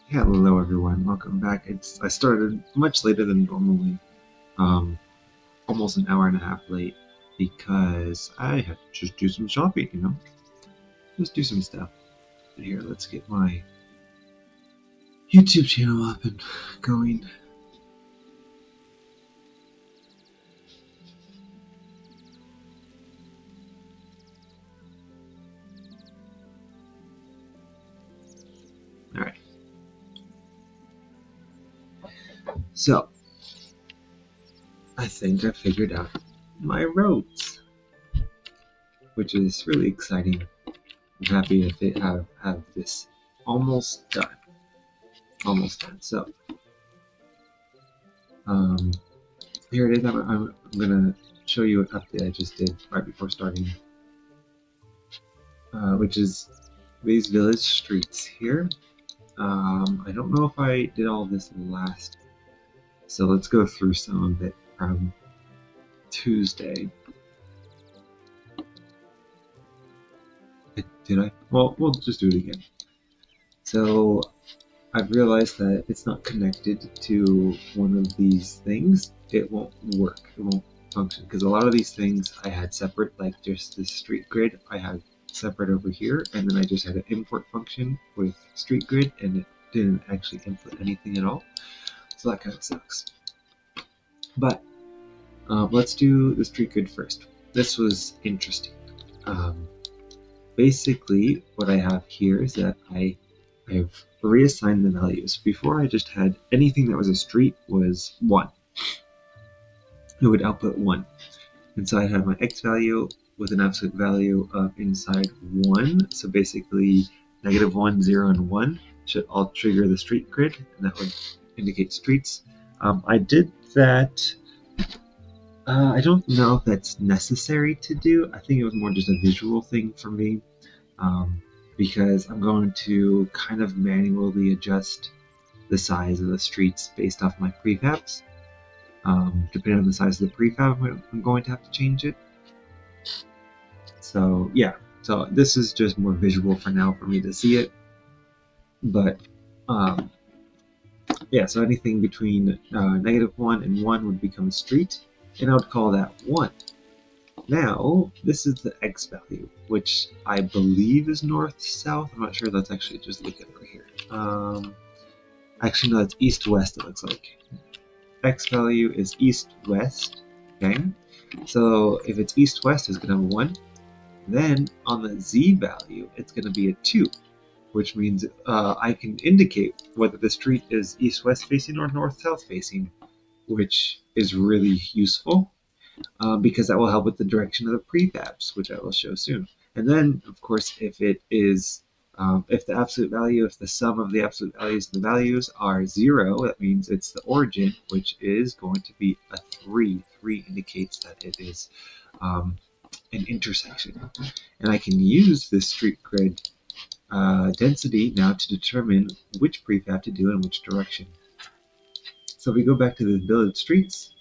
Hello everyone, welcome back. I started much later than normally, um, almost an hour and a half late, because I had to just do some shopping, just do some stuff. Here, let's get my YouTube channel up and going. Alright, so I think I figured out my roads, which is really exciting. I'm happy to have this almost done. Almost done. So, um, here it is. I'm gonna show you an update I just did right before starting, which is these village streets here. I don't know if I did all this last, so let's go through some of it from Tuesday. Did I? Well, we'll just do it again. So I've realized that it's not connected to one of these things. It won't work. It won't function because a lot of these things I had separate, like just the street grid I had separate over here, and then I just had an import function with street grid, and it didn't actually input anything at all. So that kind of sucks. But let's do the street grid first. This was interesting. Um, Basically, what I have here is that I've reassigned the values. Before, I just had anything that was a street was 1. It would output 1. And so I had my x value with an absolute value of inside 1. So basically, -1, 0, and 1 should all trigger the street grid, and that would indicate streets. I did that. I don't know if that's necessary to do. I think it was more just a visual thing for me, because I'm going to kind of manually adjust the size of the streets based off my prefabs. Depending on the size of the prefab, I'm going to have to change it. So yeah, so this is just more visual for now for me to see it. But um, yeah, so anything between -1 and 1 would become a street, and I would call that 1. Now, this is the x value, which I believe is north-south. I'm not sure. Let's actually just look at it right here. Actually, no, it's east-west, it looks like. X value is east-west, okay? So if it's east-west, it's going to have a 1. Then on the z value, it's going to be a 2, which means I can indicate whether the street is east-west facing or north-south facing, which is really useful. Because that will help with the direction of the prefabs, which I will show soon. And then, of course, if it is, if the absolute value, if the sum of the absolute values and the values are 0, that means it's the origin, which is going to be a 3. 3 indicates that it is an intersection. And I can use this street grid density now to determine which prefab to do in which direction. So if we go back to the village streets,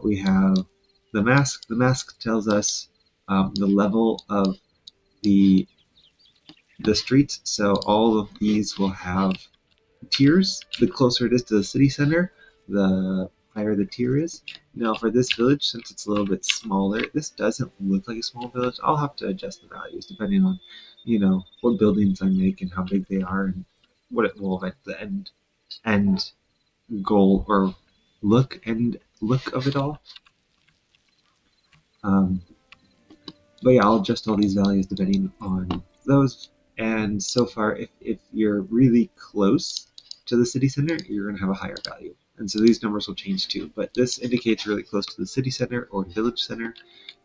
we have the mask. The mask tells us the level of the streets. So all of these will have tiers. The closer it is to the city center, the higher the tier is. Now for this village, since it's a little bit smaller, this doesn't look like a small village. I'll have to adjust the values depending on, what buildings I make and how big they are and what it will at the end goal or look of it all. Um, but yeah, I'll adjust all these values depending on those. And so far, if you're really close to the city center, you're going to have a higher value. And so these numbers will change too. But this indicates really close to the city center or village center.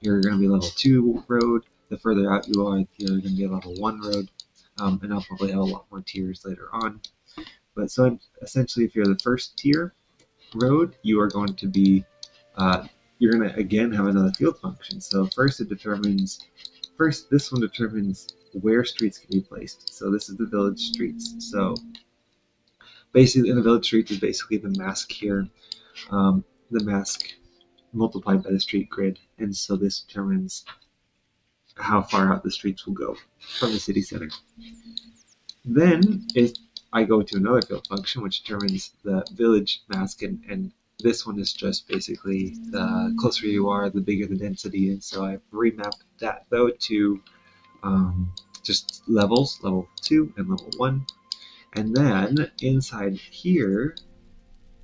You're going to be level 2 road. The further out you are, you're going to be a level 1 road. And I'll probably have a lot more tiers later on. But so essentially, if you're the first tier road, you are going to be you're going to again have another field function. So first this one determines where streets can be placed. So this is the village streets. So basically in the village streets is basically the mask here, the mask multiplied by the street grid. And so this determines how far out the streets will go from the city center. Then I go to another field function which determines the village mask, and this one is just basically the closer you are, the bigger the density is. So I've remapped that though to just levels, level 2 and level 1. And then inside here,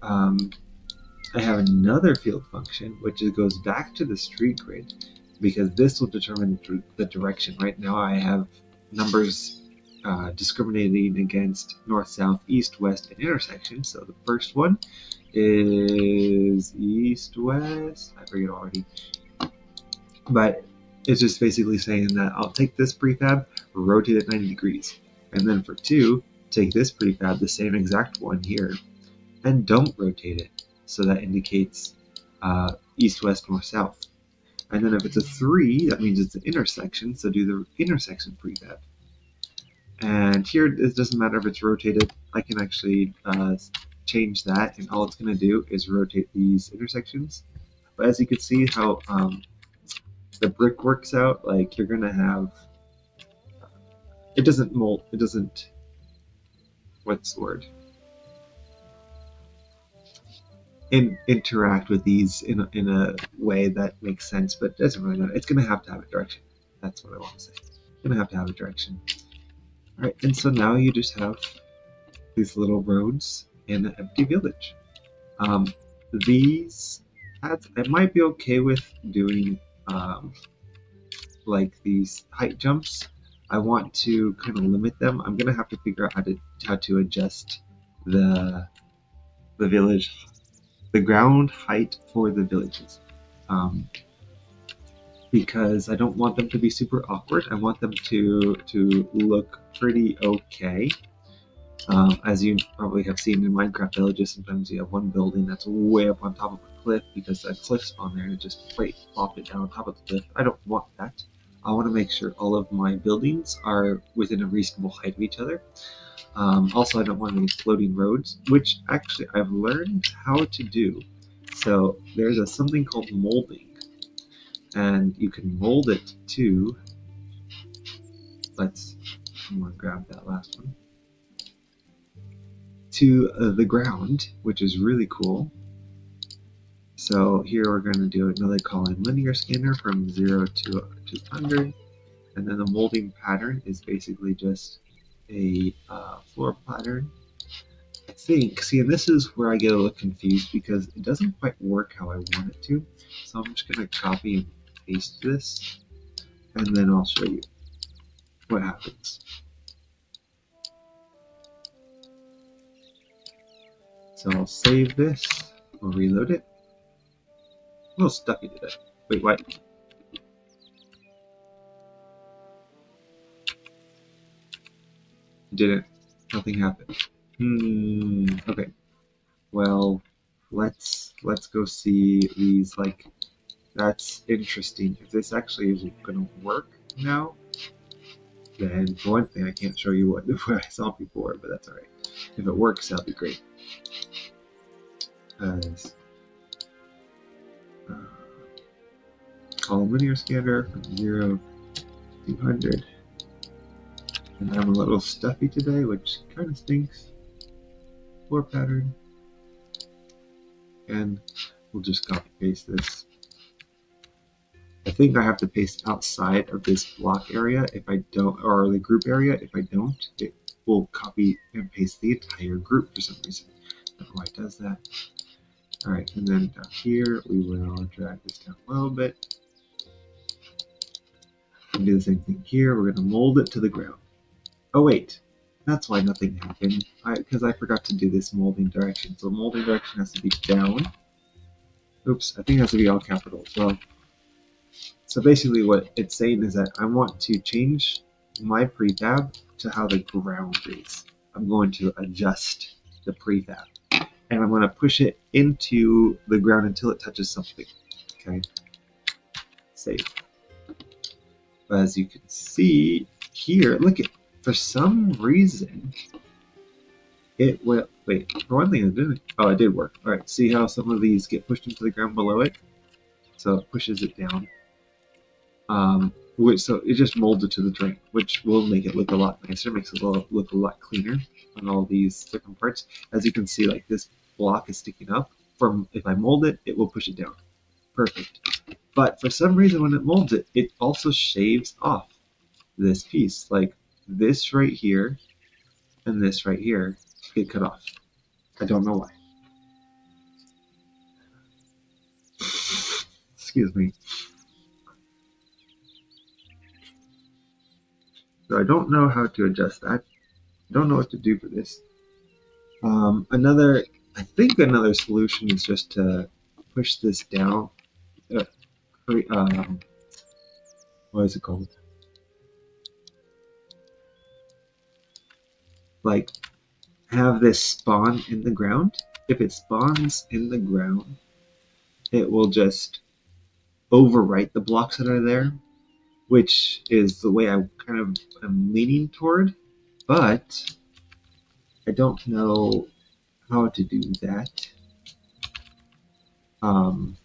I have another field function which goes back to the street grid, because this will determine the direction. Right now I have numbers discriminating against north, south, east, west, and intersections. So the first one is east, west, I forget already. But it's just basically saying that I'll take this prefab, rotate it 90 degrees. And then for 2, take this prefab, the same exact one here, and don't rotate it. So that indicates east, west, north, south. And then if it's a 3, that means it's an intersection, so do the intersection prefab. And here it doesn't matter if it's rotated. I can actually change that, and all it's going to do is rotate these intersections. But as you can see how the brick works out, like you're going to have, it doesn't mold, it doesn't, what's the word? Interact with these in a way that makes sense, but it doesn't really matter. It's going to have a direction. That's what I want to say. It's going to have a direction. Alright, and so now you just have these little roads in an empty village. These ads, I might be okay with doing like these height jumps. I want to kind of limit them. I'm gonna have to figure out how to adjust the village, the ground height for the villages, because I don't want them to be super awkward. I want them to look pretty okay. As you probably have seen in Minecraft villages, sometimes you have one building that's way up on top of a cliff because a cliff's on there and it just plopped it down on top of the cliff. I don't want that. I want to make sure all of my buildings are within a reasonable height of each other. Also, I don't want any floating roads, which actually I've learned how to do. So there's something called molding, and you can mold it to, I'm going to grab that last one, to the ground, which is really cool. So here we're going to do another call-in linear scanner from 0 to 200, and then the molding pattern is basically just a floor pattern. I think, see, and this is where I get a little confused because it doesn't quite work how I want it to. So I'm just going to copy and paste this, and then I'll show you what happens. So I'll save this, we'll reload it. A little stuffy today. Wait, what? Didn't. Nothing happened. Okay. Well, let's go see these. Like, that's interesting. If this actually is gonna work now, then for one thing, I can't show you what I saw before, but that's alright. If it works, that'll be great. Call linear scanner from 0 to 200. And I'm a little stuffy today, which kind of stinks. Floor pattern. And we'll just copy paste this. I think I have to paste outside of this block area if I don't, or the group area. If I don't, it will copy and paste the entire group for some reason. I don't know why it does that. Alright, and then down here we will drag this down a little bit. And do the same thing here. We're going to mold it to the ground. Oh wait, that's why nothing happened, because I forgot to do this molding direction. So molding direction has to be down. Oops, I think it has to be all capital as well. So basically what it's saying is that I want to change my prefab to how the ground is. I'm going to adjust the prefab, and I'm going to push it into the ground until it touches something. Okay, save. But as you can see here, look at, for some reason, it will, wait, for one thing it didn't, oh, it did work. Alright, see how some of these get pushed into the ground below it? So it pushes it down. So it just molds it to the terrain, which will make it look a lot nicer, makes it look a lot cleaner on all these different parts. As you can see, like this block is sticking up. From if I mold it, it will push it down. Perfect. But for some reason, when it molds it, it also shaves off this piece. Like this right here and this right here get cut off. I don't know why. Excuse me. So I don't know how to adjust that. I don't know what to do for this. I think another solution is just to push this down. Uh, what is it called? Like have this spawn in the ground. If it spawns in the ground, it will just overwrite the blocks that are there, which is the way I kind of am leaning toward. But I don't know how to do that. Um,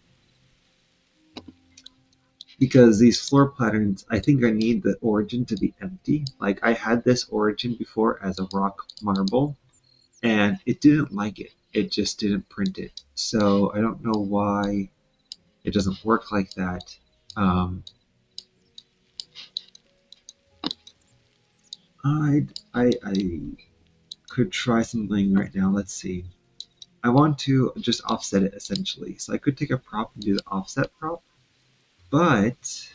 because these floor patterns, I think I need the origin to be empty. Like I had this origin before as a rock marble, and it didn't like it. It just didn't print it. So I don't know why it doesn't work like that. Um, I could try something right now. Let's see. I want to just offset it essentially. So I could take a prop and do the offset prop, but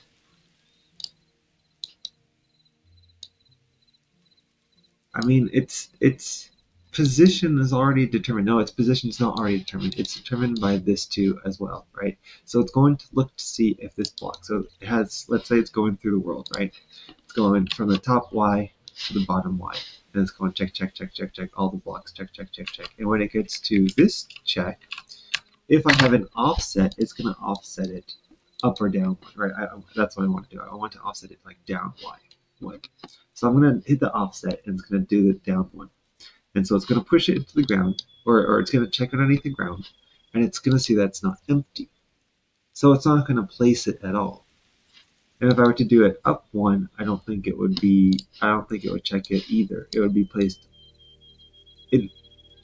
I mean, its position is already determined. No, its position is not already determined. It's determined by this too as well, right? So it's going to look to see if this block. So it has, let's say it's going through the world, right? It's going from the top Y to the bottom Y. And it's going check, check, check, check, check, all the blocks, check, check, check, check. And when it gets to this check, if I have an offset, it's going to offset it up or down, right? That's what I want to do. I want to offset it like down Y. One. So I'm going to hit the offset and it's going to do the down one. And so it's going to push it into the ground, or it's going to check underneath the ground, and it's going to see that it's not empty. So it's not going to place it at all. And if I were to do it up one, I don't think it would check it either. It would be placed in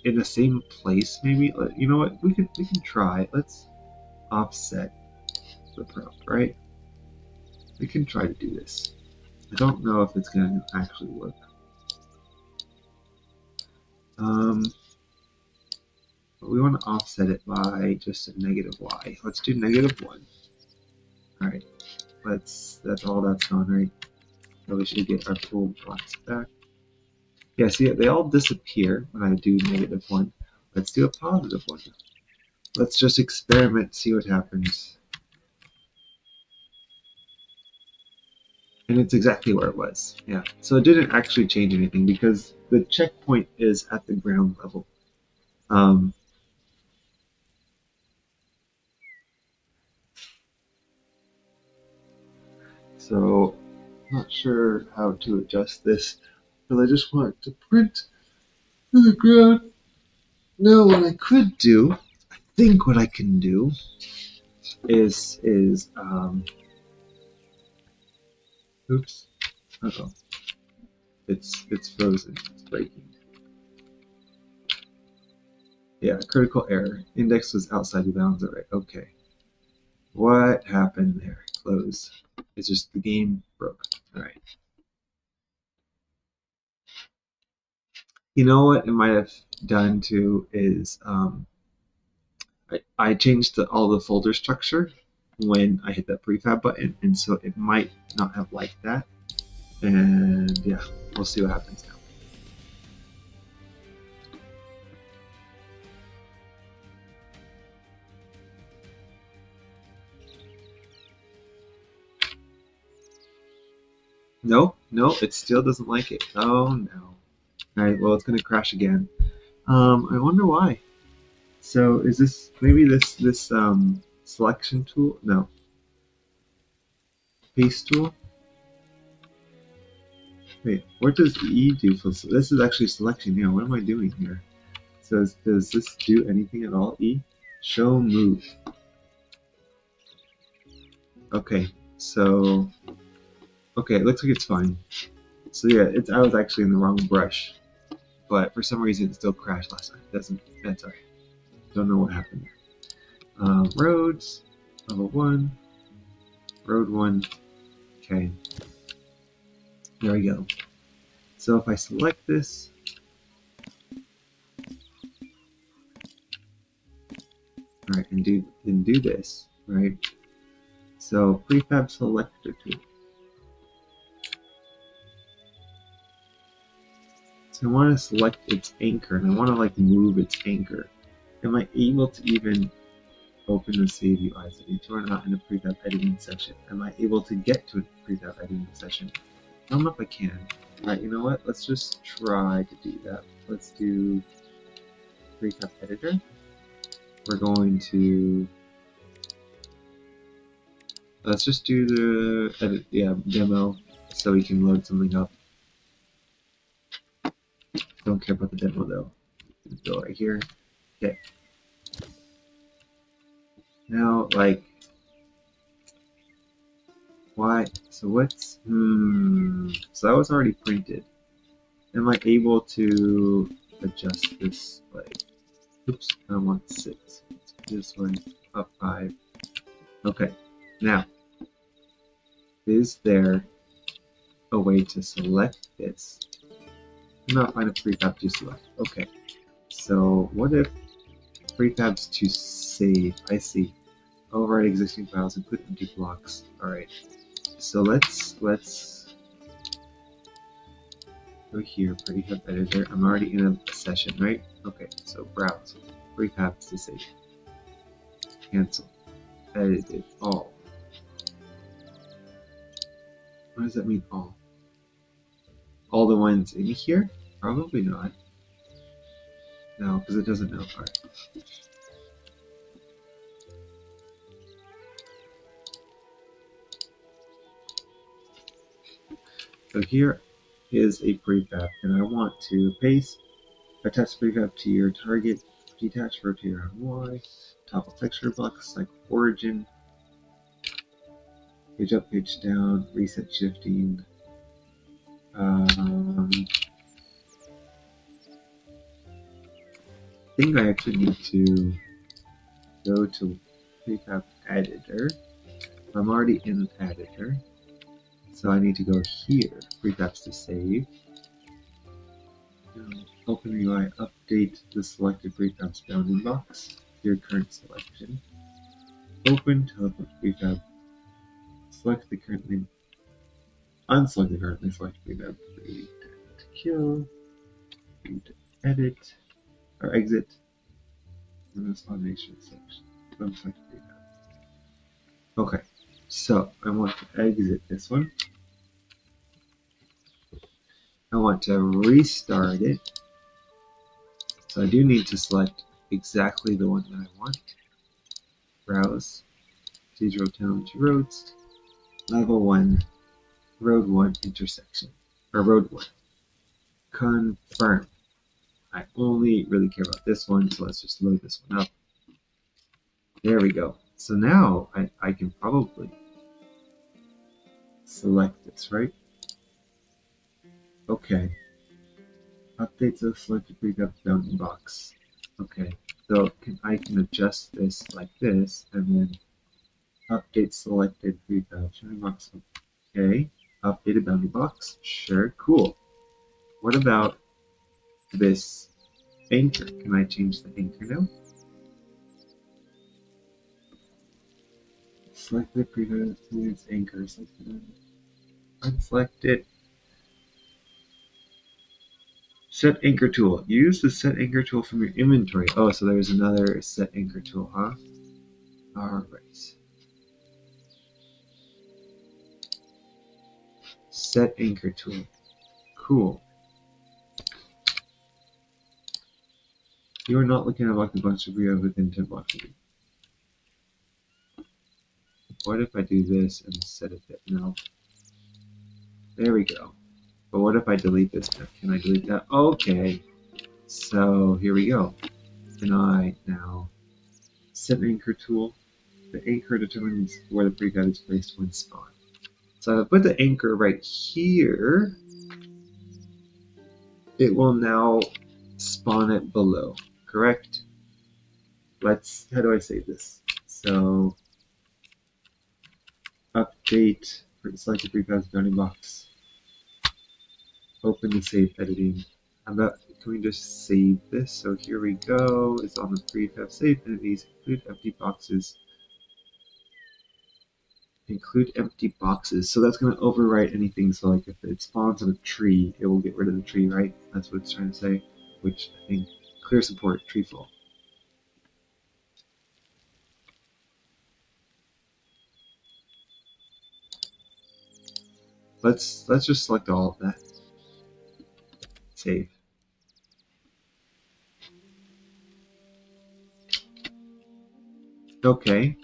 the same place, maybe. You know what? We can try. Let's offset the prop, right? We can try to do this. I don't know if it's going to actually work. But we want to offset it by just a -y. Let's do -1. All right. That's all that's on, right? So we should get our full blocks back. Yeah, see, they all disappear when I do -1. Let's do a +1. Let's just experiment, see what happens. And it's exactly where it was. Yeah, so it didn't actually change anything because the checkpoint is at the ground level. So not sure how to adjust this, but I just want to print to the ground. Now what I could do, I think what I can do is oops, uh-oh, it's frozen, it's breaking. Yeah, critical error. Index was outside the bounds of it. Okay. What happened there? Close. It's just the game broke. Alright. You know what it might have done too is I changed all the folder structure when I hit that prefab button, and so it might not have liked that. And yeah, we'll see what happens now. No, it still doesn't like it. Oh no. Alright, well it's gonna crash again. I wonder why. So is this maybe this selection tool? No. Paste tool? Wait, what does E do for this is actually selection here. What am I doing here? So does this do anything at all? E? Show move. Okay, so Okay, it looks like it's fine. So yeah, I was actually in the wrong brush, but for some reason it still crashed last time. That's alright. Don't know what happened there. Roads, level 1, road 1. Okay, there we go. So if I select this, alright, and do this, right? So prefab selector tool. So I want to select its anchor, and I want to like move its anchor. Am I able to even open the save UI settings or not in a prefab editing session? Am I able to get to a prefab editing session? I don't know if I can. Alright, you know what? Let's just try to do that. Let's do prefab editor. We're going to let's just do the edit, demo so we can load something up. Don't care about the demo though. Go right here. Okay. Now, like, why? So what's so that was already printed. Am I able to adjust this? Like, oops, I want 6. This one up 5. Okay. Now, is there a way to select this? Not find a prefab to select. Okay. So what if prefabs to save? I see. Overwrite existing files and put into blocks. Alright. So let's go here, prefab editor. I'm already in a session, right? Okay, so browse. Prefabs to save. Cancel. Edited. All. What does that mean, all? All the ones in here? Probably not. No, because it doesn't know. Alright. So here is a prefab, and I want to paste, attach prefab to your target, detach, rotate around Y, toggle texture block, select origin, page up, page down, reset shifting. I think I actually need to go to prefab editor. I'm already in editor, so I need to go here, prefabs to save. Open UI, update the selected prefabs bounding box to your current selection. Open teleport prefab. Select the currently unselect the currently selected prefab. Read to kill. Read to edit or exit. And this automation section. Unselect prefab. Okay, so I want to exit this one. I want to restart it. So I do need to select exactly the one that I want. Browse. Procedural town to roads. Level 1. Road 1 intersection. Or road 1. Confirm. I only really care about this one, so let's just load this one up. There we go. So now I can probably select this, right? Okay. Update the selected prefab bounding box. Okay. So I can adjust this like this, and then update selected prefab bounding box. Okay. Updated bounding box. Sure. Cool. What about this anchor? Can I change the anchor now? Select the previous anchor. Unselect it. Set anchor tool. Use the set anchor tool from your inventory. Oh, so there's another set anchor tool, huh? Alright. Set anchor tool. Cool. You are not looking at a bunch of real within 10 blocks of you. What if I do this and set it there? No. There we go. But what if I delete this? Can I delete that? Okay. So here we go. Can I now set anchor tool? The anchor determines where the prefab is placed when spawned. So if I put the anchor right here, it will now spawn it below, correct? How do I save this? So, update, select the prefabs bounding box, open the save editing. Can we just save this? So here we go, it's on the prefab save entities, include empty boxes. Include empty boxes. So that's going to overwrite anything. So like if it spawns on a tree, it will get rid of the tree, right? That's what it's trying to say. Which I think clear support tree fall. Let's just select all of that. Save. Okay.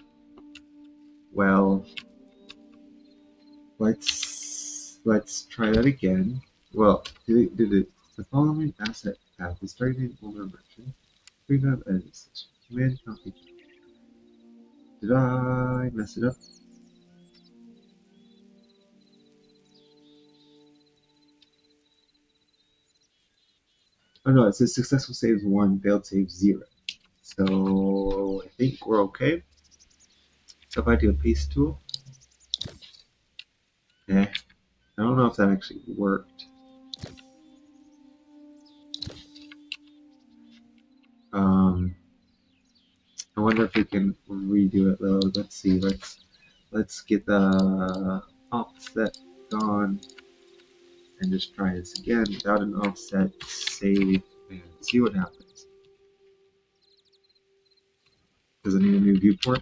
Well, let's try that again. Well, the following asset path is targeting older version. Prefab edit command copy. Did I mess it up? Oh no, it says successful saves 1, failed saves 0. So I think we're okay. So if I do a paste tool, I don't know if that actually worked. I wonder if we can redo it though. Let's see. Let's get the offset gone and just try this again without an offset. Save and see what happens. Does it need a new viewport?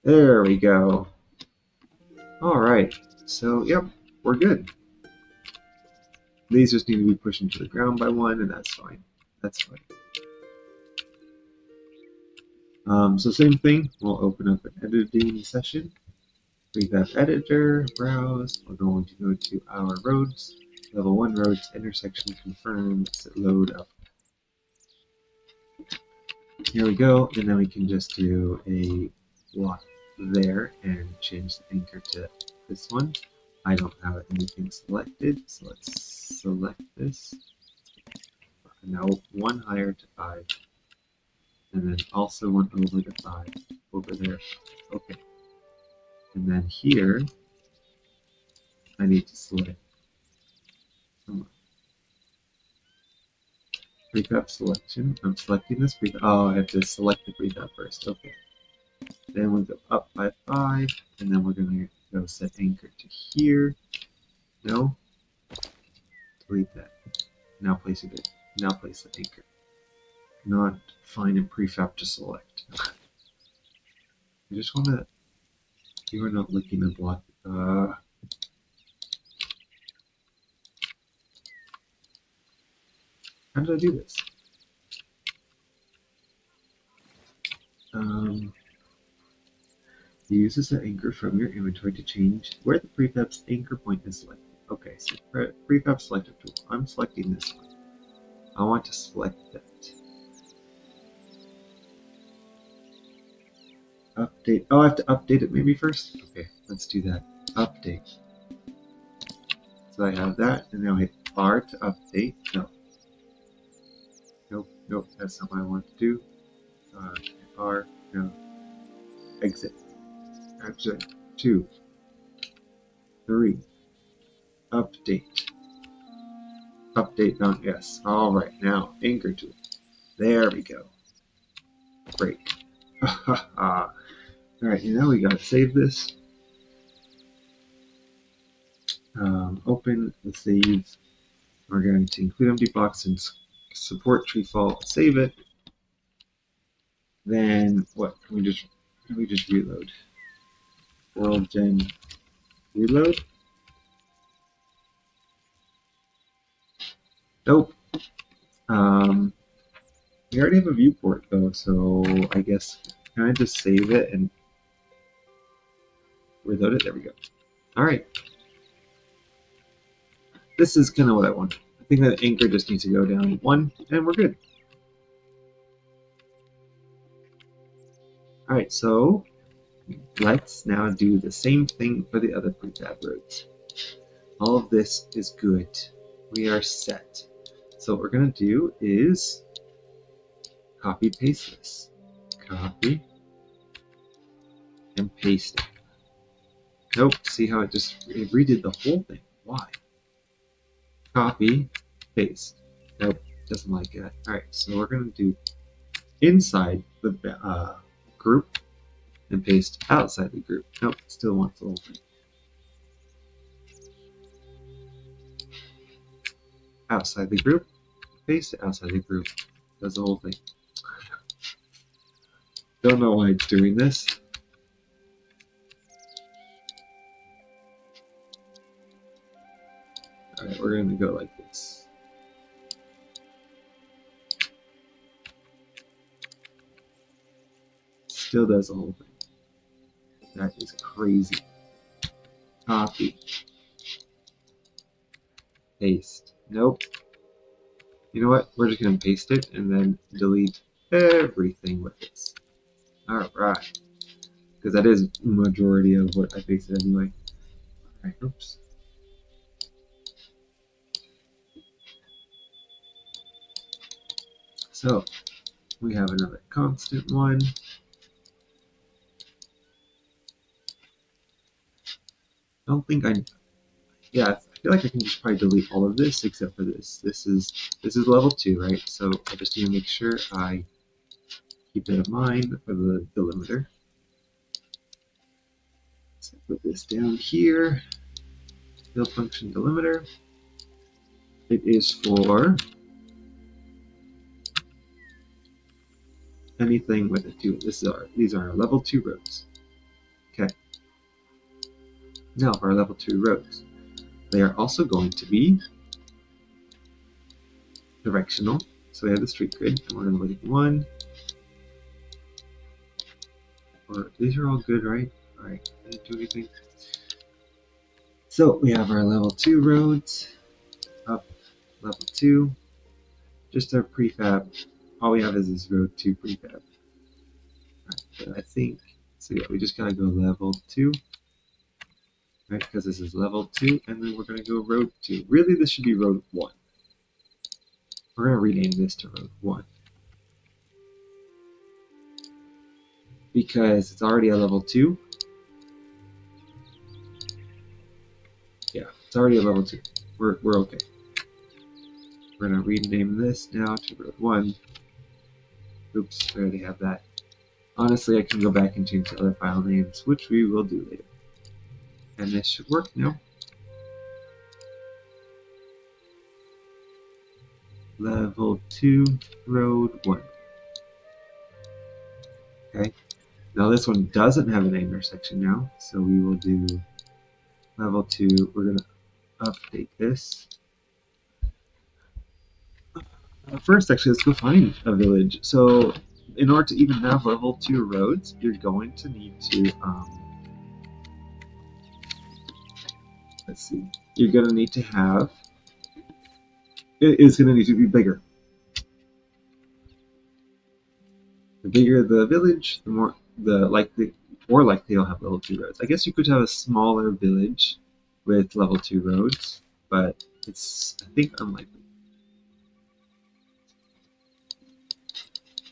There we go. All right. So yep, we're good. These just need to be pushed into the ground by 1, and that's fine. That's fine. So same thing, we'll open up an editing session. Prefab editor, browse, we're going to go to our roads, level 1 roads, intersection confirmed, set load up. Here we go, and then we can just do a block there and change the anchor to this one. I don't have anything selected, so let's select this. Now 1 higher to 5. And then also 1 over to 5 over there. Okay. And then here, I need to select prefab selection. I'm selecting this prefab. Oh, I have to select the prefab first. Okay. Then we go up by 5, and then we're going to go set anchor to here. No. Delete that. Now place it. Now place the anchor. Not find a prefab to select. I just want to. You are not looking at block. How did I do this? You use this anchor from your inventory to change where the prefab's anchor point is selected. Okay, so prefab selector tool. I'm selecting this one. I want to select that. Update. Oh, I have to update it maybe first? Okay, let's do that. Update. So I have that, and now hit R to update. No. Nope, that's not what I want to do. R, no. Exit. Exit. 2. 3. Update. Update done. Yes. Alright, now anchor tool. There we go. Great. Alright, now we gotta save this. Open the save. We're going to include empty box and support tree fall. Save it. Then what? Can we just reload? World gen reload. Nope. We already have a viewport though, so I guess can I just save it and reload it? There we go. All right. This is kind of what I want. I think that anchor just needs to go down 1, and we're good. Alright, so let's now do the same thing for the other prefab roads. All of this is good. We are set. So what we're going to do is copy paste this. Copy and paste it. Nope, see how it redid the whole thing. Why? Copy, paste. Nope, doesn't like that. Alright, so we're going to do inside the group and paste outside the group. Nope, still wants the whole thing. Outside the group, paste it outside the group. Does the whole thing. Don't know why it's doing this. Alright, we're going to go like this. Still does the whole thing. That is crazy. Copy. Paste. Nope. You know what? We're just going to paste it and then delete everything with this. Alright. Because that is the majority of what I pasted anyway. Alright, oops. So, we have another constant one. I don't think yeah, I feel like I can just probably delete all of this except for this. This is level 2, right? So I just need to make sure I keep that in mind for the delimiter. So put this down here. Field function delimiter. It is for anything with a 2. These are our level 2 roads. Okay. Now for our level 2 roads. They are also going to be directional. So we have the street grid, and we're going to look at 1. Or these are all good, right? Alright, didn't do anything. So we have our level 2 roads, up level 2, just our prefab. All we have is this road 2 prefab. Right, but I think, so yeah, we just gotta go level 2, right, because this is level 2, and then we're gonna go road 2. Really, this should be road 1. We're gonna rename this to road 1. Because it's already a level 2. Yeah, it's already a level 2. We're okay. We're going to rename this now to road 1. Oops, we already have that. Honestly, I can go back and change the other file names, which we will do later. And this should work now. Level 2, road 1. Okay. Now this one doesn't have an intersection now, so we will do level 2. We're going to update this. First, actually, let's go find a village. So, in order to even have level 2 roads, you're going to need to, let's see, you're going to need to have, it is going to need to be bigger. The bigger the village, the more likely you'll have level 2 roads. I guess you could have a smaller village with level 2 roads, but it's, I think, unlikely.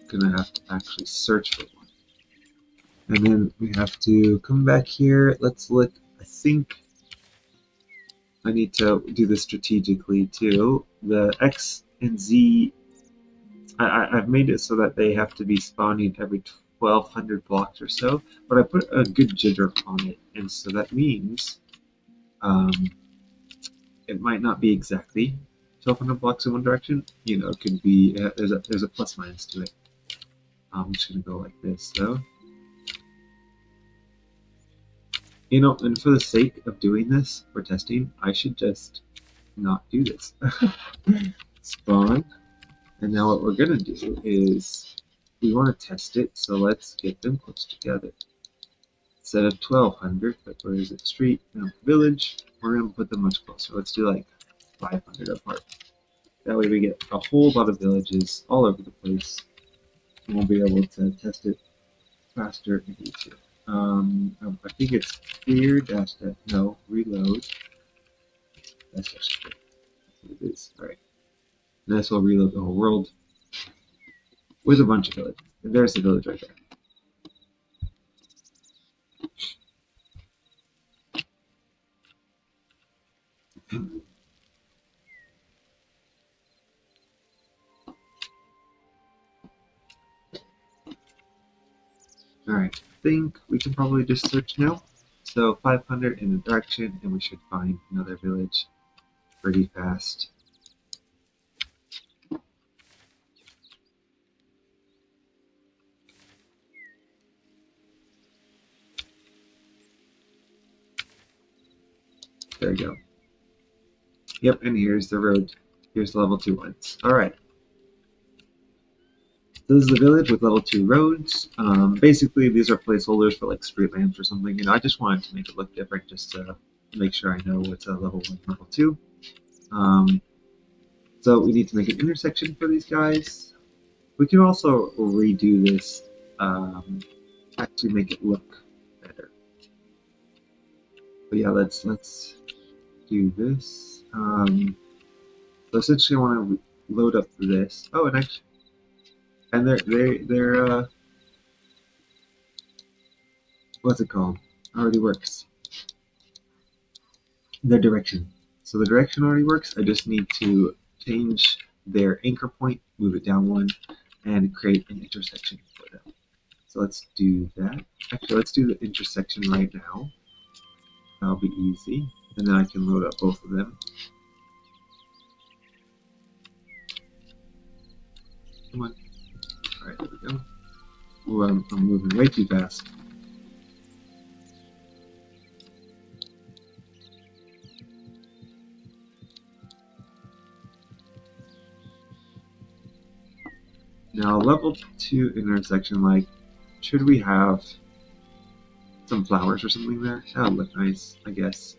Gonna have to actually search for one. And then we have to come back here. Let's look. I think I need to do this strategically too. The X and Z, I've made it so that they have to be spawning every 1200 blocks or so, but I put a good jitter on it, and so that means it might not be exactly 1200 blocks in one direction. You know, it could be, there's a plus minus to it. I'm just going to go like this, though. You know, and for the sake of doing this, for testing, I should just not do this. Spawn. And now what we're going to do is, we want to test it, so let's get them close together. Instead of 1200, but where is it? Street and village, we're going to put them much closer. Let's do like 500 apart. That way we get a whole lot of villages all over the place. And we'll be able to test it faster and easier. I think it's clear dash that no reload. That's just great. That's what it is. All right. And this will reload the whole world with a bunch of villages. And there's the village right there. Alright, I think we can probably just search now. So 500 in the direction, and we should find another village pretty fast. There we go. Yep, and here's the road. Here's the level 2 ones. Alright. This is the village with level 2 roads. Basically, these are placeholders for like street lamps or something. You know, I just wanted to make it look different just to make sure I know what's a level 1 and level 2. So we need to make an intersection for these guys. We can also redo this, actually make it look better. But yeah, let's do this. So essentially, I want to load up this. Oh, and actually, and they're what's it called? Already works. Their direction. So the direction already works. I just need to change their anchor point, move it down one, and create an intersection for them. So let's do that. Actually, let's do the intersection right now. That'll be easy. And then I can load up both of them. Come on. Alright, there we go. Ooh, I'm moving way too fast. Now, level 2 intersection, like, should we have some flowers or something there? That would look nice, I guess.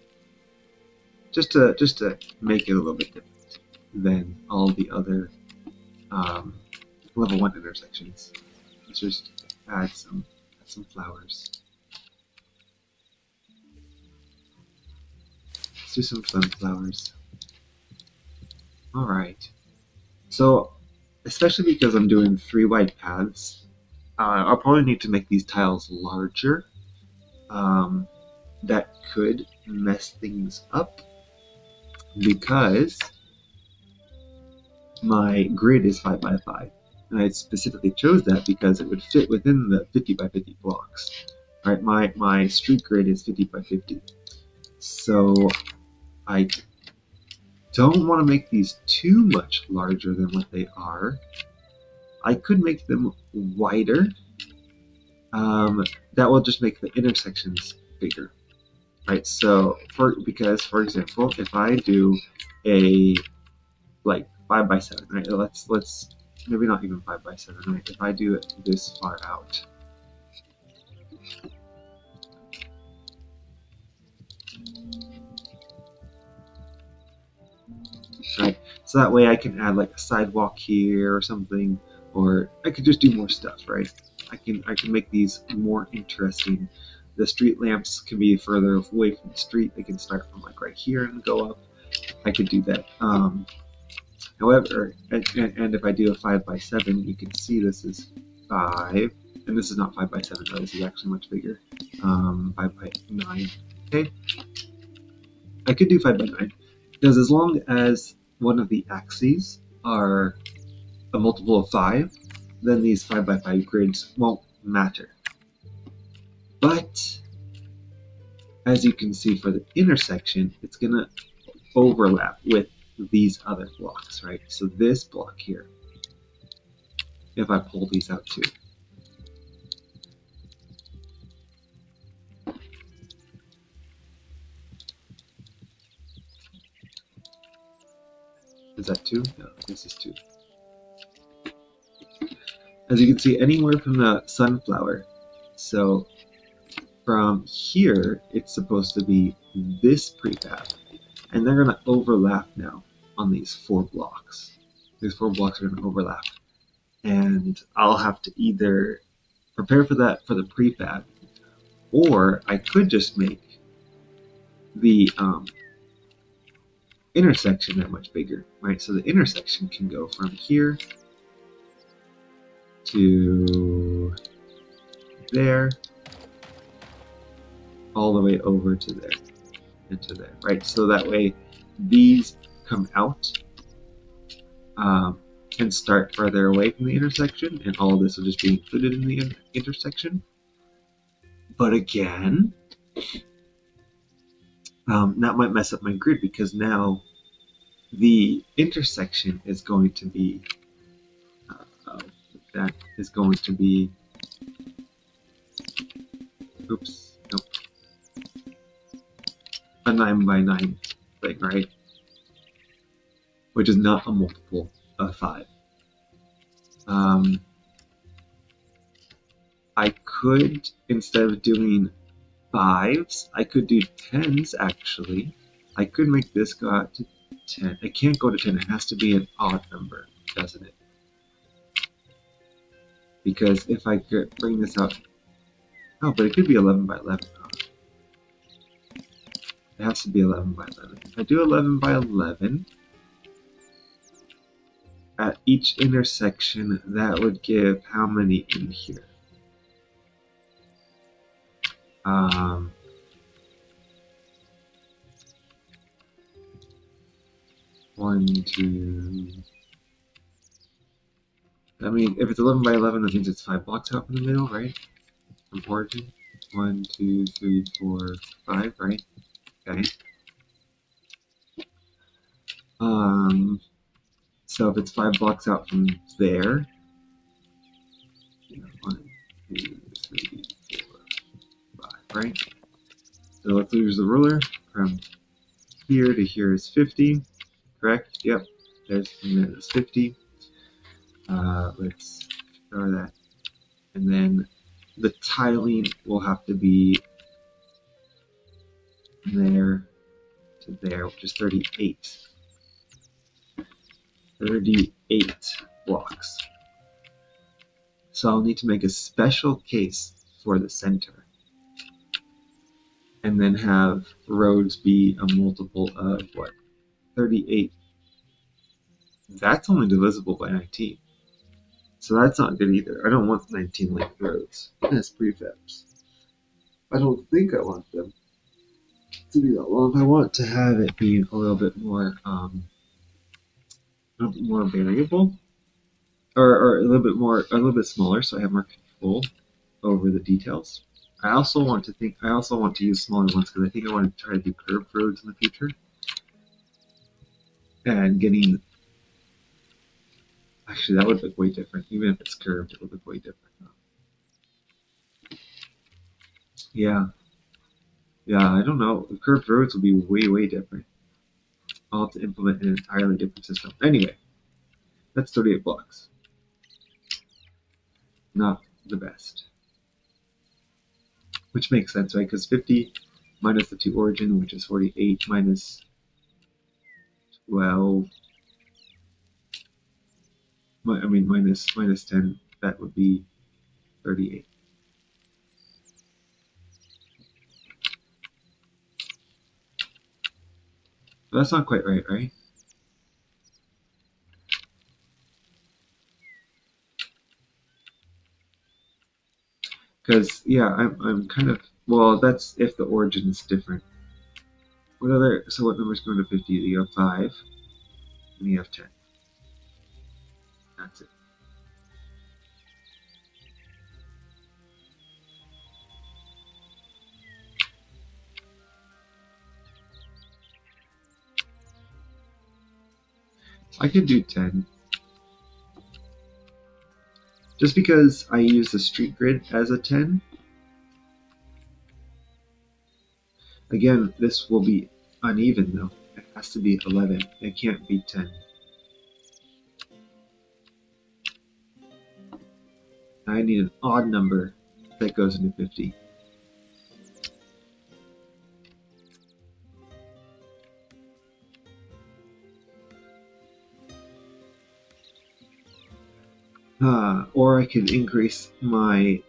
Just to make it a little bit different than all the other level 1 intersections. Let's just add some flowers. Let's do some sunflowers. Alright. So, especially because I'm doing 3 wide paths, I'll probably need to make these tiles larger. That could mess things up because my grid is 5 by 5. And I specifically chose that because it would fit within the 50 by 50 blocks. Right, my street grid is 50 by 50. So I don't want to make these too much larger than what they are. I could make them wider. That will just make the intersections bigger. Right, so because for example, if I do a like 5 by 7, right? Let's maybe not even 5 by 7, right? If I do it this far out, right? So that way I can add like a sidewalk here or something, or I could just do more stuff, right? I can make these more interesting. The street lamps can be further away from the street. They can start from like right here and go up. I could do that. However, and if I do a 5 by 7, you can see this is 5, and this is not 5 by 7, though. This is actually much bigger. 5 by 9. Okay, I could do 5 by 9 because as long as one of the axes are a multiple of 5, then these 5 by 5 grids won't matter. But as you can see for the intersection, it's gonna overlap with these other blocks, right? So this block here, if I pull these out too. Is that 2? No, this is 2. As you can see, anywhere from the sunflower, so from here, it's supposed to be this prefab, and they're going to overlap now on these 4 blocks. These 4 blocks are going to overlap, and I'll have to either prepare for that for the prefab, or I could just make the intersection that much bigger, right? So the intersection can go from here to there, all the way over to there, and to there, right? So that way these come out and start farther away from the intersection, and all of this will just be included in the intersection. But again, that might mess up my grid, because now the intersection is going to be that is going to be oops, nope, a 9 by 9 thing, right? Which is not a multiple of 5. I could, instead of doing 5s, I could do 10s actually. I could make this go out to 10. It can't go to 10, it has to be an odd number, doesn't it? Because if I could bring this out, oh, but it could be 11 by 11. Oh. It has to be 11 by 11. If I do 11 by 11, at each intersection, that would give how many in here? 1, 2. I mean, if it's 11 by 11, that means it's 5 blocks out from the middle, right? From origin. 1, 2, 3, 4, 5, right? Okay. So if it's 5 blocks out from there, 1, 2, 3, 4, 5, right? So let's use the ruler. From here to here is 50, correct? Yep. There's 50. Let's ignore that. And then the tiling will have to be there to there, which is 38. 38 blocks. So I'll need to make a special case for the center, and then have roads be a multiple of what? 38. That's only divisible by 19. So that's not good either. I don't want 19 length roads as prefabs. I don't think I want them to be that long. I want to have it be a little bit more variable, or a little bit smaller, so I have more control over the details. I also want to use smaller ones, because I think I want to try to do curved roads in the future. And actually, that would look way different. Even if it's curved, it would look way different. Yeah, I don't know. Curved roads will be way different. I'll have to implement an entirely different system. Anyway, that's 38 blocks. Not the best. Which makes sense, right? Because 50 minus the 2 origin, which is 48, minus 12. I mean, minus 10, that would be 38. But that's not quite right, right? Because, yeah, I'm kind of, well, that's if the origin is different. So what numbers go into 50? You have 5, and you have 10. That's it. I could do 10. Just because I use the street grid as a 10. Again, this will be uneven though. It has to be 11. It can't be 10. I need an odd number that goes into 50. Or I can increase my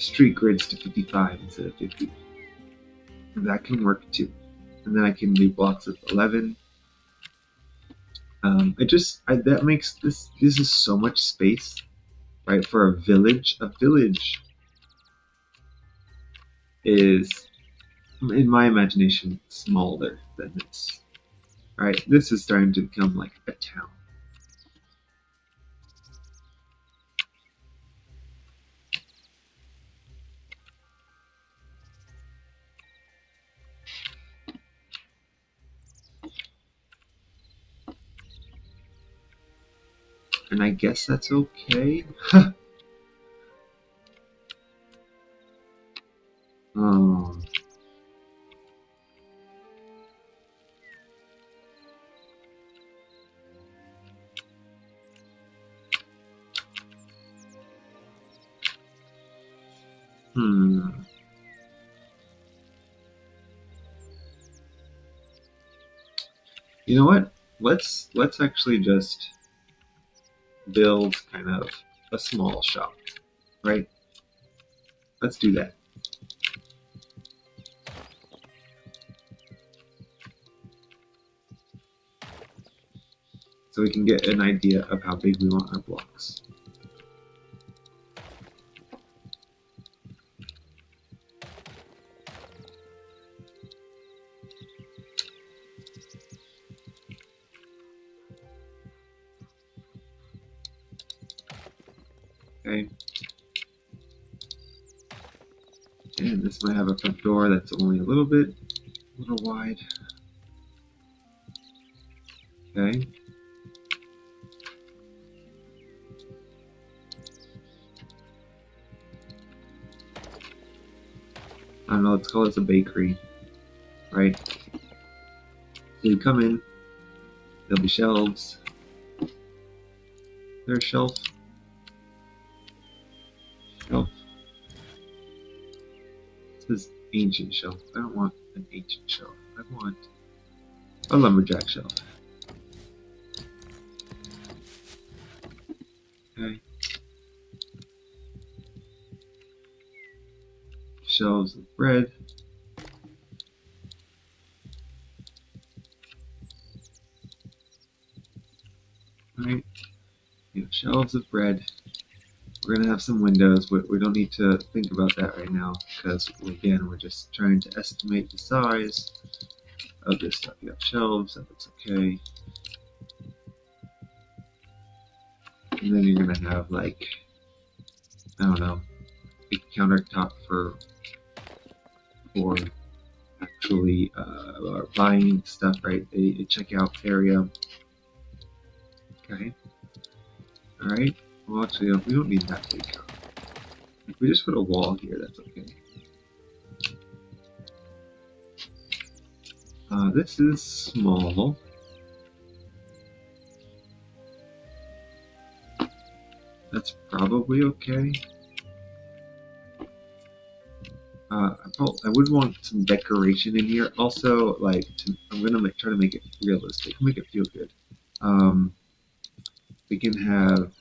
street grids to 55 instead of 50. And that can work too. And then I can do blocks of 11. That makes this is so much space, right? For a village is, in my imagination, smaller than this. Right? This is starting to become like a town. And I guess that's okay. um, hmm. You know what? Let's actually just build kind of a small shop, right? Let's do that. So we can get an idea of how big we want our blocks. Okay. And this might have a front door that's only a little wide. Okay. I don't know, let's call this a bakery, right? So you come in, there'll be shelves. There's a shelf. Shelf. It says ancient shelf. I don't want an ancient shelf. I want a lumberjack shelf. Okay. Shelves of bread. Right. You have shelves of bread. We're gonna have some windows, but we don't need to think about that right now because again, we're just trying to estimate the size of this stuff. You have shelves, that looks okay. And then you're gonna have like, I don't know, a countertop for actually buying stuff, right? A checkout area. Okay. All right. Well, actually, we don't need that big. If we just put a wall here, that's okay. This is small. That's probably okay. I would want some decoration in here. Also, like, I'm gonna try to make it realistic, make it feel good. We can have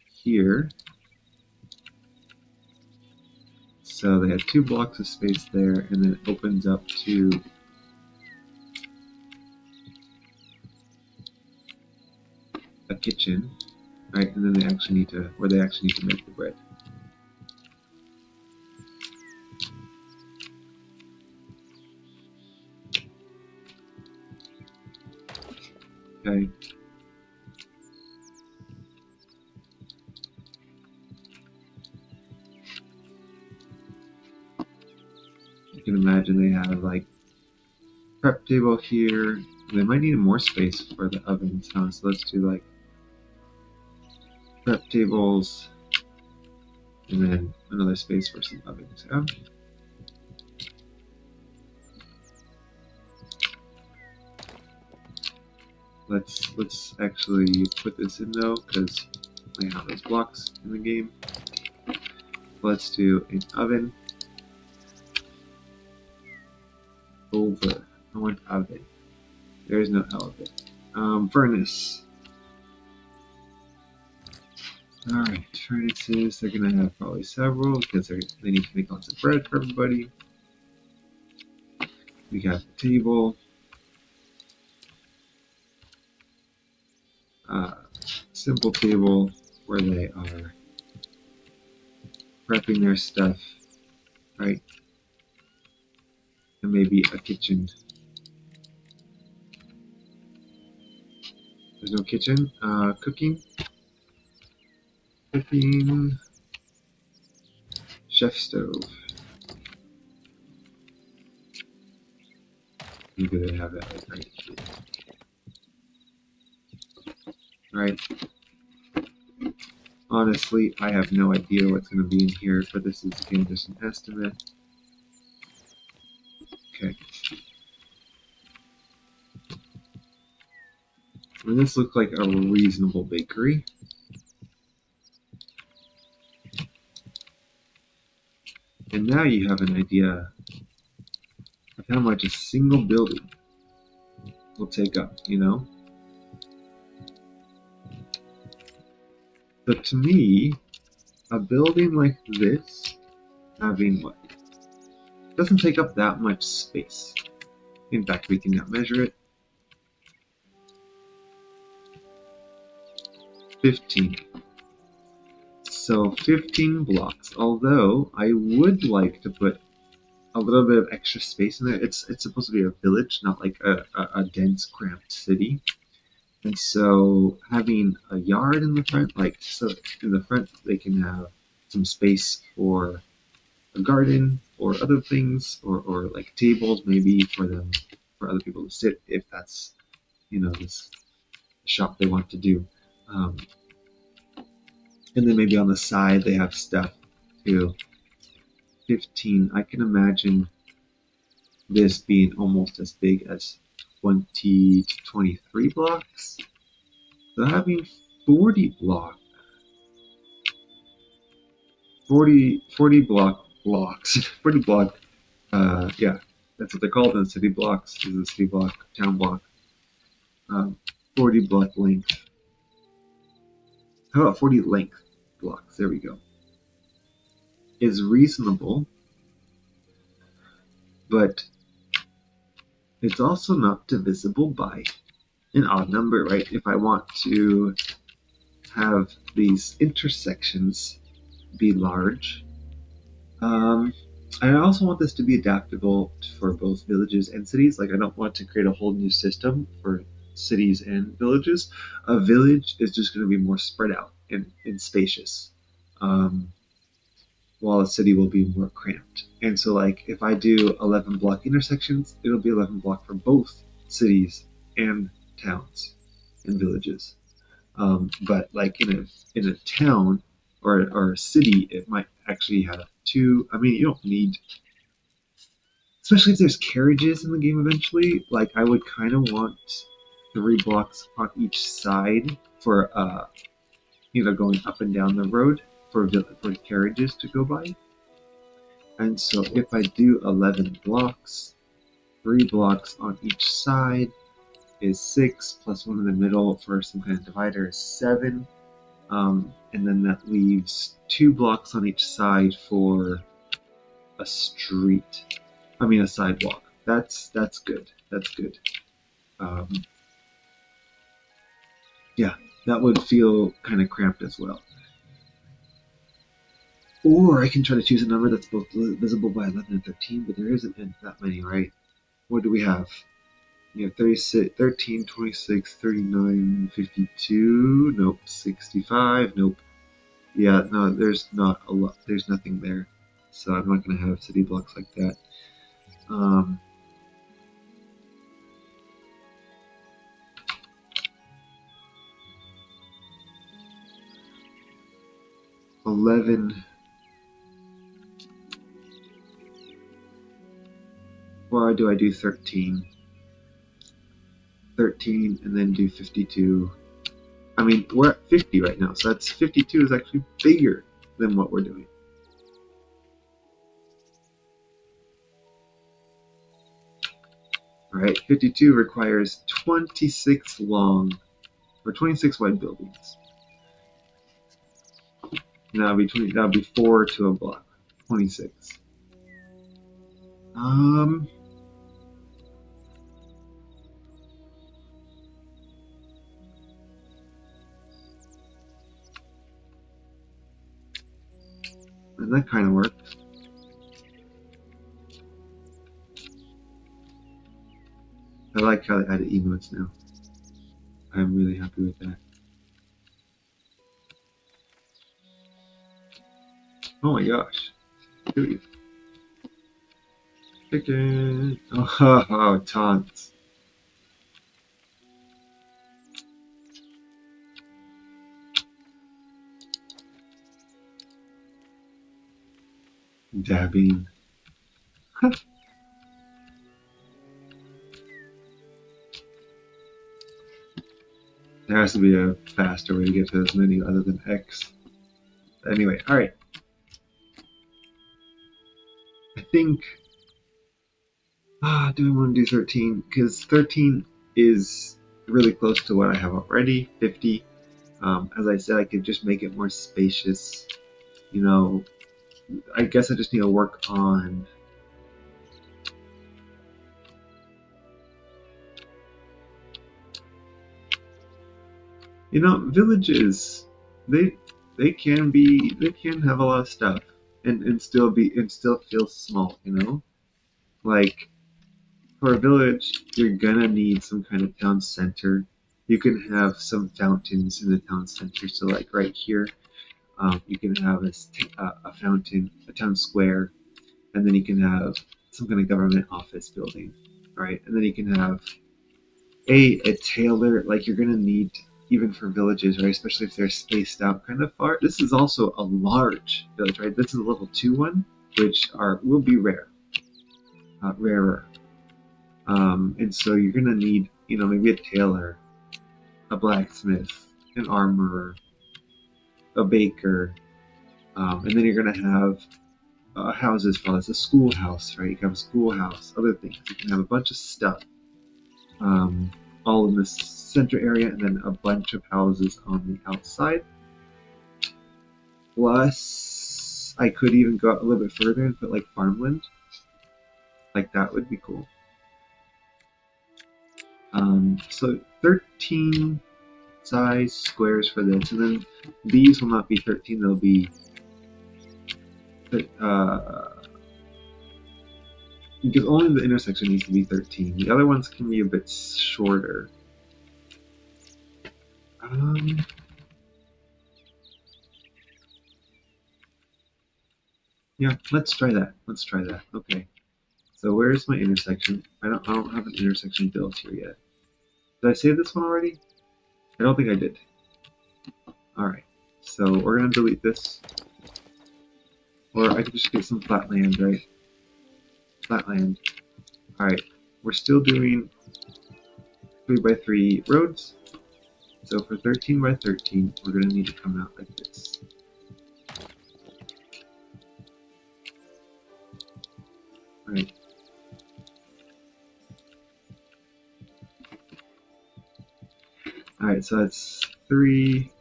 here. So they have 2 blocks of space there, and then it opens up to a kitchen, right? And then they actually need to, where they actually need to make the bread. Okay. You can imagine they have like prep table here. They might need more space for the ovens, huh? So let's do like prep tables and then another space for some ovens. Yeah? Let's actually put this in though, because I have those blocks in the game. Let's do an oven over. I want oven. There is no element. Furnace. Alright, furnaces, they're gonna have probably several because they need to make lots of bread for everybody. We got the table. Simple table where they are prepping their stuff, right? And maybe a kitchen. There's no kitchen. Cooking. Cooking. Chef stove. Maybe they have that right. Right. Honestly, I have no idea what's going to be in here, but this is again just an estimate. Okay. And this looks like a reasonable bakery. And now you have an idea of how much a single building will take up, you know? But to me, a building like this, having what? Doesn't take up that much space. In fact, we can now measure it. 15. So 15 blocks, although I would like to put a little bit of extra space in there. It's supposed to be a village, not like a dense, cramped city. And so having a yard in the front, like so in the front they can have some space for a garden or other things, or like tables maybe for them, for other people to sit if that's, you know, this shop they want to do. And then maybe on the side they have stuff too. 15. I can imagine this being almost as big as 20 to 23 blocks. So having 40 blocks, 40 blocks, 40 block, yeah, that's what they're called in city blocks. This is a city block, town block. 40 block length. How about 40 length blocks? There we go. Is reasonable, but it's also not divisible by an odd number, right? If I want to have these intersections be large, I also want this to be adaptable for both villages and cities. Like, I don't want to create a whole new system for cities and villages. A village is just going to be more spread out and spacious, while a city will be more cramped. And so, like, if I do 11 block intersections, it'll be 11 block for both cities and towns and villages. But like in a town or a city, it might actually have two. I mean, you don't need, especially if there's carriages in the game eventually. Like, I would kind of want 3 blocks on each side for going up and down the road for carriages to go by. And so if I do 11 blocks, 3 blocks on each side is 6, plus one in the middle for some kind of divider is 7. And then that leaves 2 blocks on each side for a street. I mean a sidewalk. That's good. That's good. Yeah, that would feel kind of cramped as well. Or I can try to choose a number that's both visible by 11 and 13, but there isn't that many, right? What do we have? You have 36, 13, 26, 39, 52, nope, 65, nope. Yeah, no, there's not a lot, there's nothing there. So I'm not going to have city blocks like that. 11. Why do I do 13? 13 and then do 52. I mean, we're at 50 right now, so that's 52 is actually bigger than what we're doing. Alright, 52 requires 26 long or 26 wide buildings. And that'll be 4 to a block. 26. And that kind of works. I like how they added emotes now. I'm really happy with that. Oh my gosh. Dude. Chicken. Oh, taunts. Dabbing. There has to be a faster way to get to this menu other than X. Anyway, alright. I think... do I want to do 13? Because 13 is really close to what I have already, 50. As I said, I could just make it more spacious. You know, I guess I just need to work on... You know, villages, they can have a lot of stuff and still feel small, you know? Like, for a village, you're gonna need some kind of town center. You can have some fountains in the town center. So, like right here, you can have a fountain, a town square, and then you can have some kind of government office building, right? And then you can have a tailor. Like you're gonna need even for villages, right? Especially if they're spaced out kind of far. This is also a large village, right? This is a level 2 one, which will be rarer. And so you're gonna need, you know, maybe a tailor, a blacksmith, an armorer, a baker, and then you're gonna have houses for us, a schoolhouse, right? You can have a schoolhouse, other things. You can have a bunch of stuff, all in this center area, and then a bunch of houses on the outside. Plus, I could even go out a little bit further and put like farmland. Like that would be cool. So 13 size squares for this, and then these will not be 13, they'll be because only the intersection needs to be 13. The other ones can be a bit shorter. Yeah, let's try that. Let's try that. Okay. So where's my intersection? I don't have an intersection built here yet. Did I save this one already? I don't think I did. Alright. So we're gonna delete this. Or I could just get some flat land, right? Flat land. Alright. We're still doing 3x3 roads. So for 13 by 13, we're gonna need to come out like this. Right. Alright, so that's 3.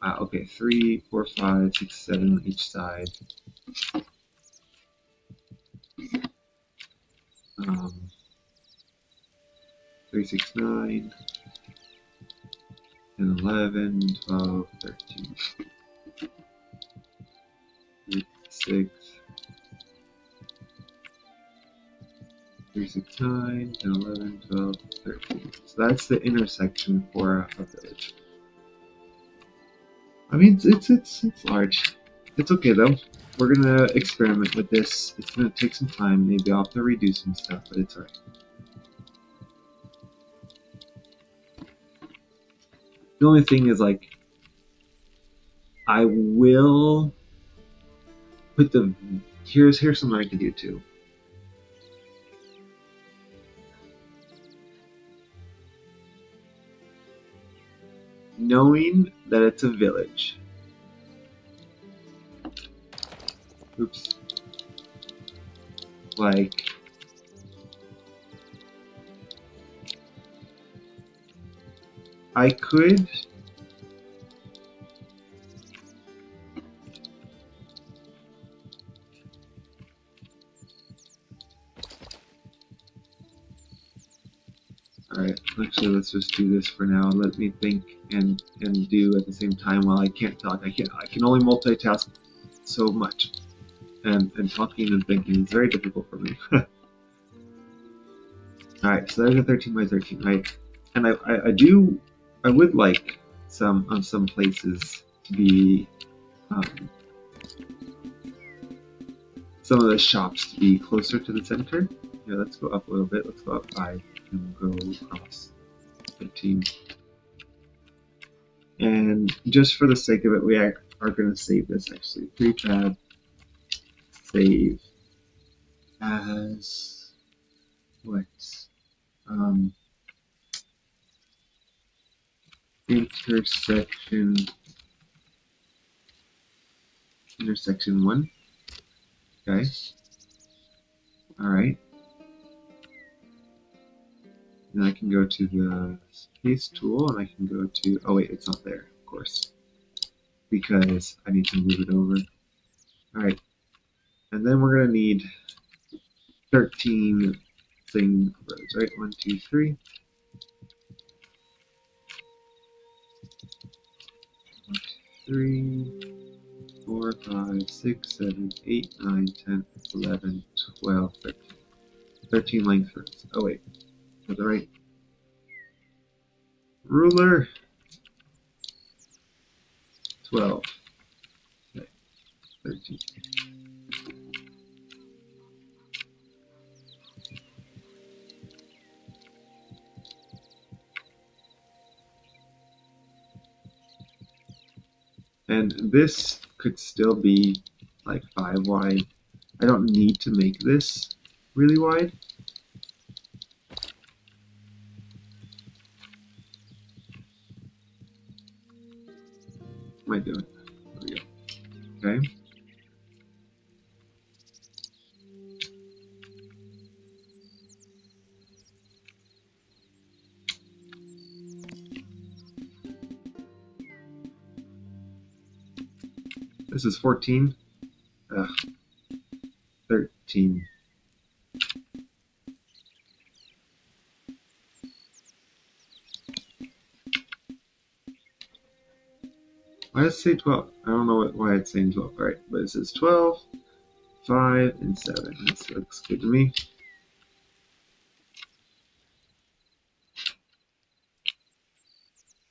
Okay, 3, 4, 5, 6, 7 on each side. 3, 6, 9, 10, 11, 12, 13, 6, 3, 6, 9, 10, 11, 12, 13. So that's the intersection for a village. I mean, it's large. It's okay though. We're gonna experiment with this. It's gonna take some time. Maybe I'll have to redo some stuff, but it's alright. The only thing is, like, I will put the... Here's something I can do too. Knowing that it's a village. Oops. Like... I could Alright, actually let's just do this for now. Let me think and do at the same time while I can't talk. I can only multitask so much. And talking and thinking is very difficult for me. Alright, so there's a 13 by 13, right? And I would like some places to be, some of the shops to be closer to the center. Yeah, let's go up a little bit. Let's go up 5 and we'll go across 13. And just for the sake of it, we are going to save this actually. Prefab save as what? Um, intersection 1. Okay. All right. Then I can go to the space tool and I can go to, oh wait, it's not there, of course, because I need to move it over. All right. And then we're going to need 13 thing rows, right? 1, 2, 3. 1, 2, 3, 4, 5, 6, 7, 8, 9, 10, 11, 12, 13. 13 length rows. Oh wait, is that right? Ruler. 12. Okay, 13. And this could still be like 5 wide. I don't need to make this really wide. What am I doing? There we go. Okay. This is 14. 13. Why does it say 12? I don't know why it's saying 12. Alright, but it says 12, 5, and 7. This looks good to me.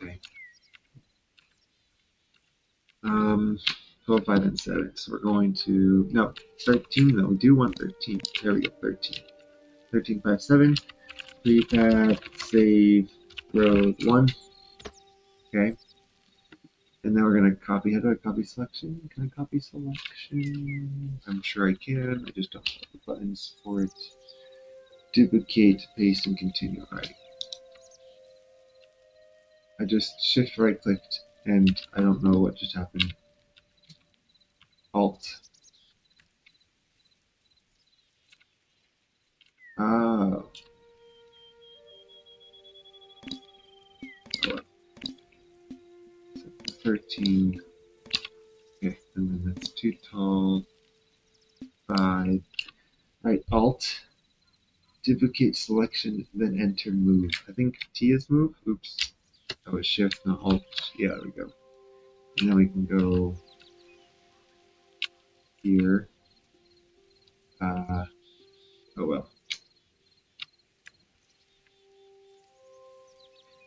Okay. 12, 5, and 7. So we're going to, no, 13. No, we do want 13. There we go, 13. 13, 5, 7. Prefab, save, row 1. Okay. And then we're going to copy. How do I copy selection? Can I copy selection? I'm sure I can. I just don't have the buttons for it. Duplicate, paste, and continue. Alright. I just shift right clicked and I don't know what just happened. Alt. Oh. 13. Okay, and then that's too tall. 5. Alright, Alt. Duplicate selection, then enter move. I think T is move. Oops. That was shift, not Alt. Yeah, there we go. And then we can go here. Oh well.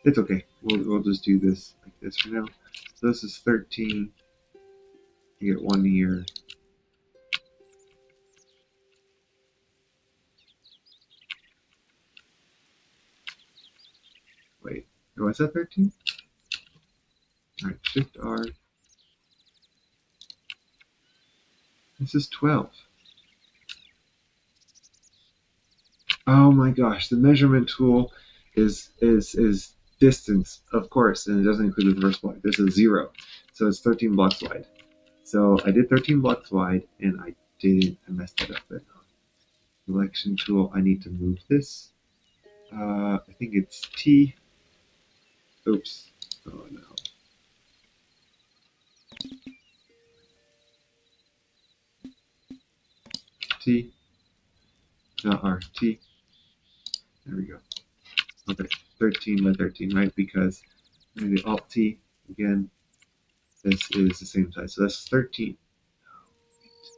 It's okay. We'll just do this like this for now. So this is 13. You get 1 here. Wait. Oh, is that 13? Alright, Shift R. This is 12. Oh my gosh, the measurement tool is distance, of course, and it doesn't include the first block. This is 0. So it's 13 blocks wide. So I did 13 blocks wide and I messed that up there. Selection tool, I need to move this. I think it's T. Oops. Oh no. T. Not R. T. There we go. Okay, 13 by 13, right? Because I'm going to do Alt-T again. This is the same size, so that's 13.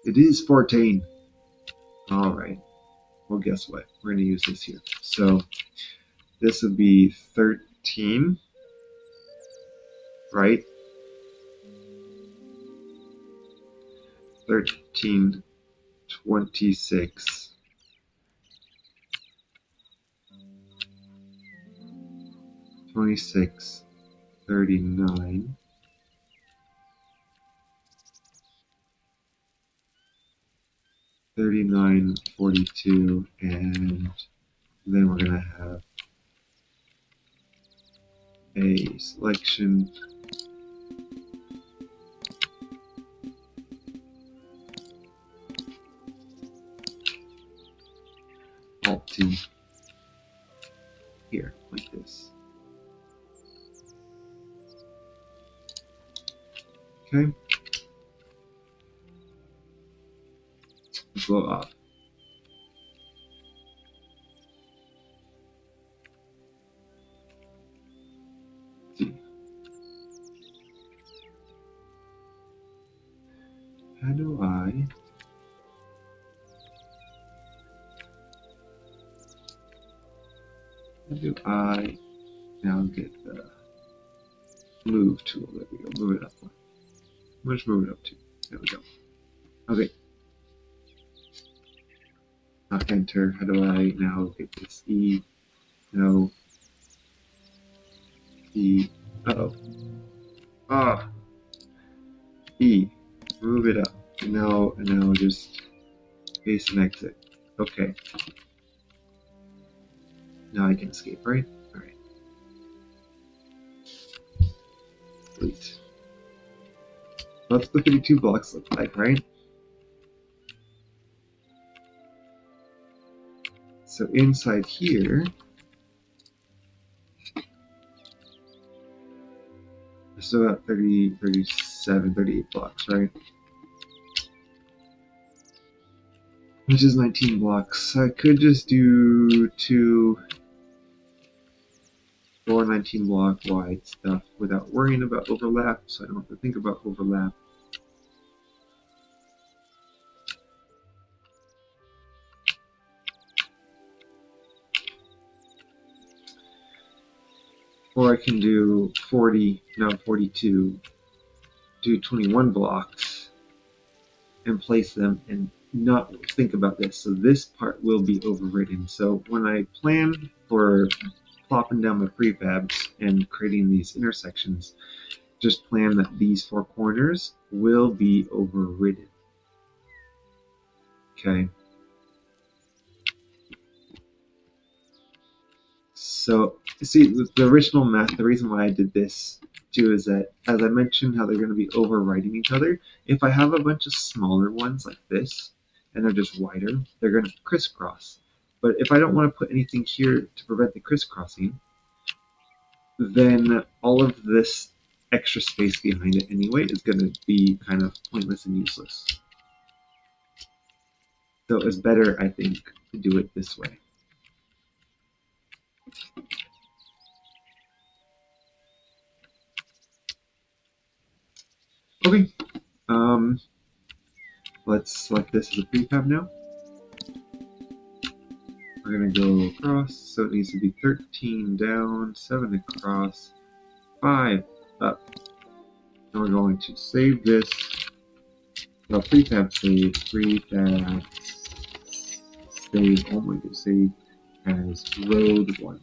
It is 14. All right. Well, guess what? We're going to use this here. So this would be 13, right? 13, 26, 26, 39, 39, 42, and then we're going to have a selection Alt-T here, like this. Okay? Go off. See. How do I now get the move tool? There we go. Move it up one. How much move it up to? There we go. Okay. Enter. How do I now get this E? No. E. Uh-oh. Ah. E. Move it up. And now just paste and exit. Okay. Now I can escape, right? Alright. Delete. That's the 52 blocks look like, right? So inside here, I still got 30, 37, 38 blocks, right? Which is 19 blocks. I could just do 4 19 block wide stuff without worrying about overlap, so I don't have to think about overlap. Or I can do 42, do 21 blocks, and place them and not think about this. So this part will be overridden. So when I plan for plopping down my prefabs and creating these intersections, just plan that these 4 corners will be overridden. Okay. So, see, the original math, the reason why I did this too is that, as I mentioned, how they're going to be overriding each other. If I have a bunch of smaller ones like this, and they're just wider, they're going to crisscross. But if I don't want to put anything here to prevent the crisscrossing, then all of this extra space behind it anyway is going to be kind of pointless and useless. So it's better, I think, to do it this way. Okay, let's select this as a prefab now. We're going to go across, so it needs to be 13 down, 7 across, 5 up. And we're going to save this. Well, prefab save, prefab save, only to save as road 1.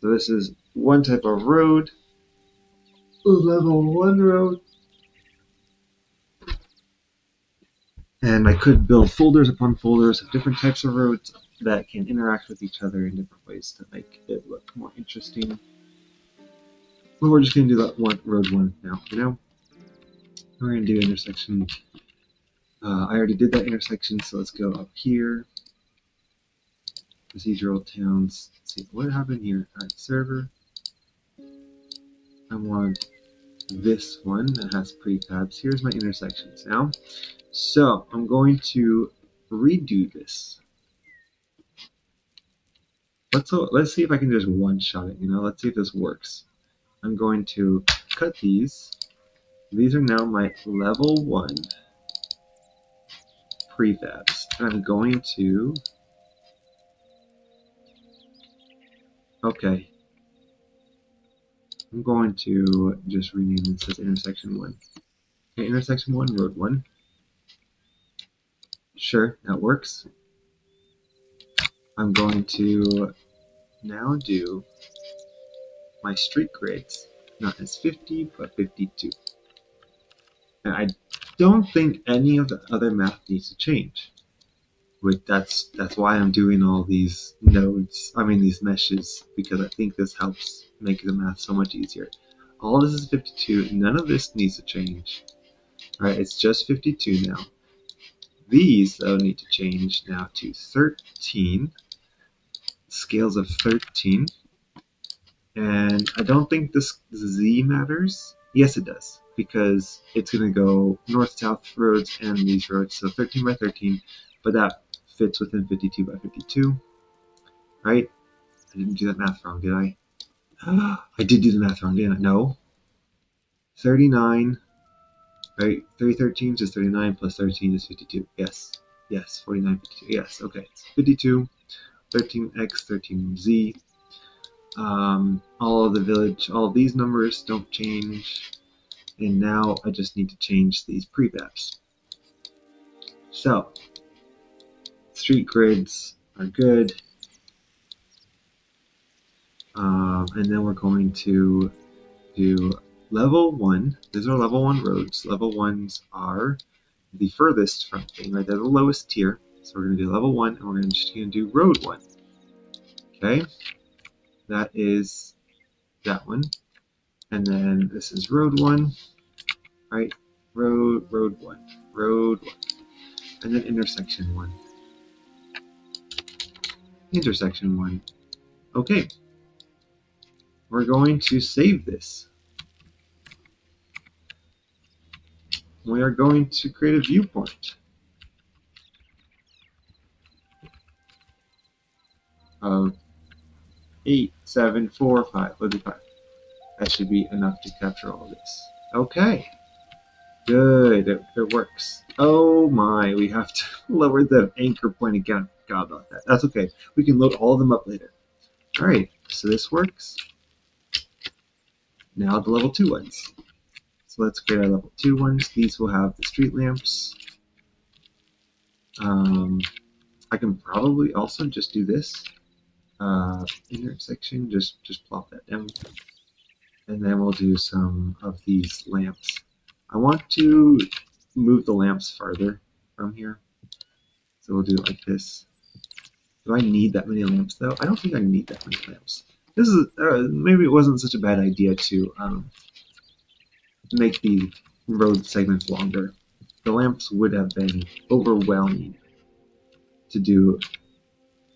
So this is one type of road, level 1 road. And I could build folders upon folders of different types of roads that can interact with each other in different ways to make it look more interesting. But we're just going to do that road 1 now. We're going to do intersection. I already did that intersection, so let's go up here. Procedural towns. Let's see what happened here. Alright, server. I want this one that has prefabs. Here's my intersections now. So I'm going to redo this. let's see if I can just one-shot it, let's see if this works. I'm going to cut these. These are now my level 1 prefabs. And I'm going to... Okay. I'm going to just rename this as intersection 1. Okay, intersection 1, road 1. Sure, that works. I'm going to now do my street grids, not as 50, but 52. And I don't think any of the other math needs to change. That's why I'm doing all these nodes, these meshes, because I think this helps make the math so much easier. All this is 52, none of this needs to change. Alright, it's just 52 now. These, though, need to change now to 13, scales of 13. And I don't think this Z matters. Yes, it does, because it's going to go north-south roads and these roads, so 13 by 13, but that fits within 52 by 52, right? I didn't do that math wrong, did I? I did do the math wrong, didn't I? No. 39, right? 3 13s is 39 plus 13 is 52. Yes. Yes, 49, 52. Yes, okay. It's 52, 13x, 13z. All of the village, all of these numbers don't change. And now I just need to change these prefabs. So, street grids are good. And then we're going to do level 1. These are level 1 roads. Level 1s are the furthest from thing, right? They're the lowest tier. So we're going to do level 1, and we're just going to do road 1. Okay? That is that one. And then this is road 1, right? Road 1, road 1. And then intersection 1. Intersection 1. Okay. We're going to save this. We are going to create a viewpoint of 8, 7, 4, 5. Let's do 5. That should be enough to capture all of this. Okay. Good. It works. Oh my, we have to lower the anchor point again. God about that. That's okay. We can load all of them up later. Alright, so this works. Now the level 2 ones. So let's create our level 2 ones. These will have the street lamps. I can probably also just do this. Intersection, just plop that down. And then we'll do some of these lamps. I want to move the lamps farther from here. So we'll do it like this. Do I need that many lamps though? I don't think I need that many lamps. This is maybe it wasn't such a bad idea to make the road segments longer. The lamps would have been overwhelming to do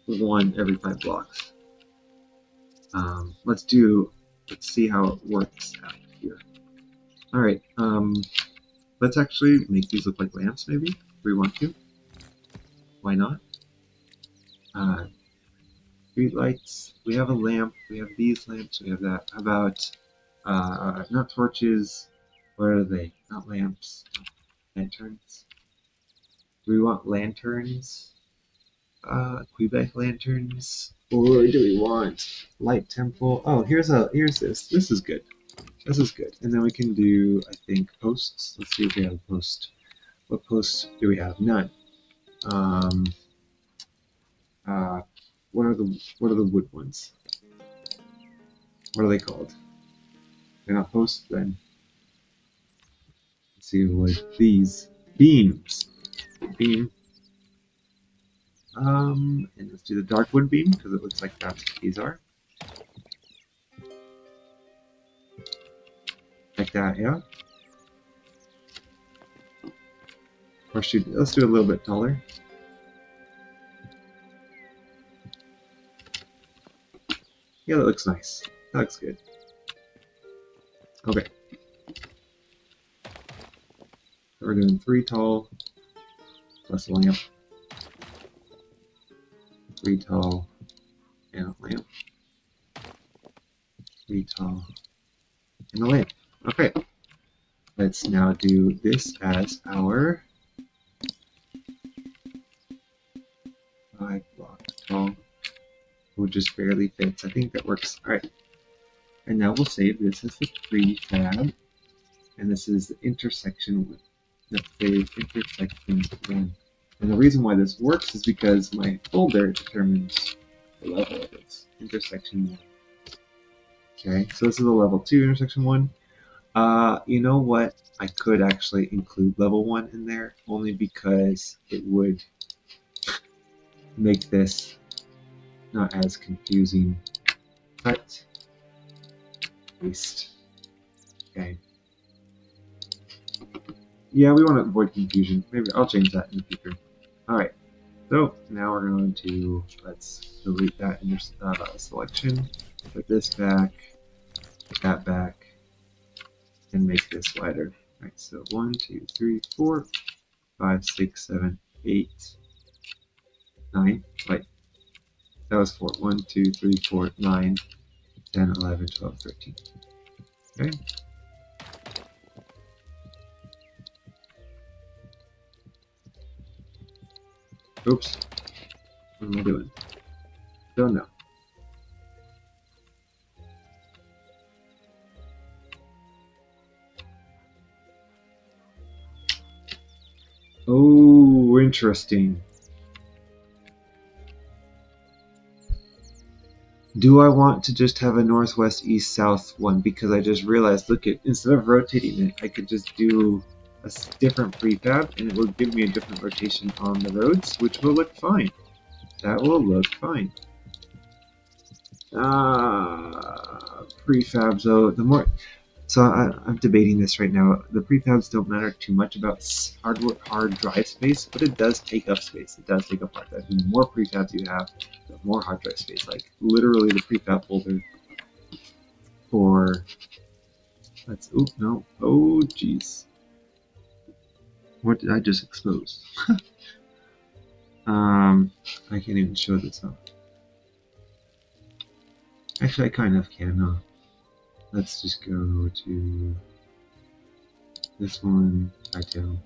one every 5 blocks. Let's see how it works out here. Alright, let's actually make these look like lamps maybe, if we want to. Why not? Street lights, we have a lamp, we have these lamps, we have that. How about, not torches, what are they? Not lamps, lanterns. Do we want lanterns? Quebec lanterns? Or do we want light temple? Oh, here's this. This is good. This is good. And then we can do, I think, posts. Let's see if we have a post. What posts do we have? None. What are the wood ones? What are they called? They're not posts then. Let's see wood. These beams. Beam. And let's do the dark wood beam because it looks like that's what these are. Like that, yeah. Or let's do it a little bit taller. Yeah, that looks nice. That looks good. Okay. So we're doing 3 tall plus lamp. 3 tall and a lamp. Hytale and a lamp. Okay. Let's now do this as our 5-block tall, which just barely fits. I think that works. Alright. And now we'll save this as the prefab. And this is the intersection with the intersection 1. And the reason why this works is because my folder determines the level of its intersection 1. Okay, so this is a level 2 intersection 1. You know what? I could actually include level 1 in there, only because it would make this not as confusing. Cut, paste. Okay. Yeah, we want to avoid confusion. Maybe I'll change that in the future. Alright, so now we're going to, let's delete that in this selection, put this back, put that back, and make this wider. Alright, so 1, 2, 3, 4, 5, 6, 7, 8, 9. Wait, that was 4. 1, 2, 3, 4, 9, 10, 11, 12, 13. Okay. Oops. What am I doing? Don't know. Oh, interesting. Do I want to just have a northwest, east, south one? Because I just realized, look, instead of rotating it, I could just do a different prefab, and it will give me a different rotation on the roads, which will look fine. That will look fine. Prefabs, though, the more... So I'm debating this right now. The prefabs don't matter too much about hard drive space, but it does take up space. It does take up hard drive. The more prefabs you have, the more hard drive space. Like literally the prefab folder for let's no. Oh jeez. What did I just expose? I can't even show this up. Actually I kind of can, huh? Let's just go to this one, Hytale.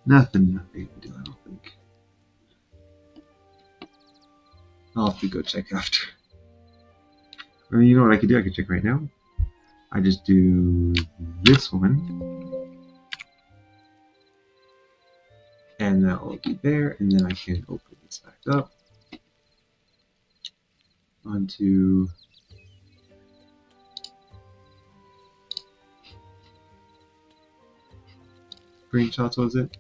Nothing to do, I don't think. I'll have to go check after. Or you know what I could do? I could check right now. I just do this one. And that will be there, and then I can open this back up. Onto screenshots, was it?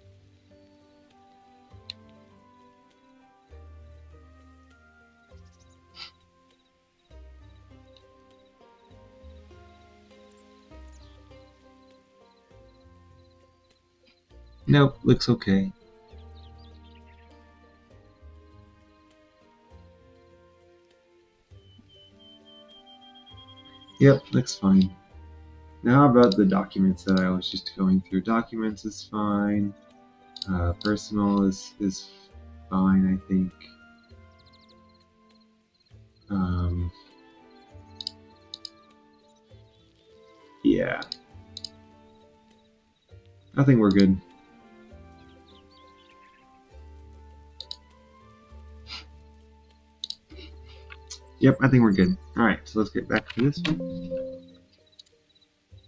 Nope, looks okay. Yep, looks fine. Now about the documents that I was just going through. Documents is fine. Personal is fine, I think. Yeah. I think we're good. Yep, I think we're good. Alright, so let's get back to this one.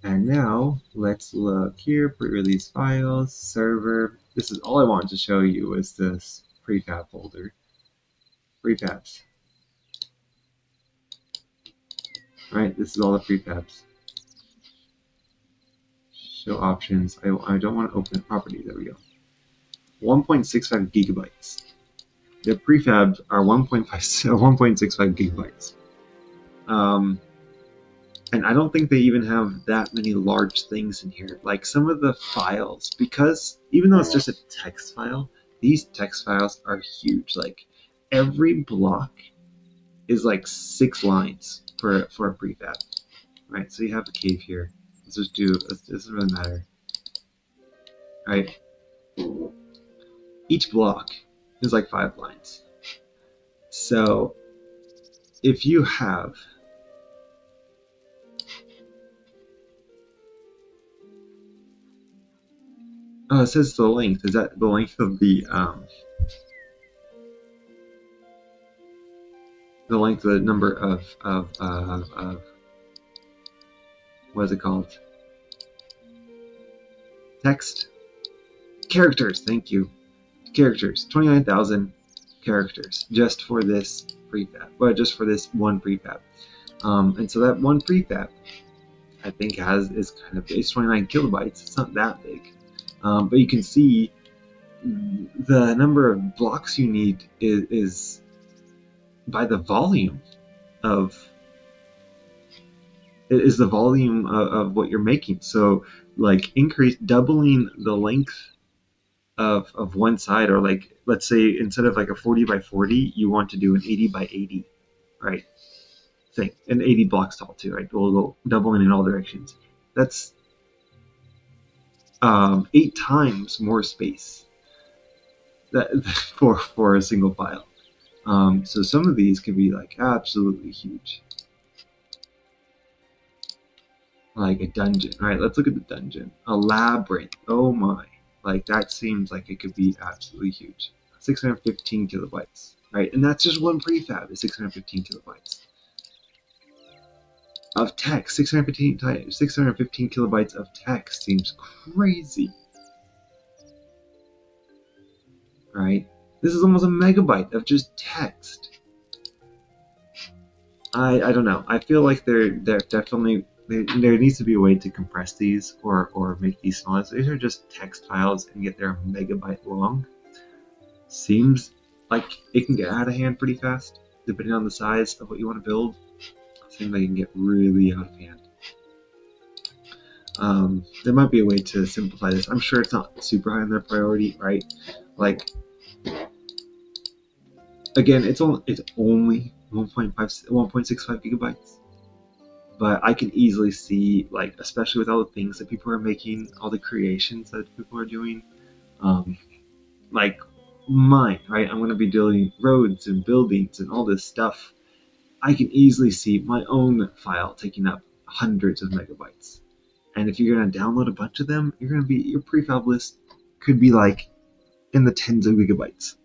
And now, let's look here, pre-release files, server. This is all I wanted to show you was this prefab folder. Prefabs. Alright, this is all the prefabs. Show options. I don't want to open property. There we go. 1.65 gigabytes. The prefabs are 1.65 gigabytes. And I don't think they even have that many large things in here. Like some of the files, because even though it's just a text file, these text files are huge. Like every block is like 6 lines for a prefab. Right, so you have a cave here. Let's just do, it doesn't really matter. Right, each block is like 5 lines. So if you have it says the length. Is that the length of the number of what is it called? Text? Characters, thank you. Characters. 29,000 characters just for this prefab. Well, just for this one prefab. And so that one prefab, I think, is 29 kilobytes. It's not that big. But you can see the number of blocks you need is by the volume of what you're making. So like doubling the length of one side, or like let's say instead of like a 40 by 40, you want to do an 80 by 80, right? Thing, and 80 blocks tall too, right? We'll go doubling in all directions. That's 8 times more space for a single file. So some of these can be like absolutely huge. Like a dungeon, right? Let's look at the dungeon. A labyrinth. Oh my. Like that seems like it could be absolutely huge. 615 kilobytes, right? And that's just one prefab is 615 kilobytes. Of text, 615 kilobytes of text seems crazy. Right? This is almost a megabyte of just text. I don't know. I feel like they're definitely there needs to be a way to compress these or make these smaller. These are just text files and yet they're a megabyte long. Seems like it can get out of hand pretty fast, depending on the size of what you want to build. Seems like it can get really out of hand. There might be a way to simplify this. I'm sure it's not super high on their priority, right? Like, again, it's only 1.65 gigabytes. But I can easily see, like, especially with all the things that people are making, all the creations that people are doing, like mine, right? I'm going to be doing roads and buildings and all this stuff. I can easily see my own file taking up hundreds of megabytes. And if you're going to download a bunch of them, your prefab list could be like in the tens of gigabytes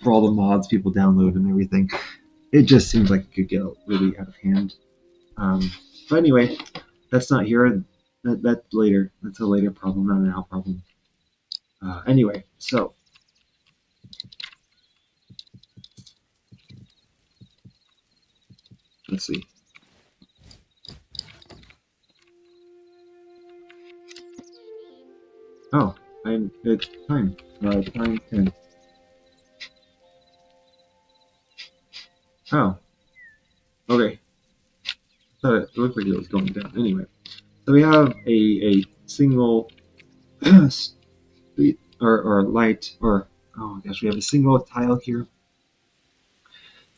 for all the mods people download and everything. It just seems like it could get really out of hand. But anyway, that's not here. That's later. That's a later problem, not a now problem. Anyway, so let's see. Oh, it's time. Time 10. Oh, okay. Thought it looked like it was going down. Anyway, so we have a single street or light, or oh my gosh, we have a single tile here.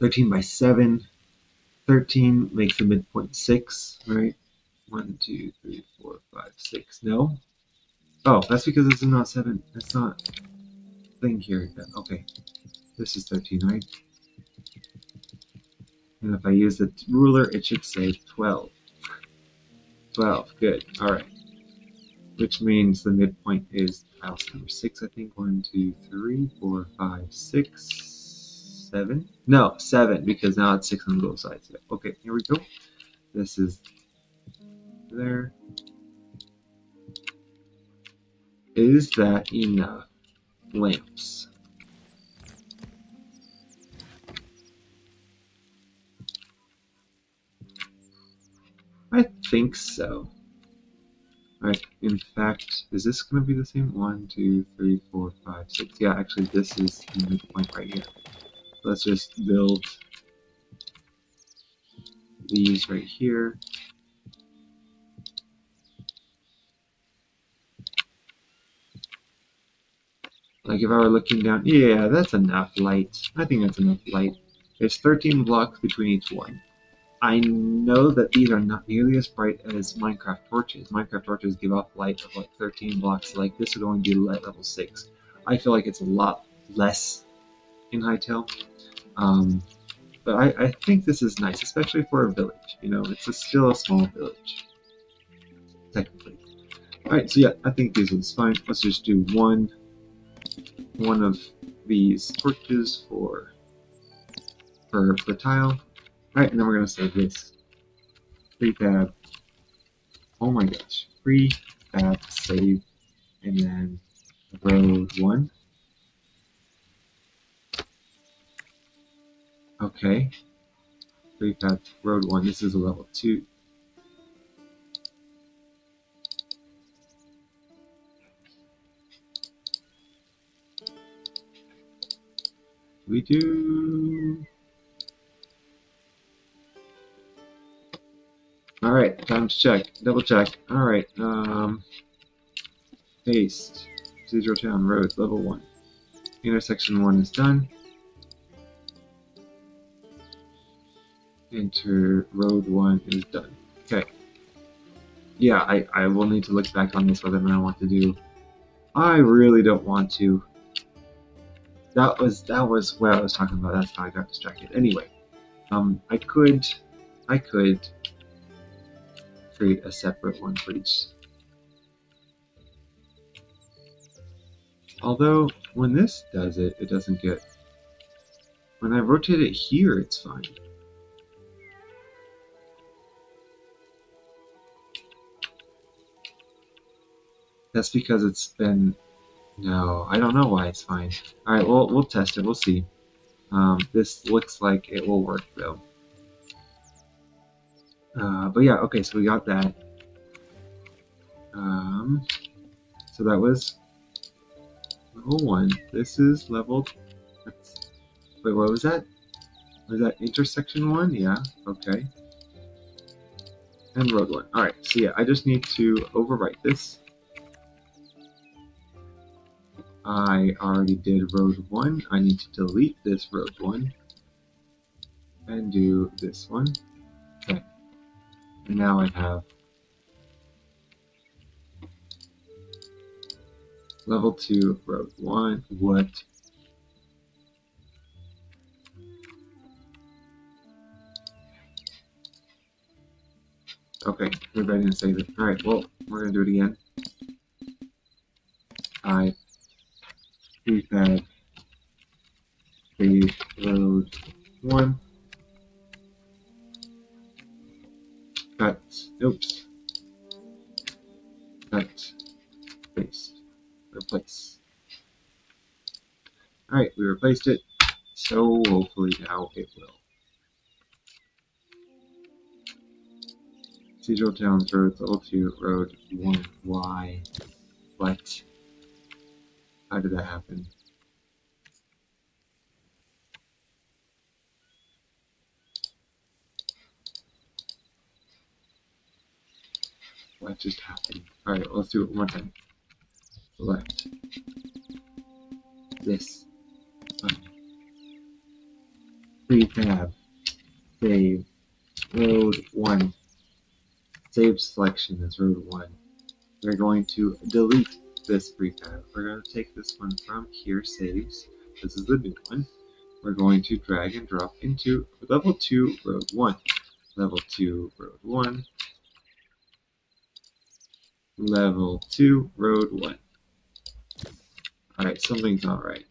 13 by 7. 13 makes the midpoint 6, right? 1, 2, 3, 4, 5, 6. No. Oh, that's because this is not 7. That's not thing here. Okay. This is 13, right? And if I use the ruler, it should say 12. 12. Good. Alright. Which means the midpoint is tile number 6, I think. 1, 2, 3, 4, 5, 6, 7. No, 7, because now it's 6 on both sides. Okay, here we go. This is there. Is that enough lamps? I think so. Alright, in fact, is this going to be the same? 1, 2, 3, 4, 5, 6. Yeah, actually, this is the midpoint right here. Let's just build these right here. Like if I were looking down, yeah, that's enough light. I think that's enough light. There's 13 blocks between each one. I know that these are not nearly as bright as Minecraft torches. Minecraft torches give off light of like 13 blocks. Like this would only be light level 6. I feel like it's a lot less in Hytale. But I think this is nice, especially for a village. You know, it's still a small village, technically. Alright, so yeah, I think this is fine. Let's just do one of these torches for tile. Alright, and then we're gonna save this. Prefab. Oh my gosh. Prefab save, and then road 1. Okay. Prefab road 1. This is a level 2. We do. Alright, time to check. Double check. Alright, paste. Procedural town road, level 1. Intersection 1 is done. Enter road 1 is done. Okay. Yeah, I will need to look back on this whether or not I want to do. I really don't want to. That was what I was talking about. That's how I got distracted. Anyway, I could create a separate one for each. Although when this does it, it doesn't get. When I rotate it here, it's fine. That's because it's been. No, I don't know why it's fine. All right, well we'll test it. We'll see. This looks like it will work though. But yeah, okay, so we got that. So that was level 1. This is level. Wait, what was that? Was that intersection 1? Yeah, okay. And road 1. Alright, so yeah, I just need to overwrite this. I already did road 1. I need to delete this road 1. And do this one. Okay. And now I have level 2, road 1. What? Okay, we're ready to save it. Alright, well, we're gonna do it again. I prefab save road 1. Cut. Oops. Cut. Paste. Replace. Alright, we replaced it. So hopefully now it will. Procedural towns roads level 2 road 1. Why? What? How did that happen? What just happened? Alright, let's do it one more time. Select this. Prefab. Save. Road 1. Save selection as road 1. We're going to delete this prefab. We're going to take this one from here, saves. This is the new one. We're going to drag and drop into level 2, road 1. Level 2, road 1. Level 2, road 1. Alright, something's not right.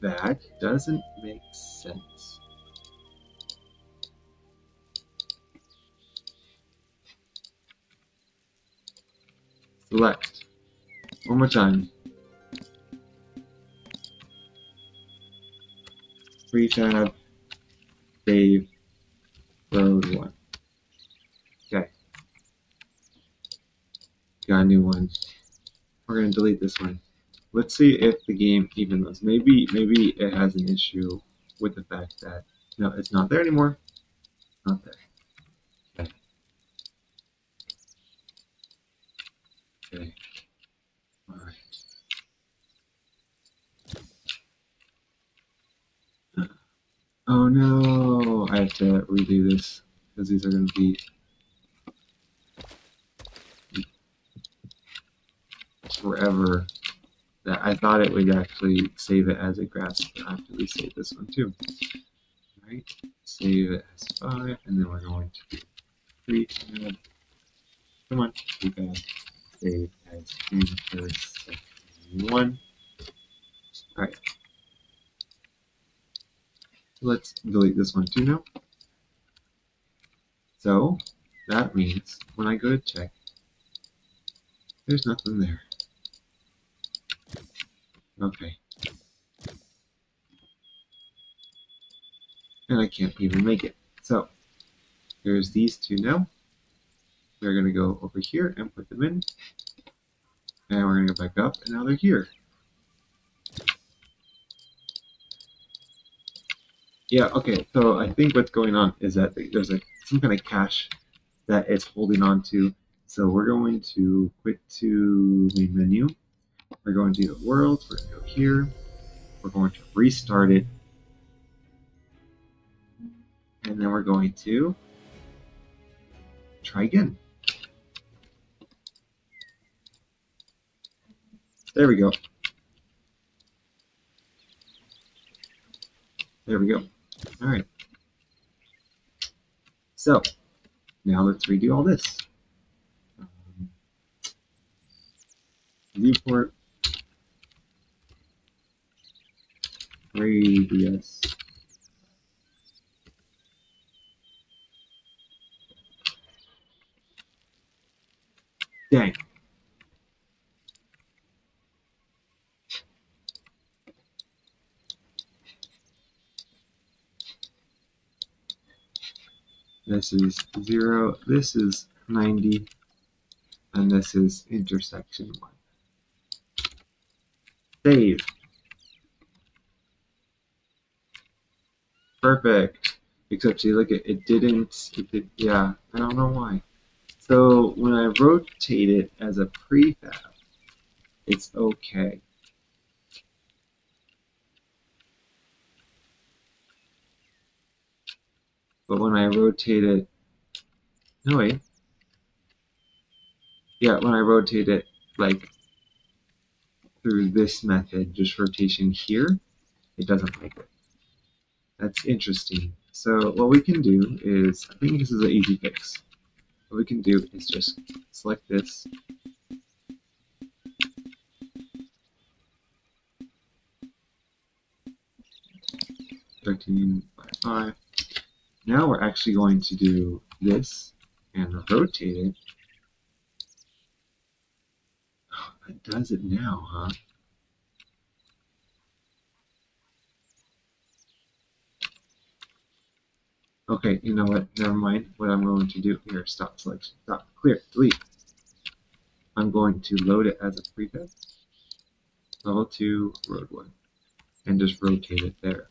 That doesn't make sense. Select. One more time. Prefab. Save. Road 1. Okay. Got a new one. We're going to delete this one. Let's see if the game even knows. Maybe it has an issue with the fact that no, it's not there anymore. Not there. Okay. Okay. All right. to redo this because these are going to be forever. That I thought it would actually save it as a grass, but I have to resave this one too. All right, save it as 5, and then we're going to do 3 tab. Come on, we got save as intersection 1. All right, let's delete this one too now. So that means when I go to check, there's nothing there. Okay. And I can't even make it. So there's these two now. We're going to go over here and put them in. And we're going to go back up, and now they're here. Yeah, okay, so I think what's going on is that there's some kind of cache that it's holding on to. So we're going to quit to main menu. We're going to go world. We're going to go here. We're going to restart it. And then we're going to try again. There we go. There we go. All right. So now let's redo all this. Viewport, radius. Dang. This is 0, this is 90, and this is intersection 1. Save. Perfect. Except see, look, it didn't, yeah, I don't know why. So when I rotate it as a prefab, it's okay. But when I rotate it, no wait. Yeah, when I rotate it like through this method, just rotation here, it doesn't like it. That's interesting. So what we can do is, I think this is an easy fix. What we can do is just select this. (13 by 5). Now we're actually going to do this and rotate it. Oh, it does it now, huh? Okay, you know what? Never mind. What I'm going to do here, stop selection, stop, clear, delete. I'm going to load it as a prefab, level 2, road 1, and just rotate it there.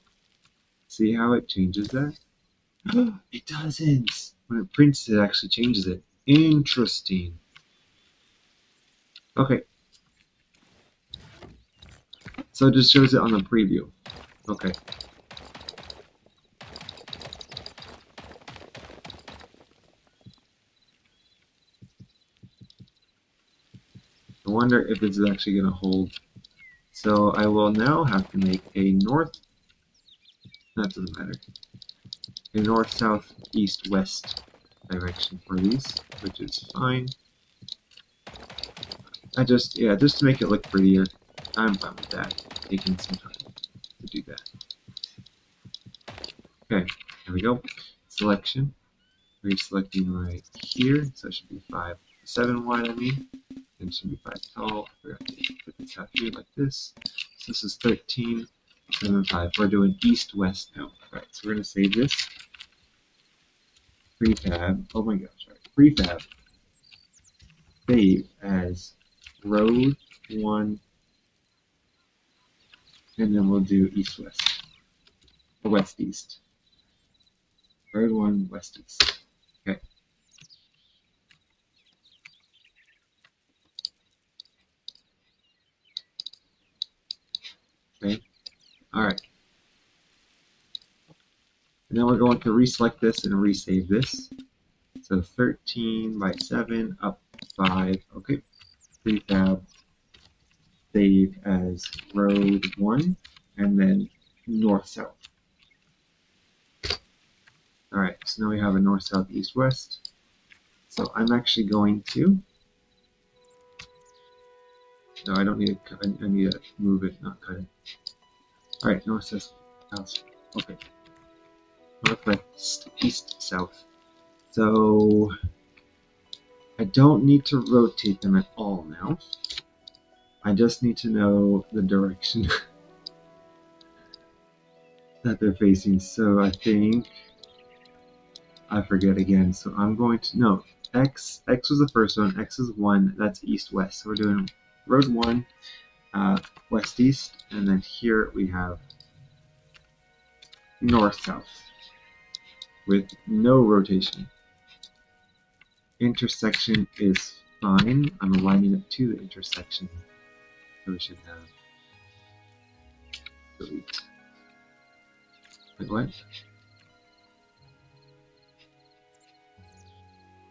See how it changes that? It doesn't. When it prints, it actually changes it. Interesting. Okay. So it just shows it on the preview. Okay. I wonder if this is actually going to hold. So I will now have to make a north, that doesn't matter, a north, south, east, west direction for these, which is fine. Just to make it look prettier, I'm fine with that, taking some time to do that. Okay, here we go. Selection. Reselecting right here, so it should be 5, 7 wide, I mean. And it should be 5 tall. I forgot to put this out here like this. So this is 13, 7, 5. We're doing east-west now. Alright, so we're going to save this. Prefab. Oh my gosh, right. Prefab. Save as road 1. And then we'll do east-west. Or west-east. Road 1, west-east. Okay. Okay. Alright. Now we're going to reselect this and resave this. So 13 by 7 up 5. Okay. Prefab. Save as road 1 and then north south. Alright, so now we have a north south east west. So I'm actually going to. No, I don't need to. I need to move it, not cut it. Alright, north south. Okay. Northwest, east, south. So I don't need to rotate them at all now. I just need to know the direction that they're facing. So I think I forget again. So I'm going to no X was the first one. X is 1. That's east west. So we're doing road 1, west east, and then here we have north south with no rotation. Intersection is fine. I'm aligning it to the intersection. So we should have delete. Wait, what?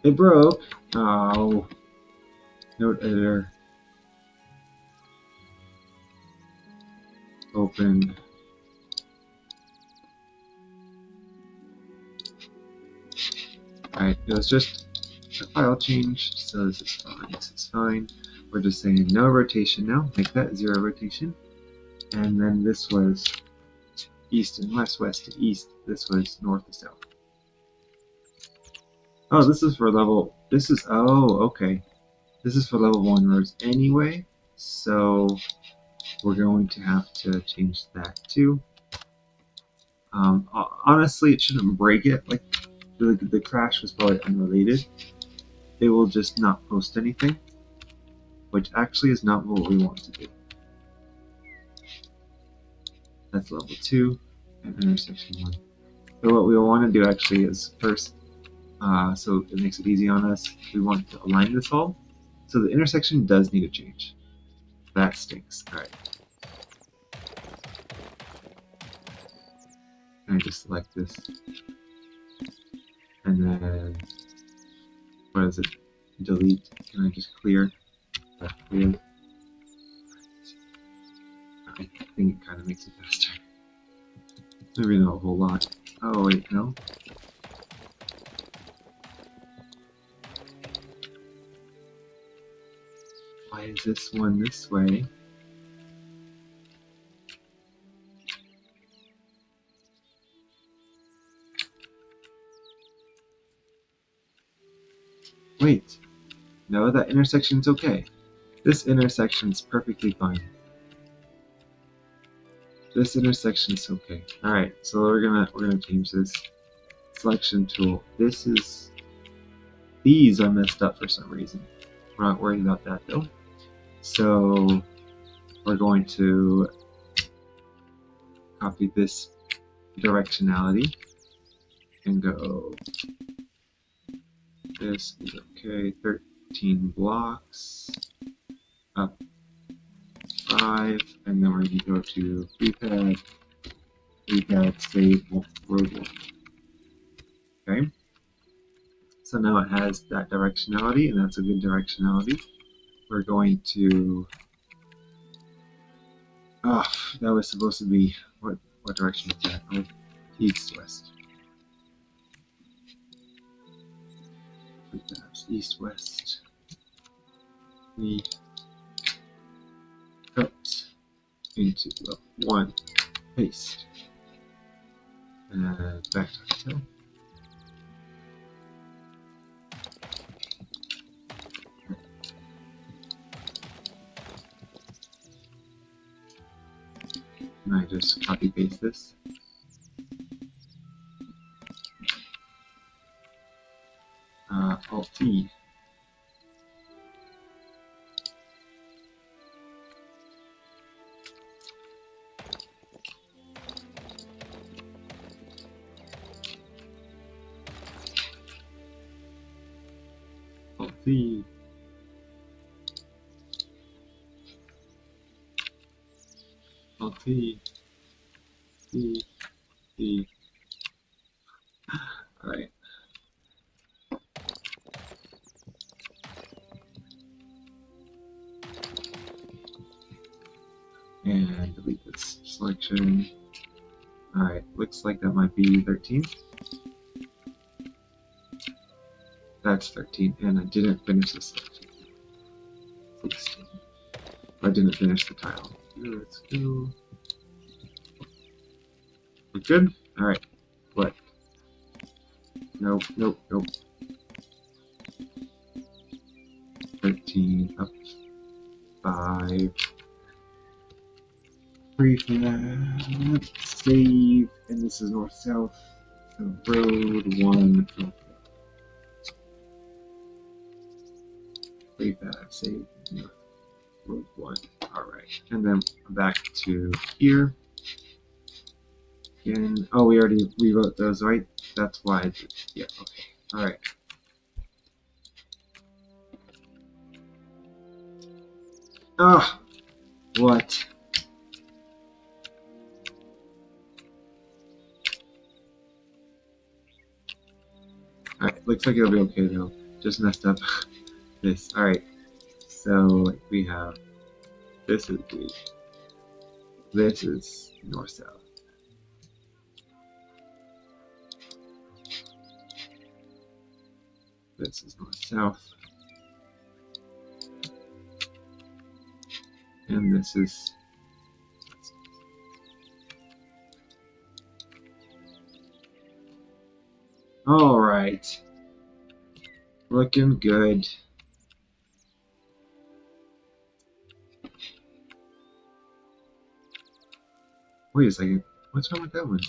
It broke. Oh. Note editor. Open. Alright, it was just a file change, so this is fine. This is fine. We're just saying no rotation now. Make that 0 rotation. And then this was east and west, west to east. This was north to south. Oh, this is for level. This is. Oh, okay. This is for level 1 roads anyway. So we're going to have to change that too. Honestly, it shouldn't break it. Like the crash was probably unrelated. It will just not post anything, which actually is not what we want to do. That's level 2 and intersection 1. So what we want to do actually is first, so it makes it easy on us, we want to align this all. So the intersection does need a change. That stinks. Alright. And I just select this. And then, what is it? Delete. Can I just clear? Clear. I think it kind of makes it faster. Maybe not a whole lot. Oh wait, no. Why is this one this way? Wait. No, that intersection's okay. This intersection's perfectly fine. This intersection's okay. Alright, so we're gonna change this selection tool. These are messed up for some reason. We're not worried about that though. So we're going to copy this directionality and go, this is okay, 13 blocks, up 5, and then we're going to go to prefab, save, road 1. Okay, so now it has that directionality, and that's a good directionality. We're going to, that was supposed to be, what direction is that? Oh, east, west. East, west. We cut into level 1, paste, and back to Hytale. And I just copy paste this. Alt T. Alt T. Alt T. T. T. and delete this selection. Alright, looks like that might be 13. That's 13, and I didn't finish the selection. 16. I didn't finish the tile. Let's go. We're good? Alright. What? Nope, nope, nope. 13, up 5. 3 for that. Save, and this is north-south. So road 1. 3, 5, save, north, road 1. Alright, and then back to here. Again, oh, we already rewrote those, right? That's why I did. Yeah, okay. Alright. Ah! What? Alright, looks like it'll be okay though. Just messed up this. Alright. So we have this is B. This is north south. This is north south. And this is alright. Looking good. Wait a second. What's wrong with that one?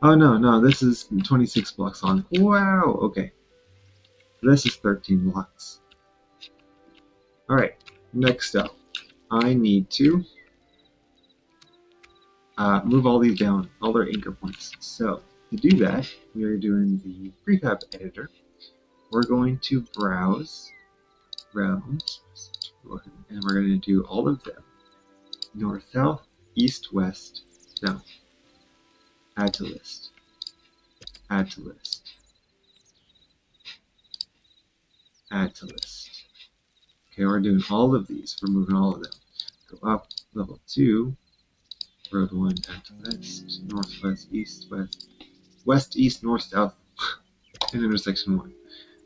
Oh no, no, this is 26 blocks long. Wow, okay. This is 13 blocks. Alright, next up. I need to move all these down, all their anchor points. So, to do that, we are doing the prefab editor. We're going to browse, and we're going to do all of them. North, south, east, west, down. Add to list. Add to list. Add to list. Okay, we're doing all of these. We're moving all of them. Go up, level 2, road 1, add to list, northwest, east, west, west, east, north, south, and intersection 1.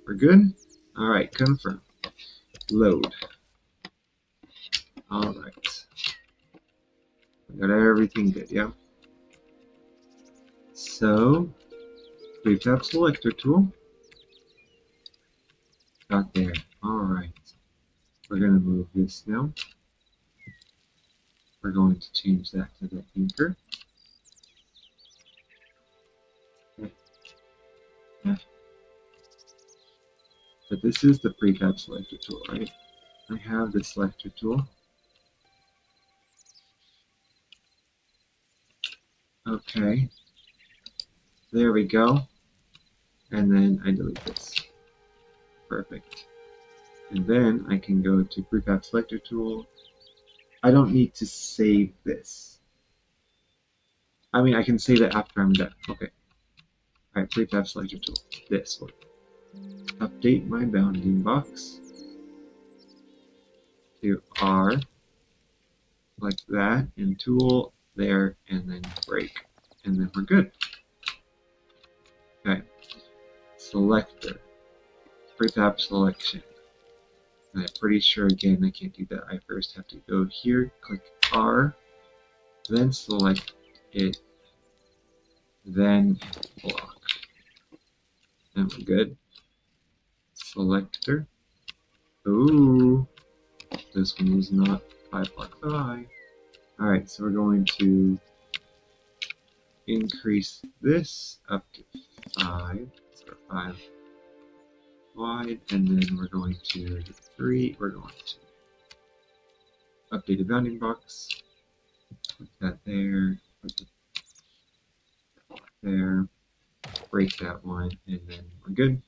We're good? Alright, confirm. Load. Alright. We got everything good, yeah? So, prefab selector tool. Got there. Alright. We're going to move this now. We're going to change that to the anchor. Yeah. But this is the prefab selector tool, right? I have the selector tool. Okay. There we go. And then I delete this. Perfect. And then I can go to prefab selector tool. I don't need to save this. I mean, I can save it after I'm done. Okay. Alright, prefab selector tool. This one. Update my bounding box to R, like that, and tool there, and then break. And then we're good. Okay. Selector. Prefab selection. And I'm pretty sure, again, I can't do that. I first have to go here, click R, then select it, then block. And we're good. Selector. Ooh, this one was not 5 blocks high. Alright, so we're going to increase this up to 5, so 5 wide, and then we're going to 3, we're going to update the bounding box, put that there, put that there, break that one, and then we're good.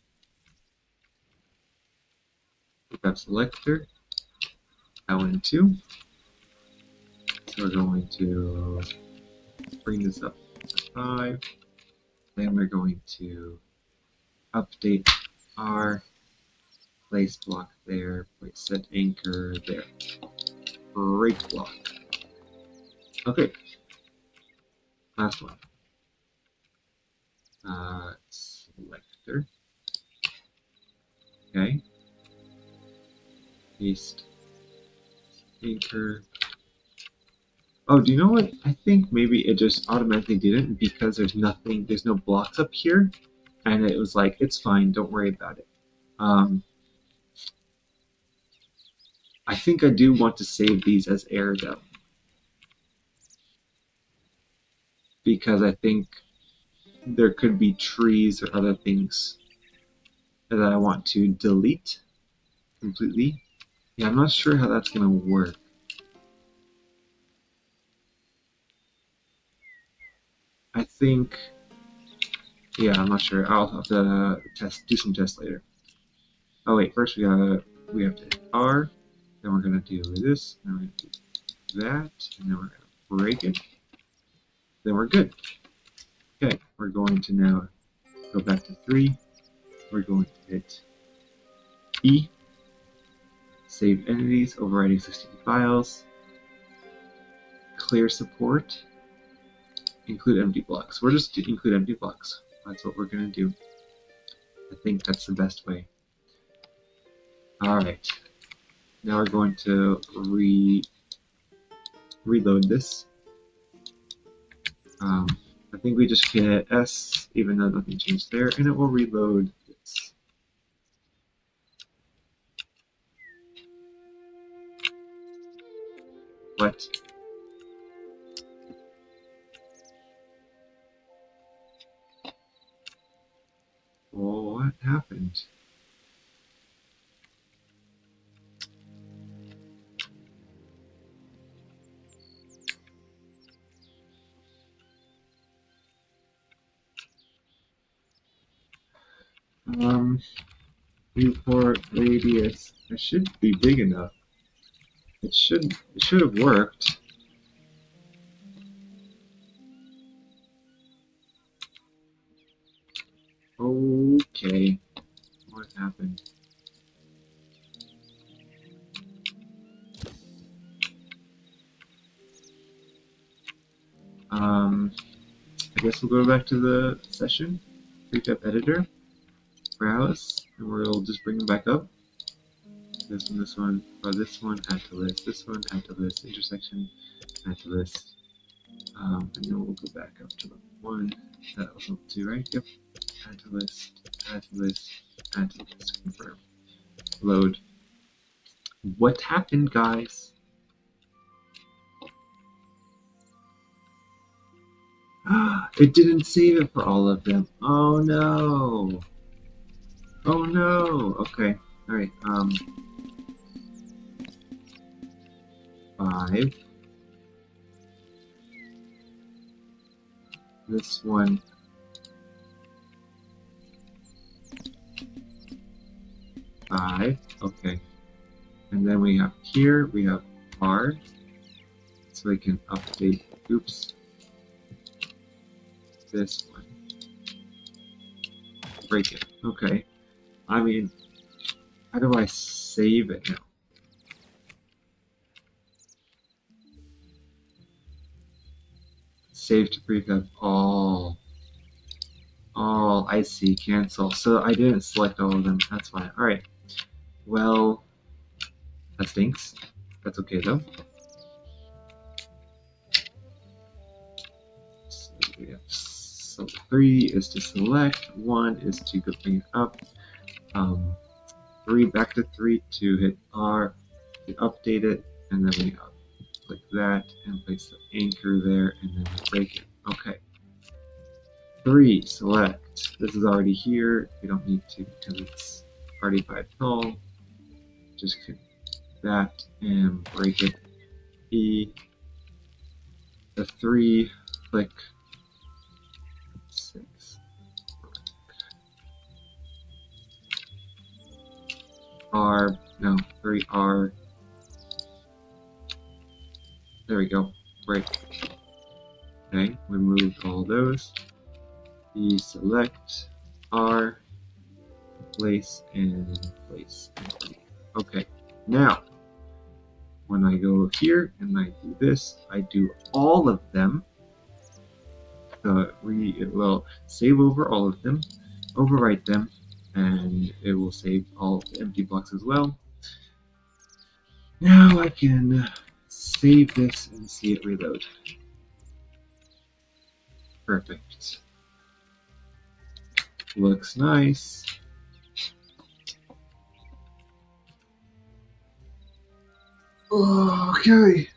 Prefab selector, LN2, so we're going to bring this up to 5, then we're going to update R, Place block there. Place set anchor there. Break block. Okay. Last one. Selector. Okay. Paste. Anchor. Oh, do you know what? I think maybe it just automatically did it because there's nothing, there's no blocks up here, and it was like, it's fine, don't worry about it. I think I do want to save these as air though, because I think there could be trees or other things that I want to delete completely. Yeah, I'm not sure how that's going to work. I think, yeah, I'm not sure. I'll have to do some tests later. Oh wait, first we have to hit R, then we're gonna do this, then we're gonna do that, and then we're gonna break it. Then we're good. Okay, we're going to now go back to 3. We're going to hit E, save entities, overriding 16 files, clear support, include empty blocks. We're just to include empty blocks. That's what we're gonna do. I think that's the best way. Alright. Now we're going to reload this. I think we just hit S, even though nothing changed there, and it will reload this. What? Oh, what happened? Viewport radius. It should be big enough. It should have worked. Okay. What happened? I guess we'll go back to the session. Pick up editor, browse, and we'll just bring them back up. This one, or this one, add to list, this one, add to list, intersection, add to list. And then we'll go back up to the one. That was level 2, right? Yep. Add to list, add to list, add to list, confirm. Load. What happened, guys? It didn't save it for all of them. Oh no. Oh no. Okay. Alright. 5. This one. 5. Okay. And then we have here, we have R. So we can update, oops, this one. Break it. Okay. I mean, how do I save it now? Save to prefab all. Oh, I see. Cancel. So I didn't select all of them. That's fine. Alright. Well, that stinks. That's okay though. So 3 is to select, 1 is to go bring it up, 3 back to 3 to hit R to update it, and then we click that and place the anchor there, and then we break it. Okay. 3, select. This is already here. We don't need to because it's already by Hytale. Just click that and break it. E. The 3, click 6. R, no, 3R. There we go. Break. Okay, we moved all those. E select R. place, and place. Okay, now when I go here and I do this, I do all of them. It will save over all of them, overwrite them, and it will save all of the empty blocks as well. Now I can save this and see it reload. Perfect. Looks nice. Okay.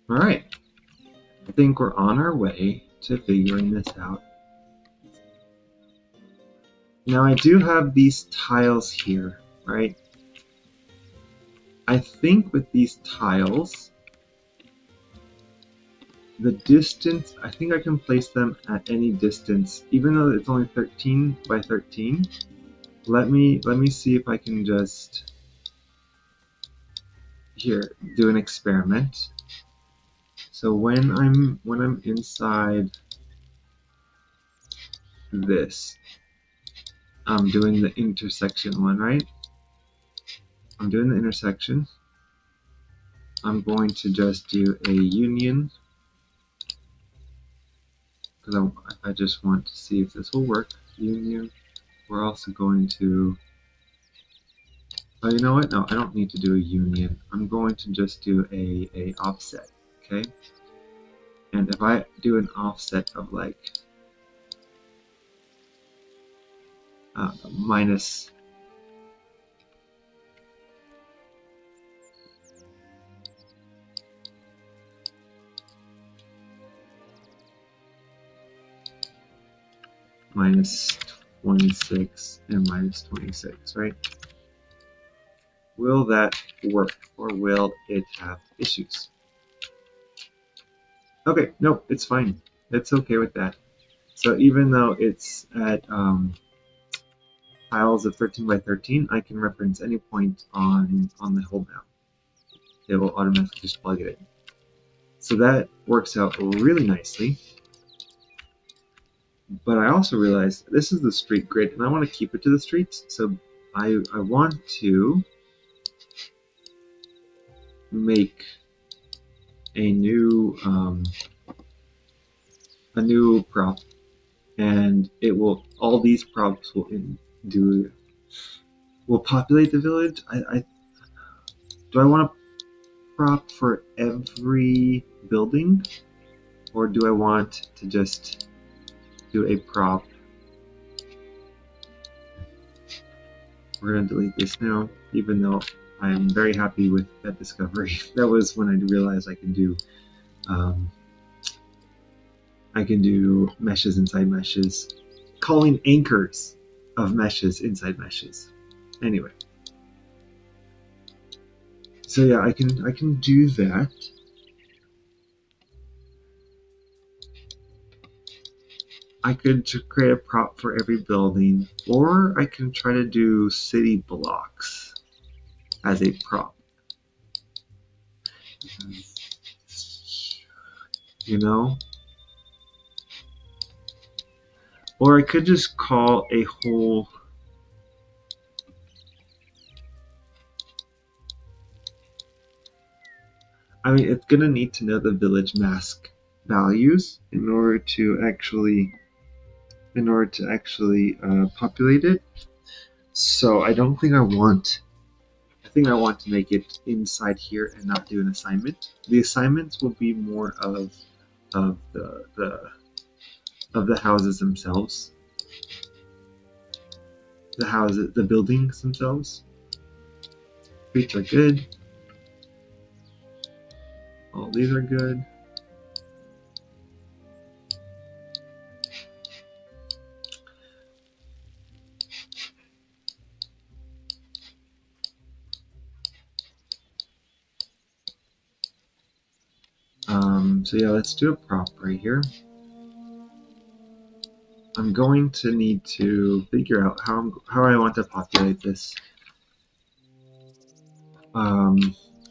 Alright. I think we're on our way to figuring this out. Now I do have these tiles here, right? I think with these tiles, the distance, I think I can place them at any distance, even though it's only 13 by 13. Let me see if I can just here do an experiment. So when I'm inside this, I'm doing the intersection one, right? I'm doing the intersection. I'm going to just do a union because I just want to see if this will work. Union. We're also going to. Oh, you know what? No, I don't need to do a union. I'm going to just do a offset. Okay. And if I do an offset of like minus minus 26 and minus 26, right? Will that work, or will it have issues? Okay, nope, it's fine. It's okay with that. So even though it's at tiles of 13 by 13, I can reference any point on the whole map. It will automatically just plug it in. So that works out really nicely. But I also realized this is the street grid, and I want to keep it to the streets. So I want to make a new prop, and it will all these props will populate the village. Do I want a prop for every building, or do I want to just do a prop? We're gonna delete this now, even though I am very happy with that discovery. That was when I realized I can do meshes inside meshes, calling anchors of meshes inside meshes. Anyway, so yeah, I can do that. I could create a prop for every building, or I can try to do city blocks as a prop. You know? Or I could just call a whole... I mean, it's gonna need to know the village mask values in order to actually populate it. So I don't think I want. I think I want to make it inside here and not do an assignment. The assignments will be more of the houses themselves. The buildings themselves. Streets are good. All these are good. So yeah, let's do a prop right here. I'm going to need to figure out how I want to populate this.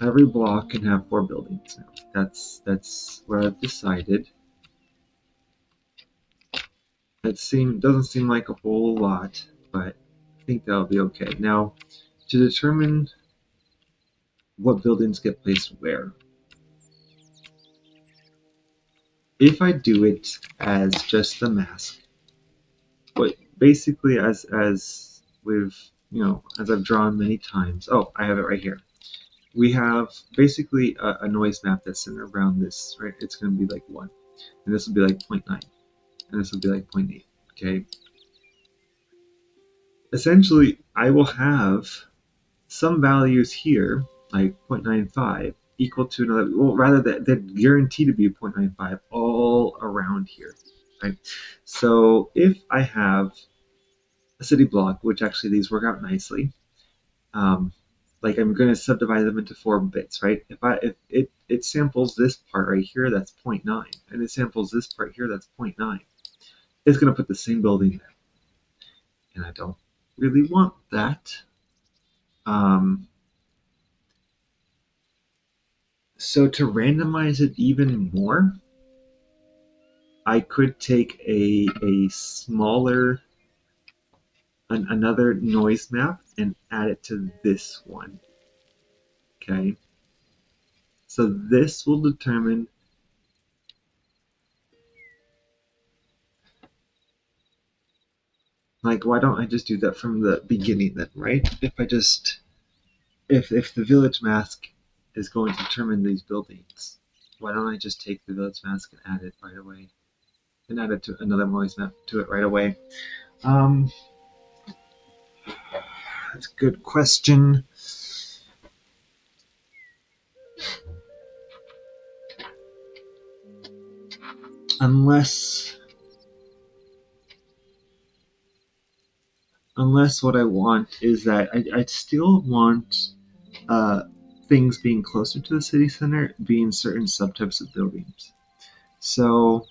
Every block can have 4 buildings now. That's what I've decided. Doesn't seem like a whole lot, but I think that'll be okay. Now, to determine what buildings get placed where, if I do it as just the mask, but basically as we've as I've drawn many times. Oh, I have it right here. We have basically a noise map that's centered around this, right? It's going to be like 1, and this will be like 0.9, and this will be like 0.8. Okay. Essentially, I will have some values here, like 0.95, equal to another, well, rather they're guaranteed to be 0.95 all around here, right? So if I have a city block, which actually these work out nicely, like I'm going to subdivide them into 4 bits, right? If it samples this part right here, that's 0.9, and it samples this part here, that's 0.9. It's going to put the same building there, and I don't really want that. So to randomize it even more, I could take a smaller, another noise map and add it to this one. Okay. So this will determine, like, why don't I just do that from the beginning then, right? If the village mask is going to determine these buildings, why don't I just take the village mask and add it right away? And add it to another noise map to it right away? That's a good question. Unless what I want is that I still want uh, things being closer to the city center being certain subtypes of buildings. So,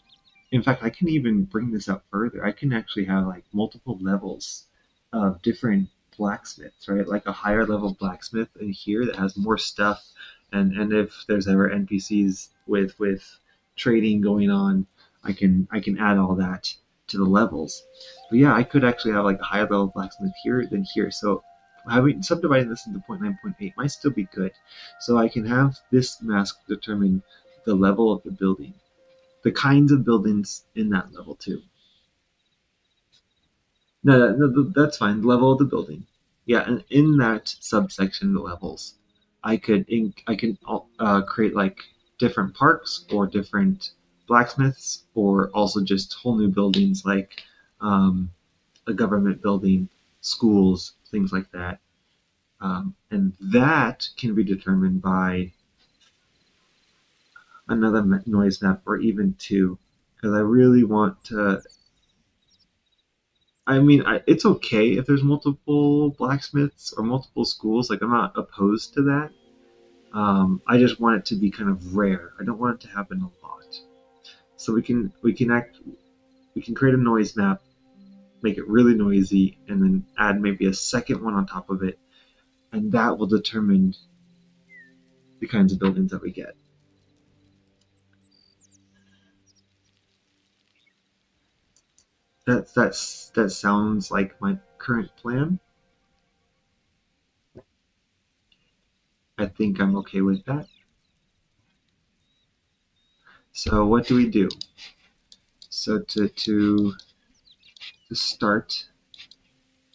in fact, I can even bring this up further. I can actually have like multiple levels of different blacksmiths, right? Like a higher level blacksmith in here that has more stuff, and if there's ever NPCs with trading going on, I can add all that to the levels. But yeah, I could actually have like a higher level blacksmith here than here. So having subdividing this into 0.9, 0.8 might still be good. So I can have this mask determine the level of the building, the kinds of buildings in that level too. No, that's fine. The level of the building. Yeah, and in that subsection, the levels, I can create like different parks or different blacksmiths, or also just whole new buildings like a government building, schools, things like that. And that can be determined by another noise map or even 2, because I really want to. I mean, it's okay if there's multiple blacksmiths or multiple schools. Like, I'm not opposed to that. I just want it to be kind of rare. I don't want it to happen a lot. So we can create a noise map, make it really noisy, and then add maybe a second one on top of it, and that will determine the kinds of buildings that we get. That sounds like my current plan. I think I'm okay with that. So what do we do? So to start,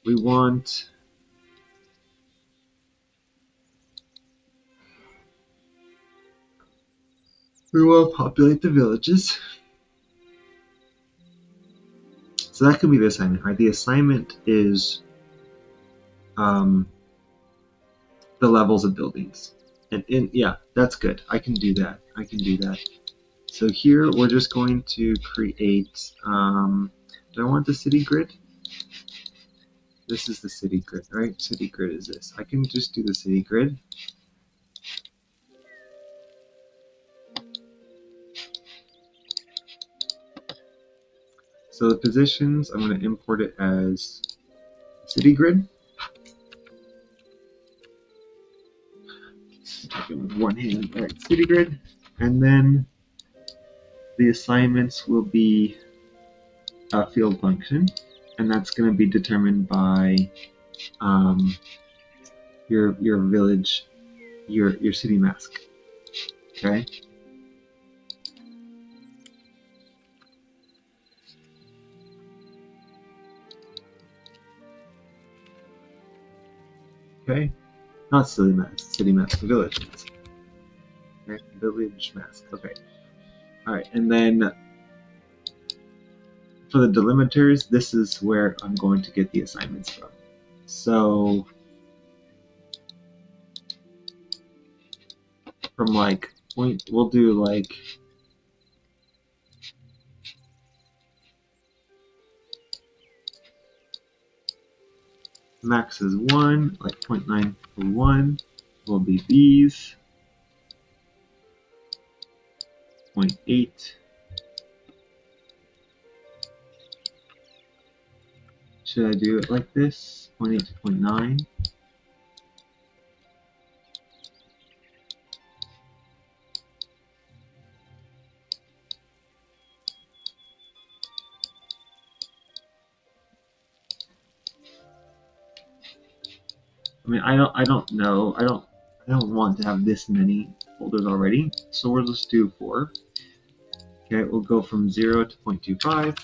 we want we will populate the villages. So that could be the assignment, right? The assignment is um, the levels of buildings. And yeah, that's good. I can do that. I can do that. So here we're just going to create, do I want the city grid? This is the city grid, right? City grid is this. I can just do the city grid. So the positions, I'm going to import it as city grid. Take it with one hand. All right, city grid. And then the assignments will be a field function, and that's going to be determined by your village, your city mask. Okay. Okay. Not city mask, village mask. Okay. Village mask. Okay. All right, and then for the delimiters, this is where I'm going to get the assignments from. So from like point, we'll do like max is 1, like 0.941 will be these, 0.8. Should I do it like this? 0.8 to 0.9. I mean, I don't know. I don't want to have this many folders already. So we'll just do 4. Okay, we'll go from 0 to 0.25.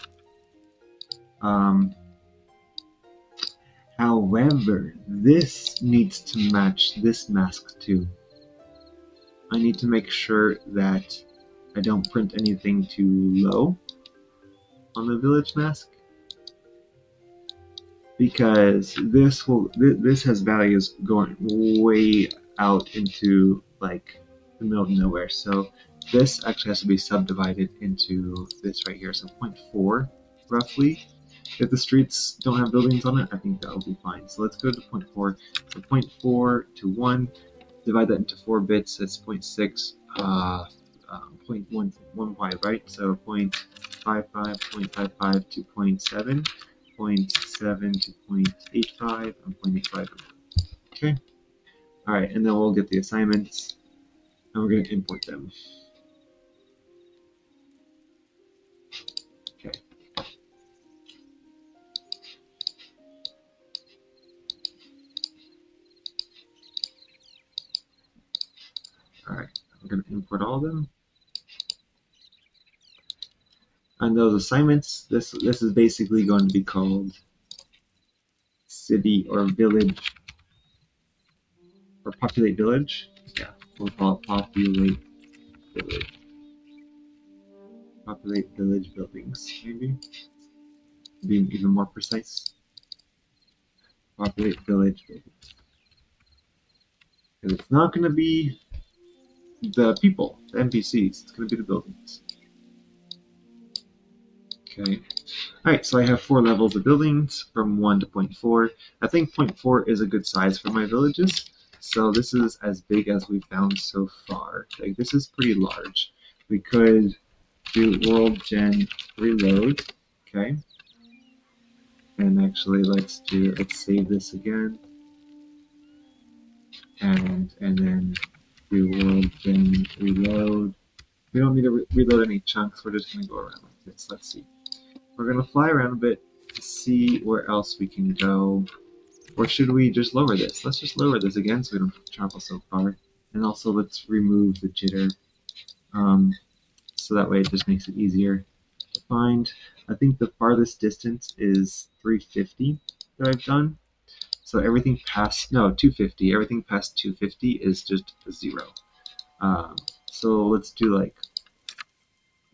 However, this needs to match this mask too. I need to make sure that I don't print anything too low on the village mask, because this has values going way out into like the middle of nowhere. So this actually has to be subdivided into this right here. So 0.4 roughly. If the streets don't have buildings on it, I think that'll be fine. So let's go to 0.4. So 0.4 to 1, divide that into 4 bits. That's 0.6, 0.115, right? So 0.55, 0.55 to 0.7, 0.7 to 0.85, and 0.85. Okay. All right, and then we'll get the assignments, and we're going to import them. Okay. All right, we're going to import all of them. And those assignments, this is basically going to be called city or village, or populate village. Yeah, we'll call it populate village. Populate village buildings, maybe. Being even more precise. Populate village buildings. Because it's not going to be the people, the NPCs, it's going to be the buildings. Okay. Alright, so I have 4 levels of buildings from 1 to 0.4. I think 0.4 is a good size for my villages. So this is as big as we've found so far. Like, this is pretty large. We could do world gen reload. Okay. And actually let's save this again. And then do world gen reload. We don't need to reload any chunks, we're just gonna go around like this. Let's see. We're gonna fly around a bit to see where else we can go. Or should we just lower this? Let's just lower this again so we don't have to travel so far. And also let's remove the jitter. So that way it just makes it easier to find. I think the farthest distance is 350 that I've done. So everything past, no, 250. Everything past 250 is just a 0. So let's do like,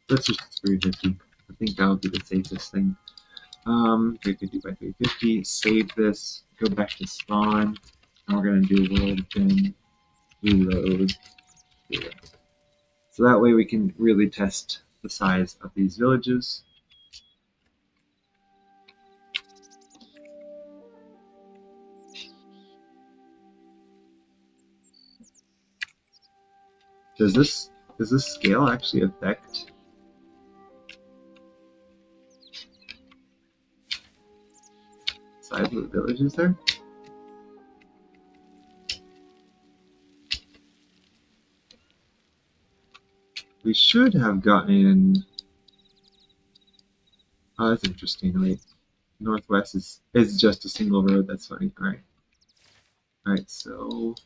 let's just 350. I think that would be the safest thing. 350 by 350, save this, go back to spawn, and we're going to do world gen reload here. So that way we can really test the size of these villages. Does this scale actually affect? size of the villages there. We should have gotten... Oh, that's interesting. Wait, northwest is just a single road. That's funny. All right. All right, so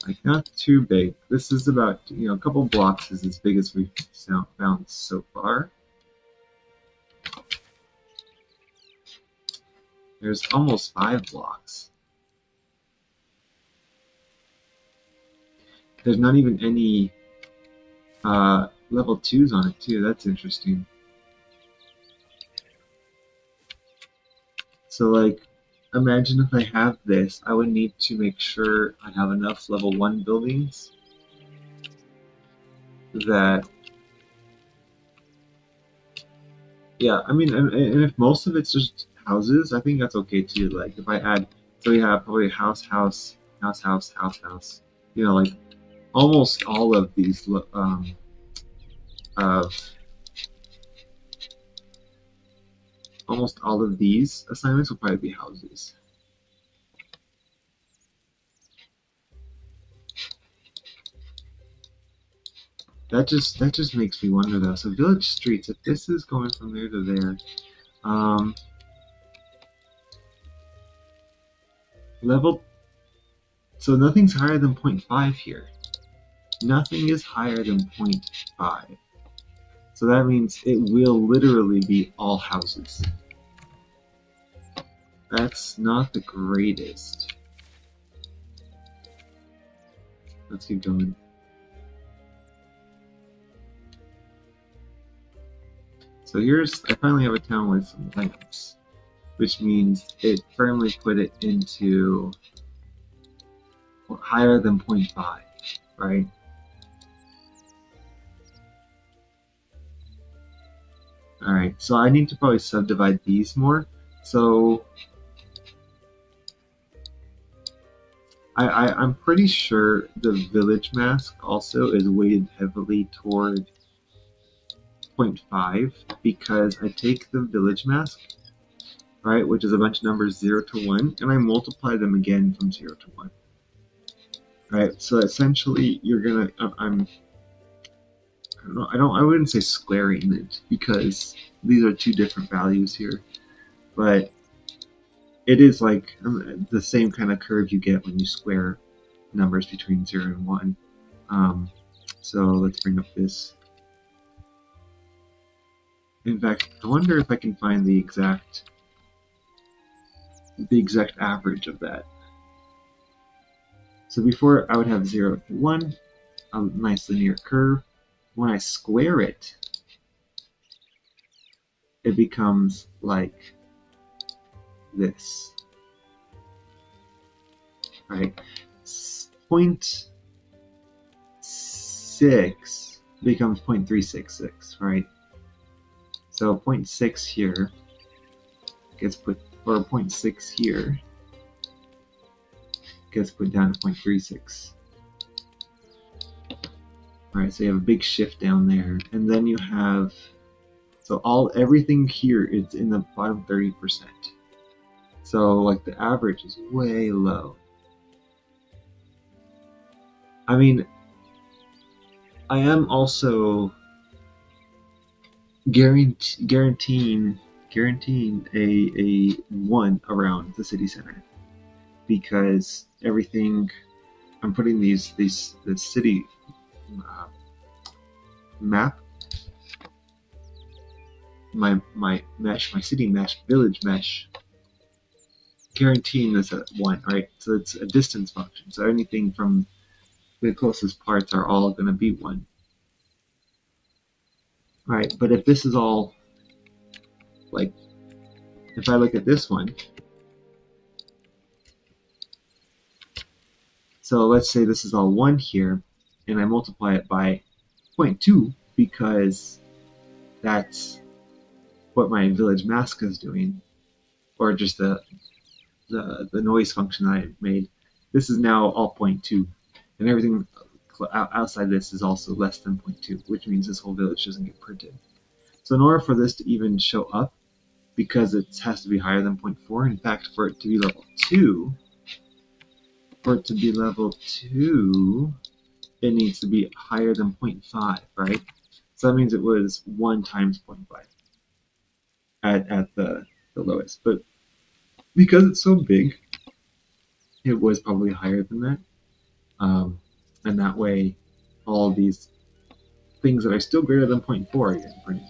like not too big. This is about, you know, a couple blocks is as big as we've found so far. There's almost 5 blocks. There's not even any level 2s on it too. That's interesting. So like, imagine if I have this, I would need to make sure I have enough level 1 buildings that, yeah, I mean, and if most of it's just houses, I think that's okay too. Like if I add, so we have probably house, house, house, house, house, house. You know, like almost all of these of almost all of these assignments will probably be houses. That just makes me wonder though. So village streets, if this is going from there to there, level, so nothing's higher than 0.5 here. Nothing is higher than 0.5. So that means it will literally be all houses. That's not the greatest. Let's keep going. So here's, I finally have a town with some lamps, which means it firmly put it into higher than 0.5, right? Alright, so I need to probably subdivide these more. So I'm pretty sure the village mask also is weighted heavily toward 0.5 because I take the village mask, right, which is a bunch of numbers 0 to 1, and I multiply them again from 0 to 1. Right, so essentially you're gonna, I wouldn't say squaring it because these are two different values here, but it is like the same kind of curve you get when you square numbers between 0 and 1. So let's bring up this. In fact, I wonder if I can find the exact average of that. So before I would have 0 to 1, a nice linear curve. When I square it, it becomes like this. Right? 0.6 becomes 0.366, right? So 0.6 here gets put, or 0.6 here gets put down to 0.36. Alright, so you have a big shift down there, and then you have, so everything here is in the bottom 30%. So like the average is way low. I mean, I am also guaranteeing a 1 around the city center because everything I'm putting the city map, my mesh, my city mesh, village mesh, guaranteeing this at 1, right? So it's a distance function. So anything from the closest parts are all going to be 1. Right, but if this is all, like, if I look at this one, so let's say this is all 1 here, and I multiply it by 0.2 because that's what my village mask is doing, or just the noise function that I made. This is now all 0.2, and everything outside this is also less than 0.2, which means this whole village doesn't get printed. So in order for this to even show up, because it has to be higher than 0.4, in fact, for it to be level 2, it needs to be higher than 0.5, right? So that means it was 1 times 0.5 at the lowest. But because it's so big, it was probably higher than that. And that way, all these things that are still greater than 0.4 are getting printed.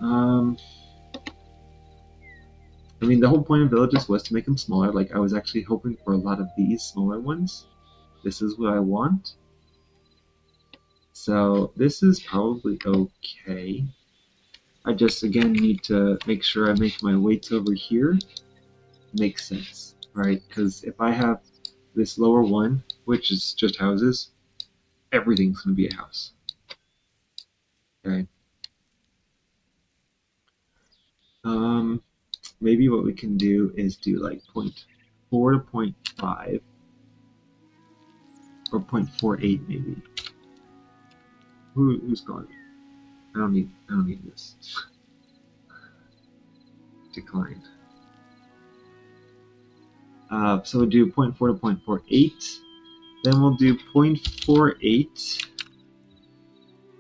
I mean, the whole point of villages was to make them smaller. Like, I was actually hoping for a lot of these smaller ones. This is what I want. So this is probably okay. I just, again, need to make sure I make my weights over here make sense, right? Because if I have this lower one, which is just houses, everything's going to be a house. Okay. Maybe what we can do is do like 0.4 to 0.5 or 0.48 maybe. Who's going? I don't need this. Declined. So we'll do 0.4 to 0.48. Then we'll do 0.48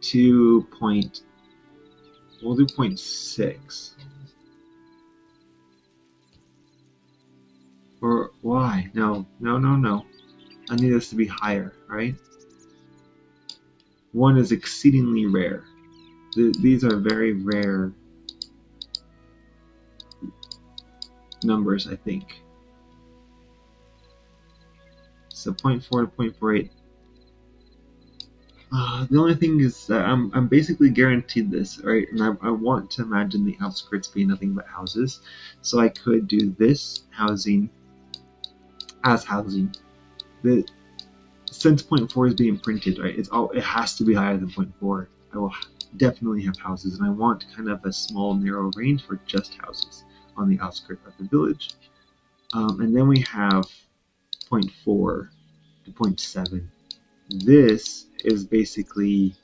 to we'll do 0.6. Or why? No. I need this to be higher, right? 1 is exceedingly rare. These are very rare numbers, I think. So 0.4 to 0.48. The only thing is that I'm basically guaranteed this, right? And I want to imagine the outskirts being nothing but houses. So I could do this housing as housing. Since 0.4 is being printed, right? It has to be higher than 0.4. I will definitely have houses, and I want kind of a small, narrow range for just houses on the outskirts of the village. And then we have 0.4 to 0.7. This is basically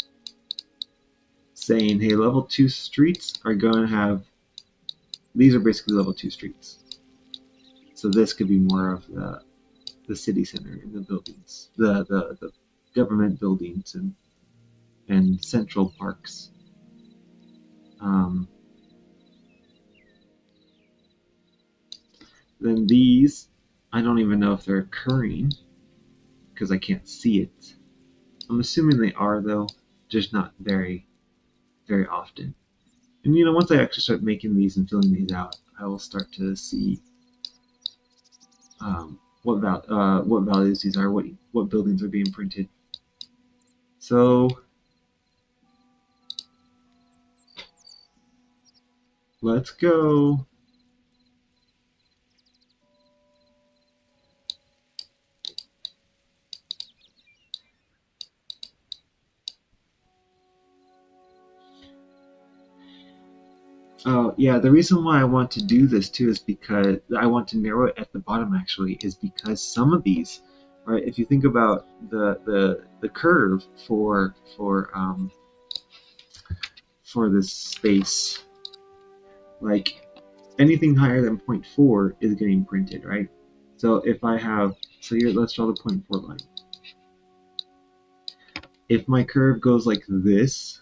saying, hey, level 2 streets are going to have, these are basically level 2 streets. So this could be more of the city center and the buildings, the government buildings and central parks. Then these, I don't even know if they're occurring because I can't see it. I'm assuming they are though, just not very, very often. And once I actually start making these and filling these out, I will start to see what values these are, what buildings are being printed. So let's go. Yeah, the reason why I want to do this too is because I want to narrow it at the bottom actually, is because some of these, right, if you think about the curve for this space, like anything higher than 0.4 is getting printed, right? So if I have, so here, let's draw the 0.4 line. If my curve goes like this,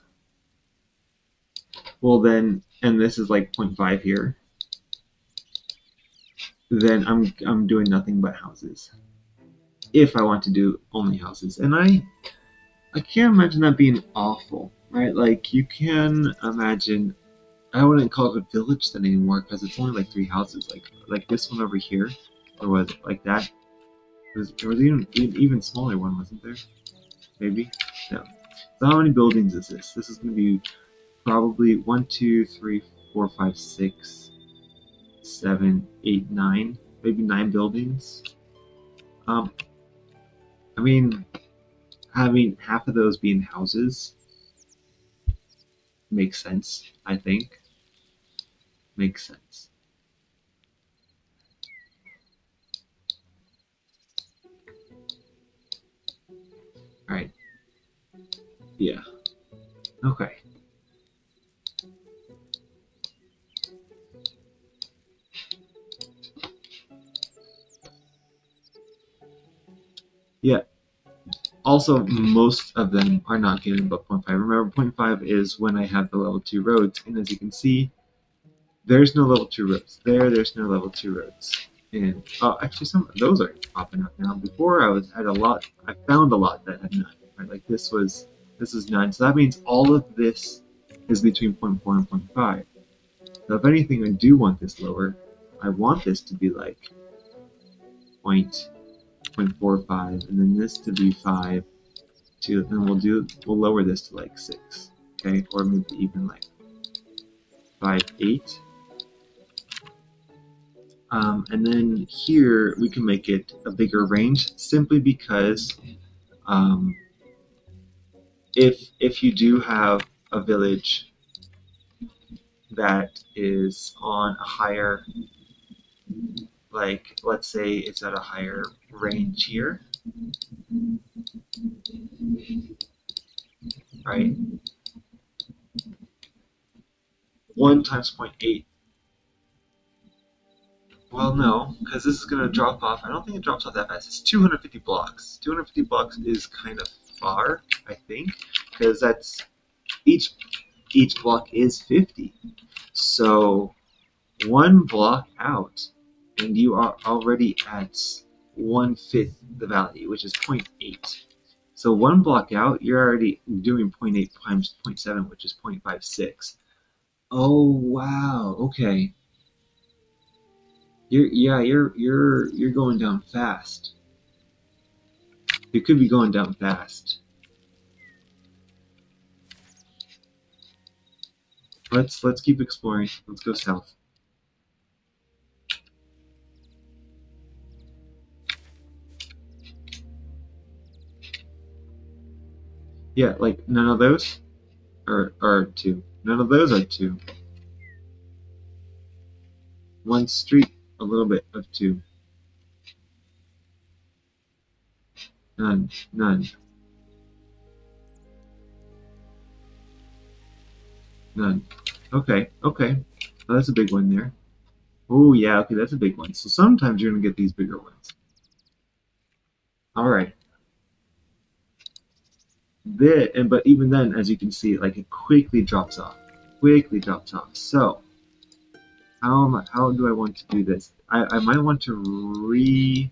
well then, and this is like 0.5 here, then I'm doing nothing but houses. If I want to do only houses, and I can't imagine that being awful, right? Like you can imagine, I wouldn't call it a village then anymore because it's only like 3 houses, like this one over here, or was it like that? There was even smaller one, wasn't there? Maybe. No. So how many buildings is this? This is going to be probably 1, 2, 3, 4, 5, 6, 7, 8, 9, maybe 9 buildings. I mean, having half of those being houses makes sense, I think. Makes sense. Alright. Yeah. Okay. Also, most of them are not given but 0.5. Remember, 0.5 is when I have the level 2 roads, and as you can see, there's no level 2 roads. There's no level 2 roads. And actually, some of those are popping up now. Before I had a lot. I found a lot that had none. Right, like this was 9. So that means all of this is between 0.4 and 0.5. So if anything, I do want this lower. I want this to be like 0.45, and then this to be 5. And we'll lower this to like 6, okay, or maybe even like 5.8. And then here we can make it a bigger range simply because if you do have a village that is on a higher, like let's say it's at a higher range here, right? 1 times 0.8. Well, no, because this is going to drop off. I don't think it drops off that fast. It's 250 blocks. 250 blocks is kind of far, I think, because that's each block is 50. So 1 block out, and you are already at 1/5 the value, which is 0.8. So 1 block out, you're already doing 0.8 times 0.7, which is 0.56. Oh wow, okay. You're going down fast. You could be going down fast. Let's keep exploring. Let's go south. Yeah, like none of those are 2. None of those are 2. 1 street, a little bit of 2. None, none, none. Okay, okay. Well, that's a big one there. Oh yeah, okay, that's a big one. So sometimes you're gonna get these bigger ones. All right. But even then, as you can see, like it quickly drops off. Quickly drops off. So how do I want to do this? I might want to redo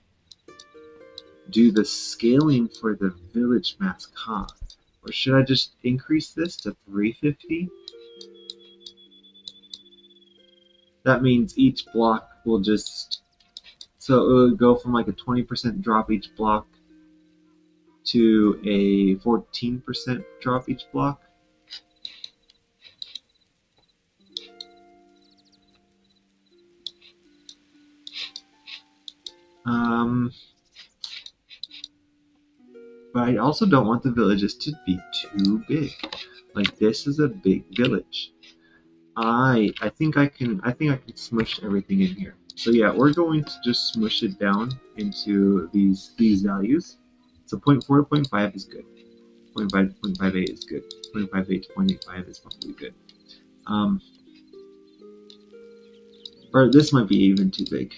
the scaling for the village mass cost. Or should I just increase this to 350? That means each block will just, so it will go from like a 20% drop each block to a 14% drop each block. But I also don't want the villages to be too big. Like this is a big village. I think I can smush everything in here. So yeah, we're going to just smush it down into these values. So 0.4 to 0.5 is good. 0.5 to 0.58 is good. 0.58 to 0.85 is probably good. Or this might be even too big.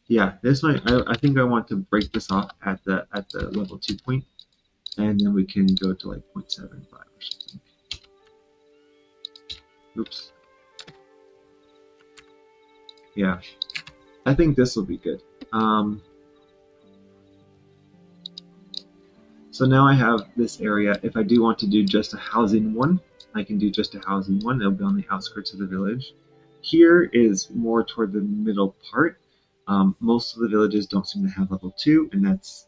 Yeah, this might. I think I want to break this off at the level 2 point, and then we can go to like 0.75 or something. Oops. Yeah, I think this will be good. So now I have this area. If I do want to do just a housing one, I can do just a housing one. It'll be on the outskirts of the village. Here is more toward the middle part. Most of the villages don't seem to have level 2, and that's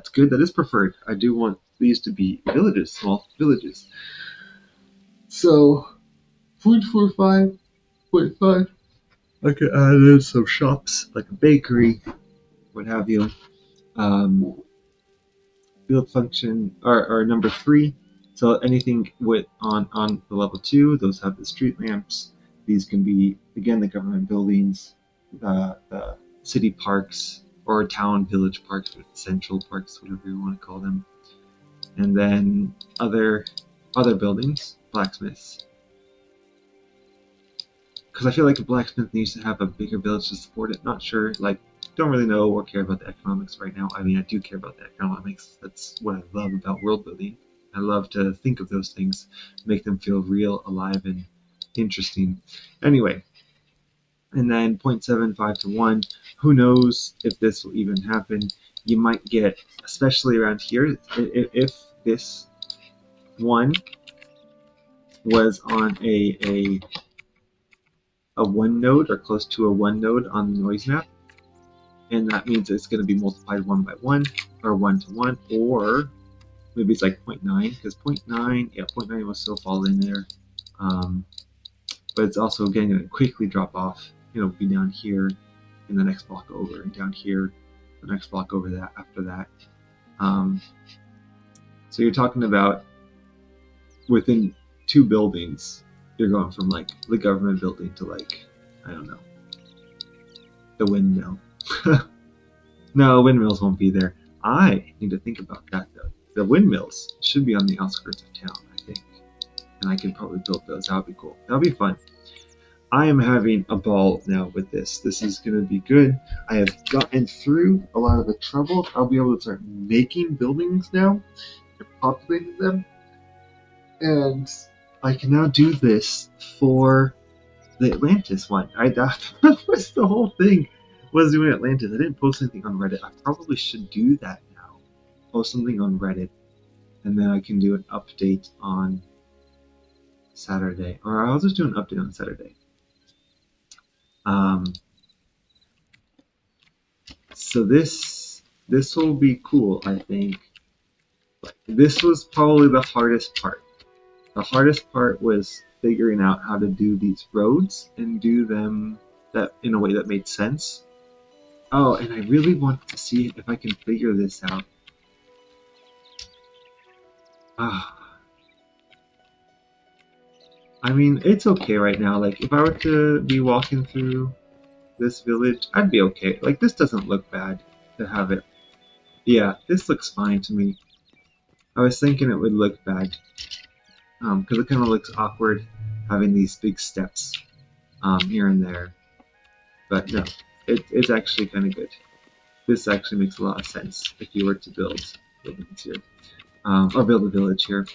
good. That is preferred. I do want these to be villages, small villages. So 0.45, 0.5. I could add in some shops, like a bakery, what have you. Field function or number 3. So anything with on the level 2, those have the street lamps. These can be again the government buildings, the city parks or town village parks, or central parks, whatever you want to call them. And then other buildings, blacksmiths. Because I feel like a blacksmith needs to have a bigger village to support it. Not sure, like don't really know or care about the economics right now. I mean, I do care about the economics. That's what I love about world building. I love to think of those things, make them feel real, alive, and interesting. Anyway, and then 0.75 to 1, who knows if this will even happen. You might get, especially around here, if this 1 was on a 1 node or close to a 1 node on the noise map, and that means it's going to be multiplied 1 by 1 or 1 to 1, or maybe it's like 0.9, because 0.9, yeah, 0.9 will still fall in there, but it's also again going to quickly drop off. It'll be down here in the next block over, and down here the next block over that after that. So you're talking about within 2 buildings, you're going from like the government building to like, I don't know, the windmill. No, windmills won't be there. I need to think about that though. The windmills should be on the outskirts of town, I think. And I could probably build those. That would be cool. That would be fun. I am having a ball now with this. This is going to be good. I have gotten through a lot of the trouble. I'll be able to start making buildings now and populating them. And I can now do this for the Atlantis one. That was the whole thing, was doing Atlantis. I didn't post anything on Reddit. I probably should do that now. Post something on Reddit, and then I can do an update on Saturday. Or I'll just do an update on Saturday. So this will be cool, I think. This was probably the hardest part. The hardest part was figuring out how to do these roads and do them that in a way that made sense. Oh, and I really want to see if I can figure this out. I mean, it's okay right now. Like, if I were to be walking through this village, I'd be okay. Like, this doesn't look bad to have it. Yeah, this looks fine to me. I was thinking it would look bad, because it kind of looks awkward having these big steps here and there. But no, it's actually kind of good. This actually makes a lot of sense if you were to build buildings here, or build a village here.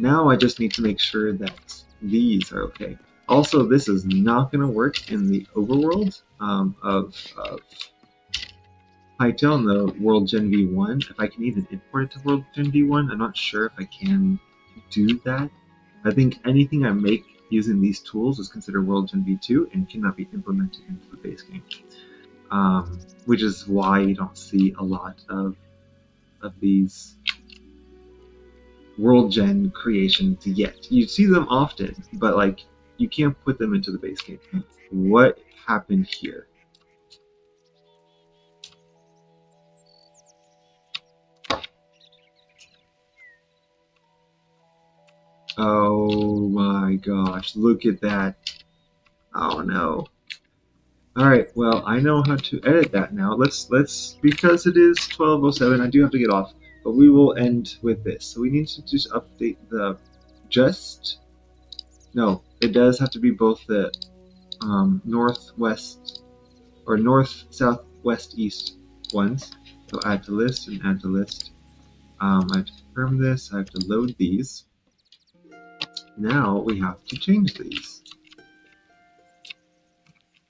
Now I just need to make sure that these are okay. Also, this is not going to work in the overworld of Hytale in the World Gen V1. If I can even import it to World Gen V1, I'm not sure if I can do that. I think anything I make using these tools is considered World Gen V2 and cannot be implemented into the base game. Which is why you don't see a lot of these World Gen creations yet. You see them often, but like you can't put them into the base game. What happened here? Oh my gosh, look at that. Oh no. Alright, well, I know how to edit that now. Let's because it is 12:07, I do have to get off, but we will end with this. So we need to just update the no, it does have to be both the northwest or north, south, west, east ones. So add to list and add to list. I have to confirm this, I have to load these. Now we have to change these.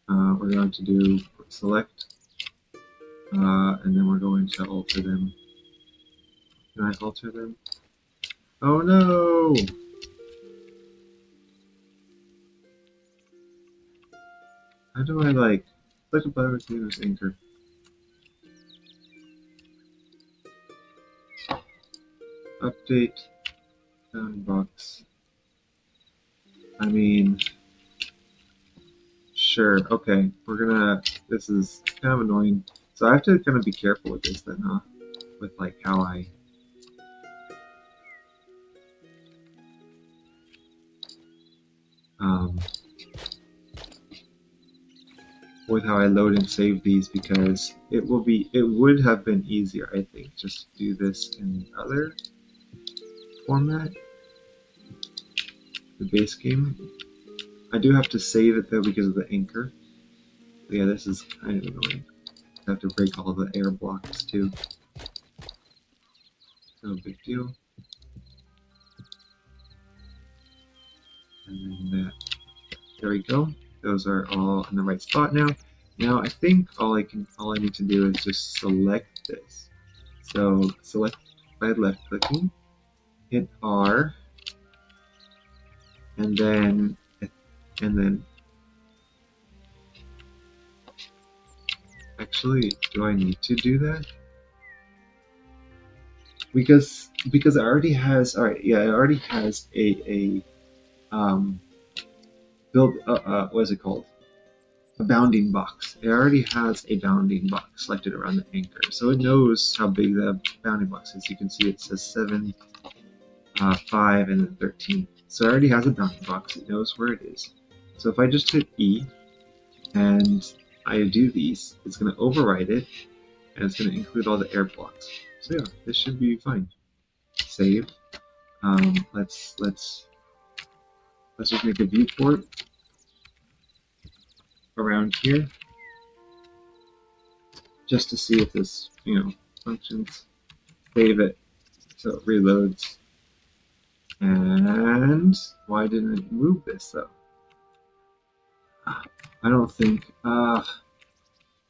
We're going to do select, and then we're going to alter them. Can I alter them? Oh no! How do I like click a button to use anchor? Update box. I mean, sure, okay, we're gonna, this is kind of annoying. So I have to kind of be careful with this then, huh? With like how I... with how I load and save these, because it would have been easier, I think, just to do this in the other format, the base game. I do have to save it though because of the anchor. Yeah, this is kind of annoying. I have to break all the air blocks too. No big deal. And then that. There we go. Those are all in the right spot now. Now I think all I need to do is just select this. So select by left clicking, hit R, and then actually, do I need to do that? Because it already has, all right, yeah, it already has a build what is it called? A bounding box. It already has a bounding box selected around the anchor, so it knows how big the bounding box is. You can see it says 7, 5, and then 13. So it already has a bounding box. It knows where it is. So if I just hit E and I do these, it's going to override it, and it's going to include all the air blocks. So yeah, this should be fine. Save. Let's just make a viewport around here, just to see if this functions. Save it so it reloads. And why didn't it move this though? I don't think I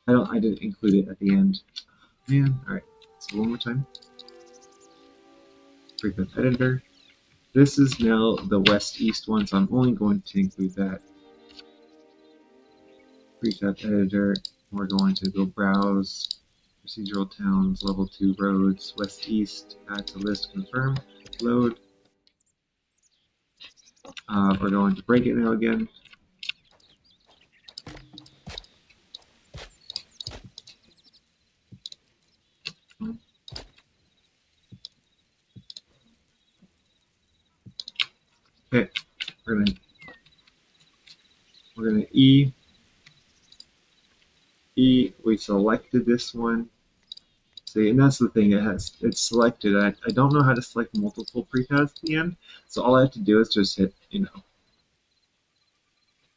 didn't include it at the end. Man, alright. So one more time. Prefab editor. This is now the west-east one, so I'm only going to include that. Prefab editor. We're going to go browse procedural towns, level 2 roads, west-east, add to list, confirm, load. We're going to break it now again. Okay, we're gonna E. We selected this one. See, and that's the thing, it's selected. I don't know how to select multiple prefabs at the end, so all I have to do is just hit,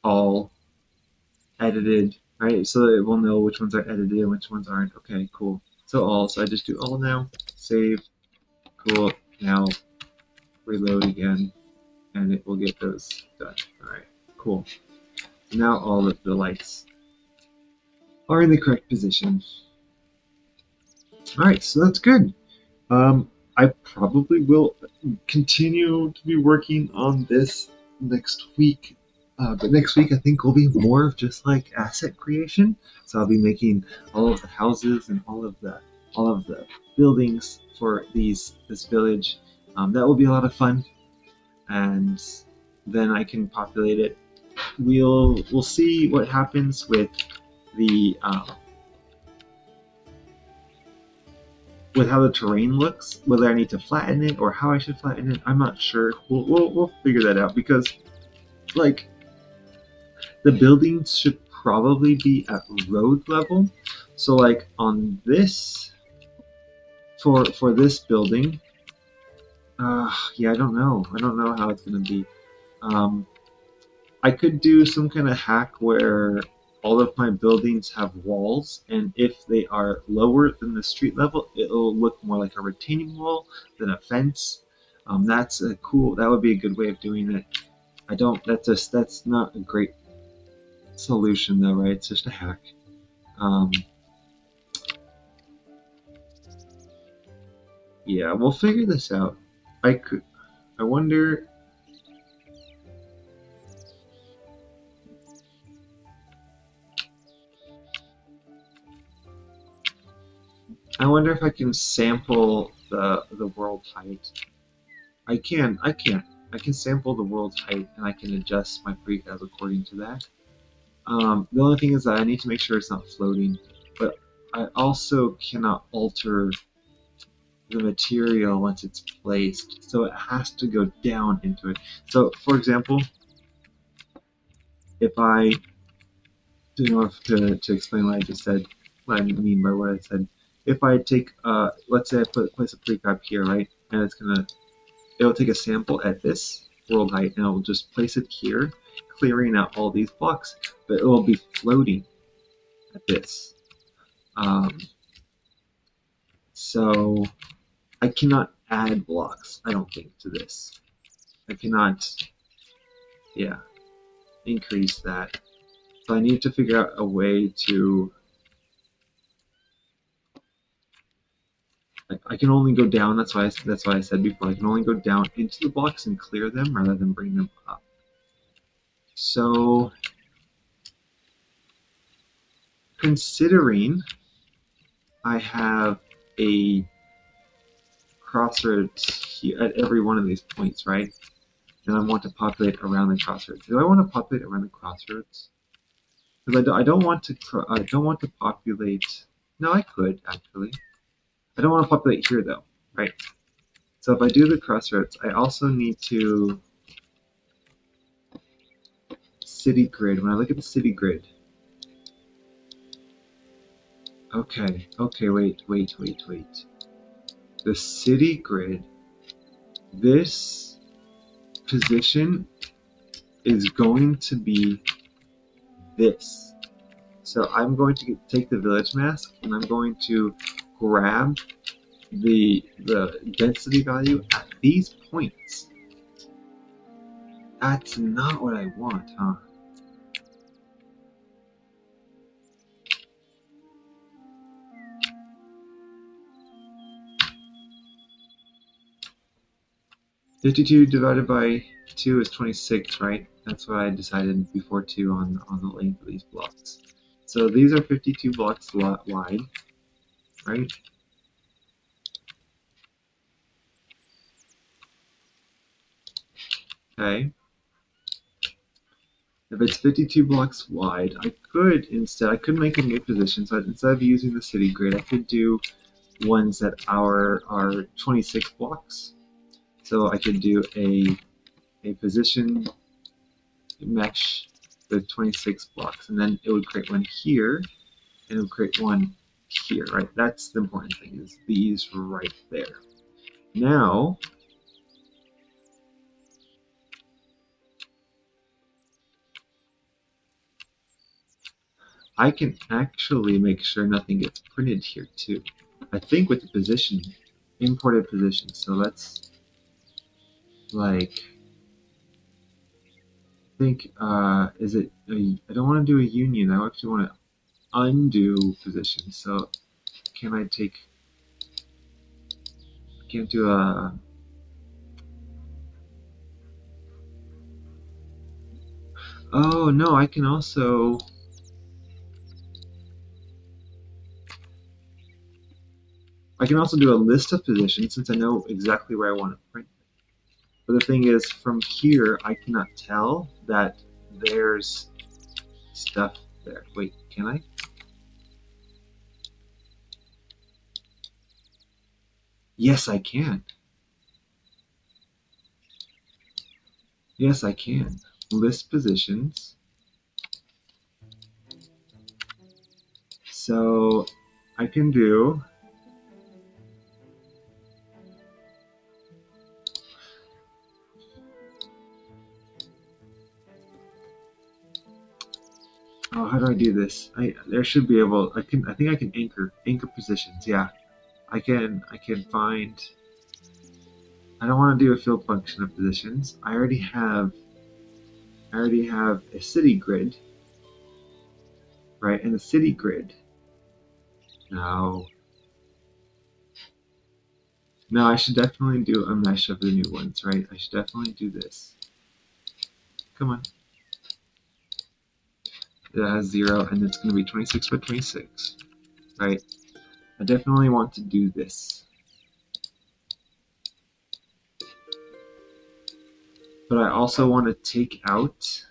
all edited, right? So that it will know which ones are edited and which ones aren't. Okay, cool. So all, so I just do all now, save, cool, now reload again, and it will get those done. Alright, cool. So now all of the lights are in the correct position. Alright, so that's good. I probably will continue to be working on this next week. But next week I think will be more of just like asset creation. So I'll be making all of the houses and all of the buildings for this village. That will be a lot of fun, and then I can populate it. We'll see what happens with the with how the terrain looks, whether I need to flatten it or how I should flatten it. I'm not sure. We'll figure that out, because like the buildings should probably be at road level. So like on this, for this building, yeah, I don't know how it's gonna be. I could do some kind of hack where all of my buildings have walls, and if they are lower than the street level, it'll look more like a retaining wall than a fence. That's a cool. That would be a good way of doing it. That's not a great solution though, right? It's just a hack. Yeah, we'll figure this out. I wonder. I wonder if I can sample the world height. I can sample the world's height, and I can adjust my prefab according to that. The only thing is that I need to make sure it's not floating, but I also cannot alter the material once it's placed, so it has to go down into it. So, for example, if I, to explain what I just said, what I mean by what I said, if I take, let's say I place a prefab here, right, and it'll take a sample at this world height, and it'll just place it here, clearing out all these blocks, but it will be floating. at this. So I cannot add blocks, I don't think, to this. I cannot, yeah, increase that. So I need to figure out a way to, I can only go down, that's why I said before, I can only go down into the blocks and clear them rather than bring them up. So, considering I have a crossroads here at every one of these points, right? And I want to populate around the crossroads. Do I want to populate around the crossroads? Because I don't want to populate. No, I could actually. I don't want to populate here though, right? So if I do the crossroads, I also need to city grid. When I look at the city grid, okay, wait. The city grid, this position is going to be this. So I'm going to take the village mask and I'm going to grab the density value at these points. That's not what I want, huh? $52 divided by 2 is 26, right? That's what I decided before 2 on the length of these blocks. So these are 52 blocks wide, right? Okay. If it's 52 blocks wide, I could make a new position. So instead of using the city grid, I could do ones that are 26 blocks. So I could do a position mesh with 26 blocks, and then it would create one here, and it would create one here, right? That's the important thing, is these right there. Now, I can actually make sure nothing gets printed here too. I think with the position, imported position. So let's like think, is it, I don't want to do a union, I actually want to undo position. So can I take, can't do a, oh no, I can also, do a list of positions since I know exactly where I want to print. But the thing is, from here, I cannot tell that there's stuff there. Wait, can I? Yes, I can. Yes, I can. List positions. So I can do, oh, how do I do this? There should be able, I think I can anchor positions. Yeah, I can find, I don't want to do a field function of positions. I already have a city grid, right? And the city grid, no, no, I should definitely do a mesh of the new ones, right? I should definitely do this. Come on. It has 0, and it's going to be 26 by 26, right? I definitely want to do this. But I also want to take out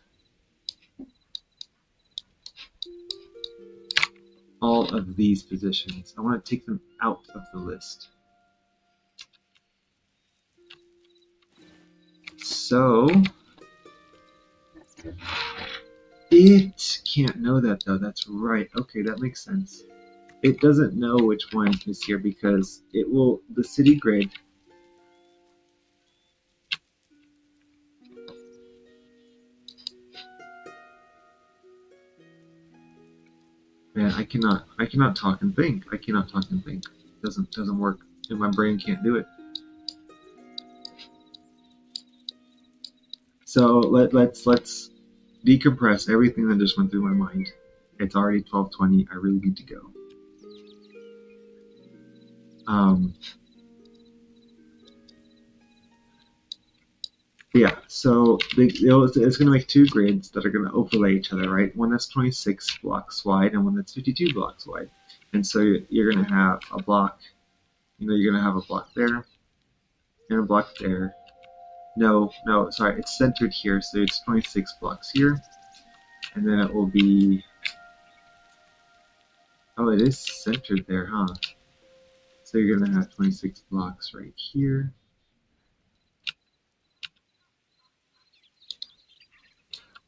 all of these positions. I want to take them out of the list. So it can't know that though. That's right. Okay, that makes sense. It doesn't know which one is here because it will, the city grid, man, man, I cannot talk and think. I cannot talk and think. Doesn't work. And my brain can't do it. So let's decompress everything that just went through my mind. It's already 12:20. I really need to go. Yeah, so it's going to make two grids that are going to overlay each other, right? One that's 26 blocks wide and one that's 52 blocks wide. And so you're going to have a block, you're going to have a block there and a block there. No, sorry, it's centered here, so it's 26 blocks here. And then it will be, oh, it is centered there, huh? So you're going to have 26 blocks right here.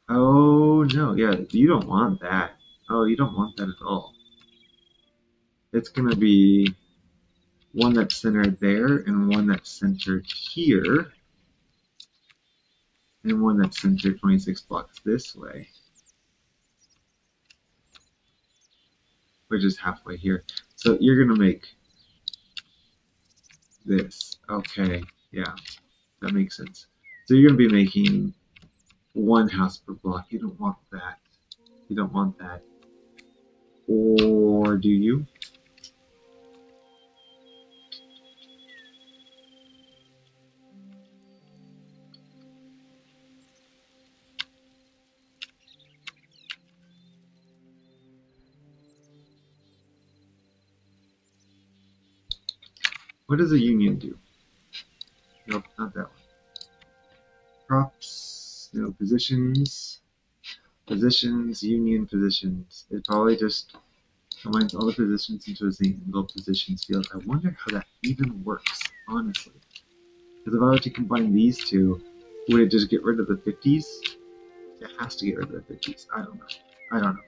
Oh, no, yeah, you don't want that. Oh, you don't want that at all. It's going to be one that's centered there, and one that's centered here, and one that's centered 26 blocks this way, which is halfway here. So you're going to make this. Okay, yeah, that makes sense. So you're going to be making one house per block. You don't want that. You don't want that. Or do you? What does a union do? Nope, not that one. Props, no, positions, union, positions. It probably just combines all the positions into a single positions field. I wonder how that even works, honestly. Because if I were to combine these two, would it just get rid of the 50s? It has to get rid of the 50s. I don't know. I don't know.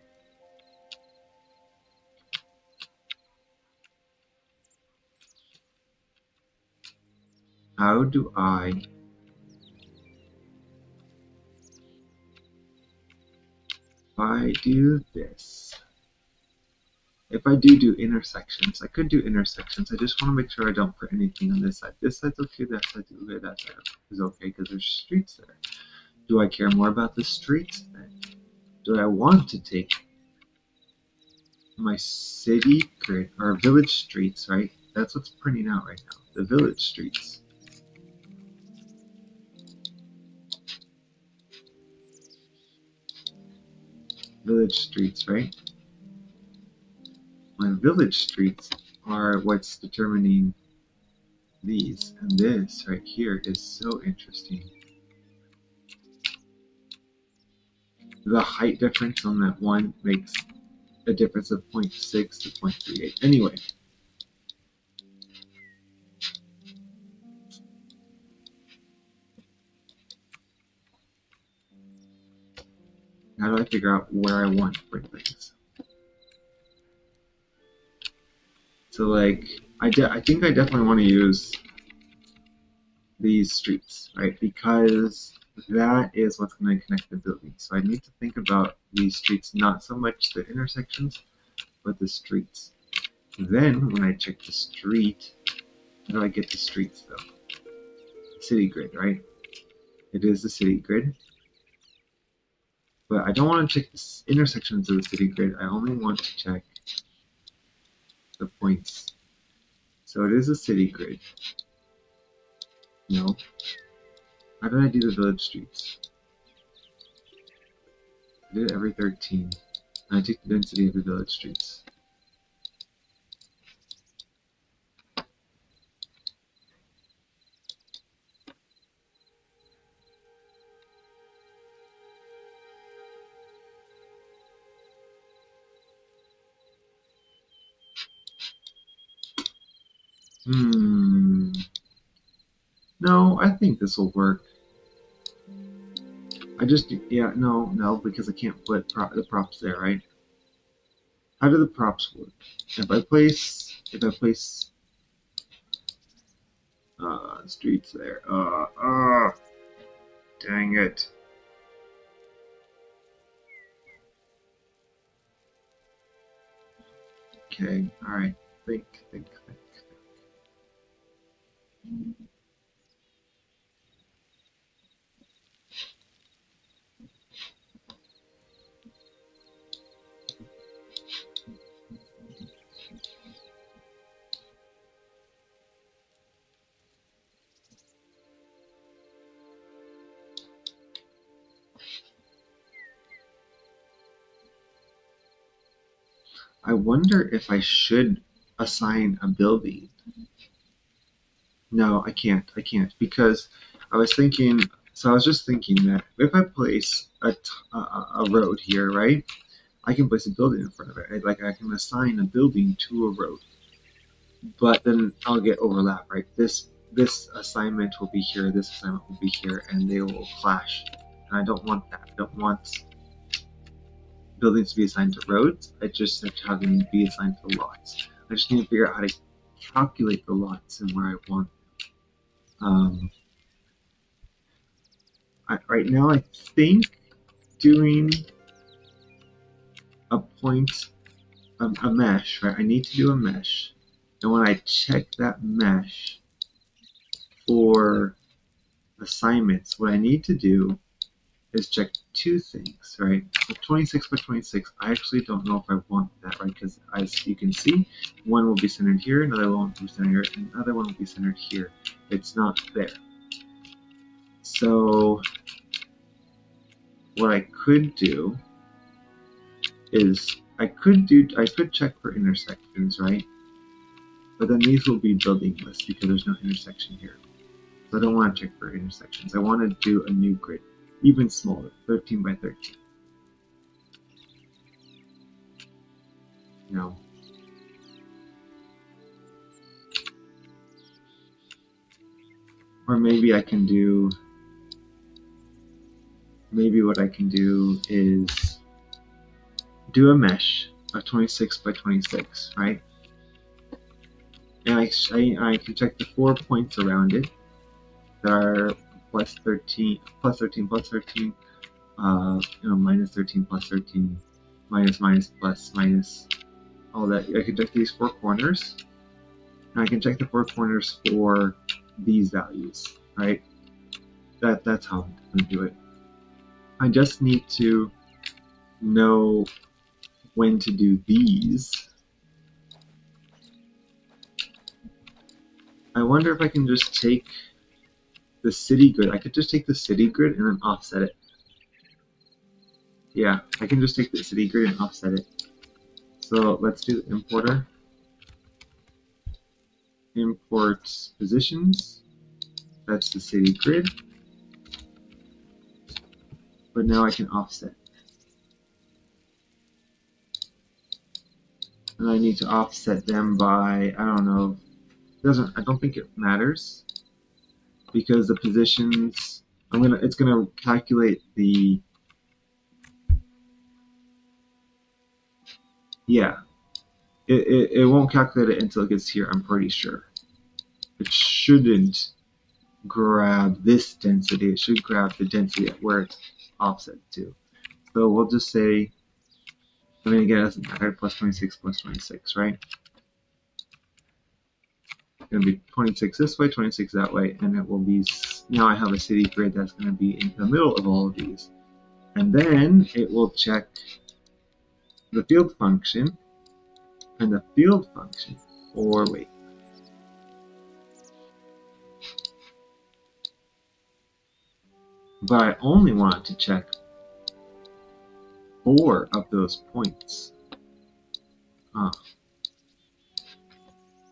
How do I do this? If I do intersections, I could do intersections. I just want to make sure I don't put anything on this side. This side's okay, that side's okay, that side is okay because there's streets there. Do I care more about the streets then? Do I want to take my city grid, or village streets, right? That's what's printing out right now, the village streets. Village streets, right? My village streets are what's determining these, and this right here is so interesting. The height difference on that one makes a difference of 0.6 to 0.38. Anyway, how do I figure out where I want to bring things? So like, I think I definitely want to use these streets, right? Because that is what's going to connect the buildings. So I need to think about these streets, not so much the intersections, but the streets. Then when I check the street, how do I get the streets though? City grid, right? It is the city grid. But I don't want to check the intersections of the city grid. I only want to check the points. So it is a city grid. No. How did I do the village streets? I did it every 13. And I take the density of the village streets. No, I think this will work. No, because I can't put the props there, right? How do the props work? If I place streets there, dang it. Okay, alright. Think. I wonder if I should assign a building. No, I can't. Because I was thinking. So I was just thinking that if I place a road here, right? I can place a building in front of it. Like I can assign a building to a road, but then I'll get overlap, right? This assignment will be here. This assignment will be here, and they will clash. And I don't want that. I don't want buildings to be assigned to roads. I just have to have them be assigned to lots. I just need to figure out how to calculate the lots and where I want. Right now, I think doing a point, a mesh, right? I need to do a mesh. And when I check that mesh for assignments, what I need to do is check two things, right? So 26 by 26, I actually don't know if I want that, right? Because as you can see, one will be centered here, another one will be centered here, and another one will be centered here. It's not there. So what I could do is I could check for intersections, right? But then these will be building lists because there's no intersection here. So I don't want to check for intersections. I want to do a new grid, even smaller, 13 by 13. No. Or maybe I can do, maybe what I can do is do a mesh of 26 by 26, right? And I can check the 4 points around it that are plus 13, plus 13, plus 13, minus 13, plus 13, minus, minus, plus, minus, all that. I can check these 4 corners, and I can check the 4 corners for these values, right? That's how I'm going to do it. I just need to know when to do these. I wonder if I can just take the city grid. I could just take the city grid and then offset it. Yeah, I can just take the city grid and offset it. So let's do importer. Import positions. That's the city grid. But now I can offset. And I need to offset them by, I don't know, I don't think it matters because the positions, it's gonna calculate the, yeah, it won't calculate it until it gets here, I'm pretty sure. It shouldn't grab this density, it should grab the density at where it's offset to. So we'll just say, again, it doesn't matter, plus 26, plus 26, right? It's going to be 26 this way, 26 that way, and it will be, now I have a city grid that's going to be in the middle of all of these. And then it will check the field function, and the field function, or wait. But I only want to check 4 of those points.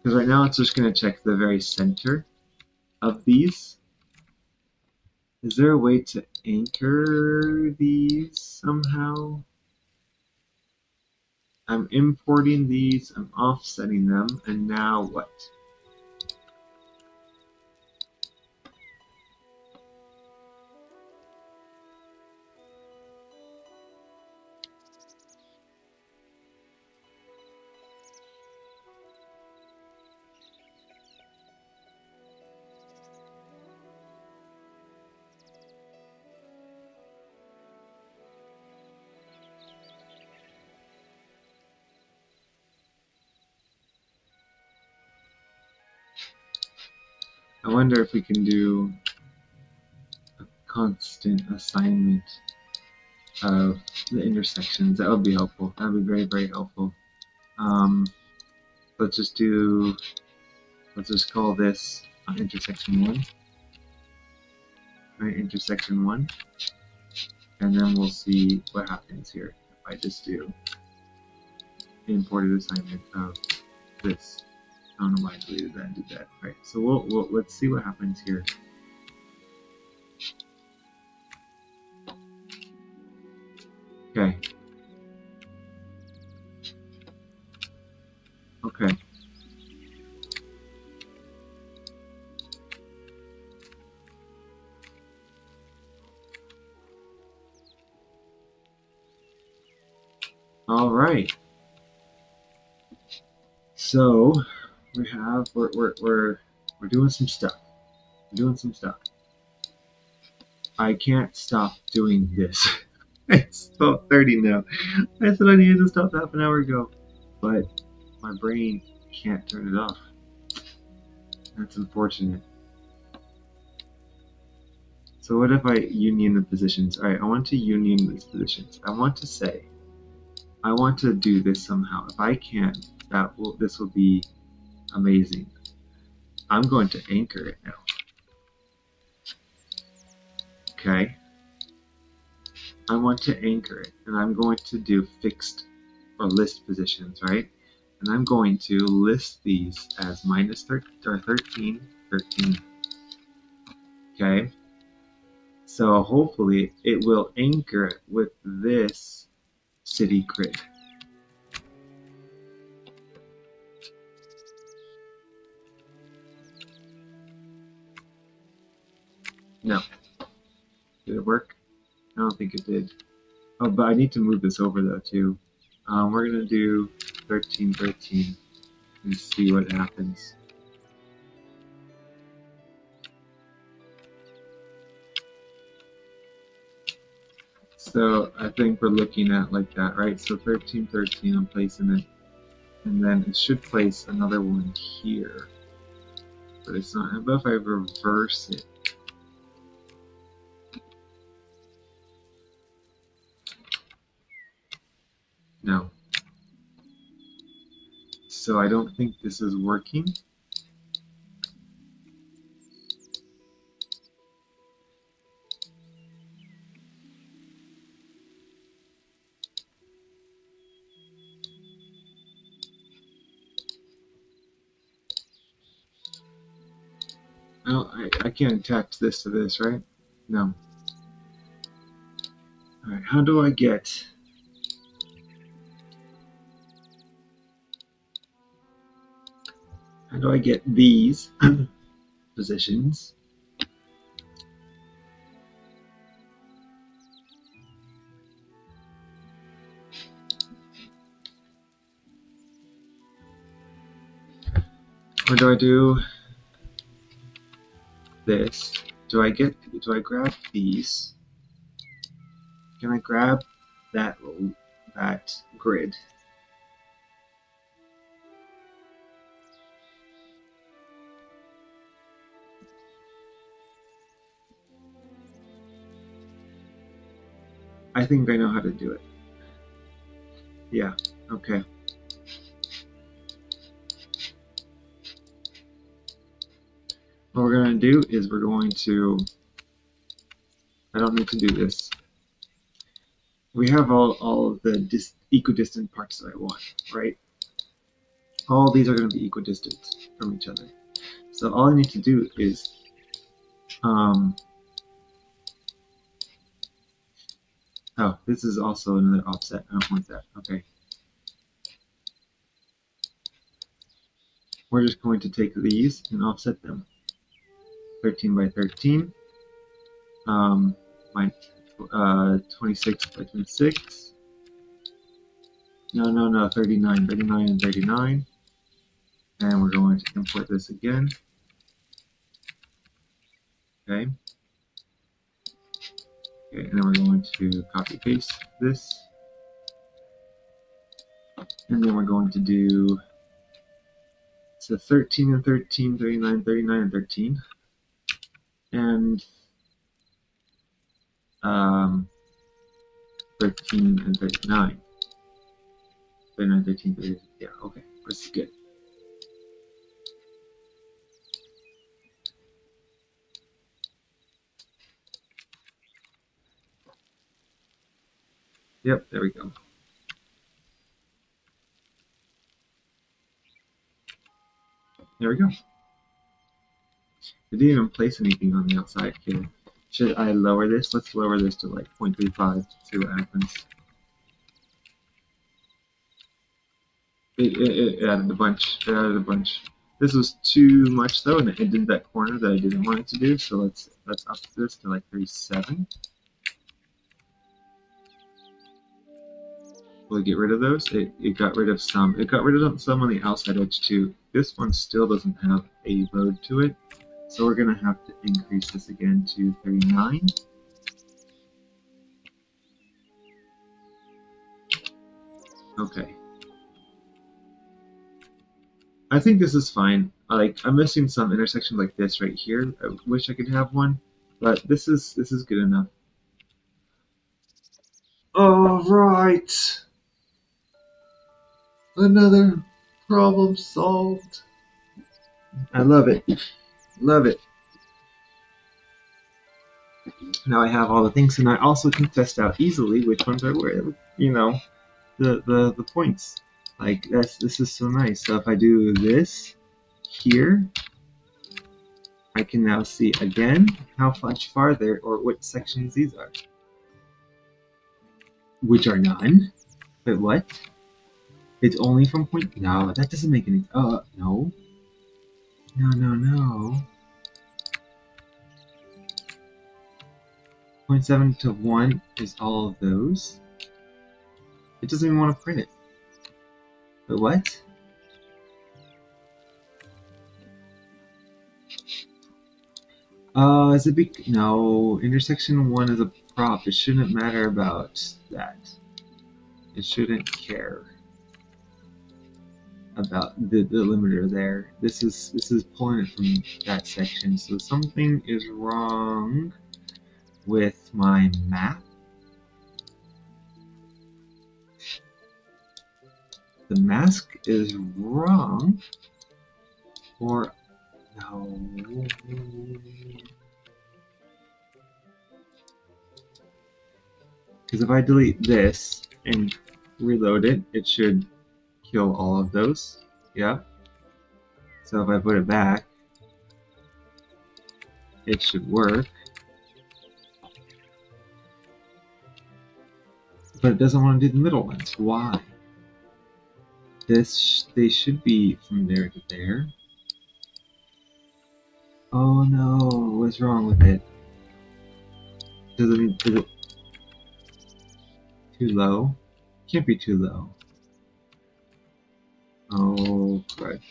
Because right now it's just going to check the very center of these. Is there a way to anchor these somehow? I'm importing these, I'm offsetting them, and now what? I wonder if we can do a constant assignment of the intersections. That would be helpful. That would be very, very helpful. Let's just call this intersection 1. Right, intersection 1. And then we'll see what happens here if I just do imported assignment of this. I don't know why I deleted that and did that. Right, so let's see what happens here. Okay. Okay. All right. So we're doing some stuff. We're doing some stuff. I can't stop doing this. It's 12:30 now. I said I needed to stop half an hour ago, but my brain can't turn it off. That's unfortunate. So what if I union the positions? All right, I want to union these positions. I want to say, I want to do this somehow. If I can, this will be amazing. I'm going to anchor it now. Okay. I want to anchor it, and I'm going to do fixed or list positions, right? And I'm going to list these as minus 13, 13. Okay. So hopefully it will anchor it with this city grid. No. Did it work? I don't think it did. Oh, but I need to move this over though too. We're gonna do 13, 13 and see what happens. So I think we're looking at like that, right? So 13, 13, I'm placing it. And then it should place another one here. But it's not. How about if I reverse it? No. So I don't think this is working. No, I can't attach this to this, right? No. Alright, how do I get these positions? Or do I do this? Do I grab these? Can I grab that grid? I think I know how to do it. Yeah, okay. What we're going to do is we're going to, I don't need to do this. We have all of the equidistant parts that I want, right? All of these are going to be equidistant from each other. So all I need to do is oh, this is also another offset. I don't want that. Okay. We're just going to take these and offset them. 13 by 13. My 26 by 26. No, 39, 39 and 39. And we're going to import this again. Okay. Okay, and then we're going to copy paste this. And then we're going to do, so 13 and 13, 39, 39 and 13. and 13 and 39. 39, 13, 30. Yeah, okay, this is good. Yep, there we go. There we go. I didn't even place anything on the outside here. Should I lower this? Let's lower this to like 0.35, see what happens. It added a bunch. It added a bunch. This was too much though, and it did that corner that I didn't want it to do. So let's up this to like 37. Will it get rid of those? It got rid of some. It got rid of some on the outside edge too. This one still doesn't have a road to it, so we're gonna have to increase this again to 39. Okay. I think this is fine. Like, I'm missing some intersections like this right here. I wish I could have one, but this is good enough. All right. Another problem solved. I love it. Love it. Now I have all the things, and I also can test out easily which ones are where, you know, the points. Like, this is so nice. So if I do this here, I can now see again how much farther or what sections these are. Which are none. Wait, what? It's only from point. No, that doesn't make any. No. No. 0.7 to 1 is all of those. It doesn't even want to print it. But what? Is it big? No, intersection 1 is a prop. It shouldn't matter about that. It shouldn't care about the limiter there. This is pulling it from that section. So something is wrong with my map. The mask is wrong. Or no. Because if I delete this and reload it, it should kill all of those. Yeah. So if I put it back, it should work. But it doesn't want to do the middle ones. Why? They should be from there to there. Oh no, what's wrong with it? Is it too low? Can't be too low. Oh, crud.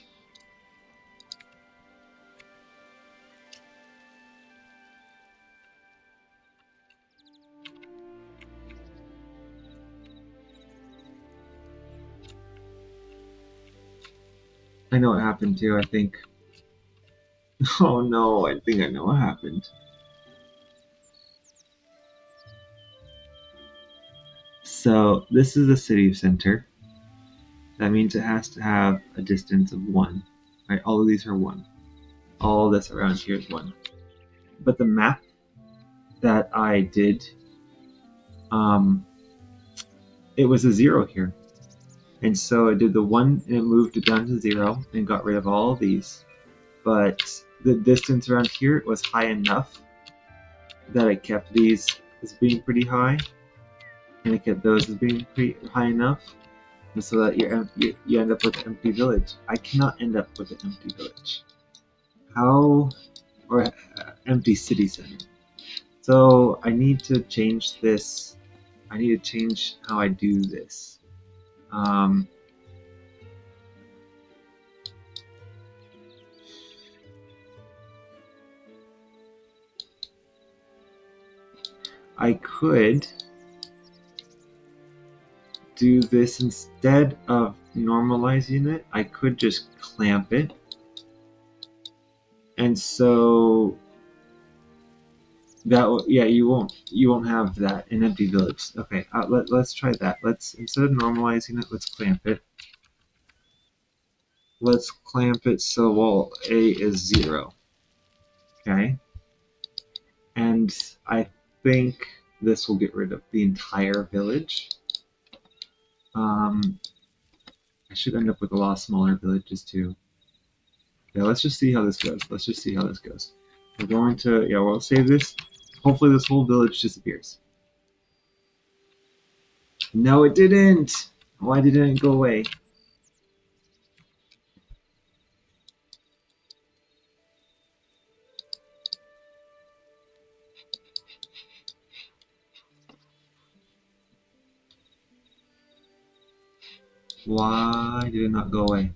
I know what happened too, I think. Oh no, I think I know what happened. So this is the city center. That means it has to have a distance of 1. Right? All of these are 1. All this around here is 1. But the map that I did, it was a 0 here. And so it did the 1 and it moved it down to 0 and got rid of all of these. But the distance around here was high enough that I kept these as being pretty high, and I kept those as being pretty high enough, and so that you end up with an empty village. I cannot end up with an empty village. How? Or empty city center. So I need to change this. I need to change how I do this. I could do this instead of normalizing it. I could just clamp it. And so Yeah, you won't have that an empty village. Okay, let's try that. Let's, instead of normalizing it, let's clamp it. Let's clamp it so wall A is 0. Okay, and I think this will get rid of the entire village. Um, I should end up with a lot smaller villages too. Yeah, let's just see how this goes. Let's just see how this goes. We're going to, yeah, we'll save this. Hopefully this whole village disappears. No, it didn't! Why didn't it go away? Why did it not go away?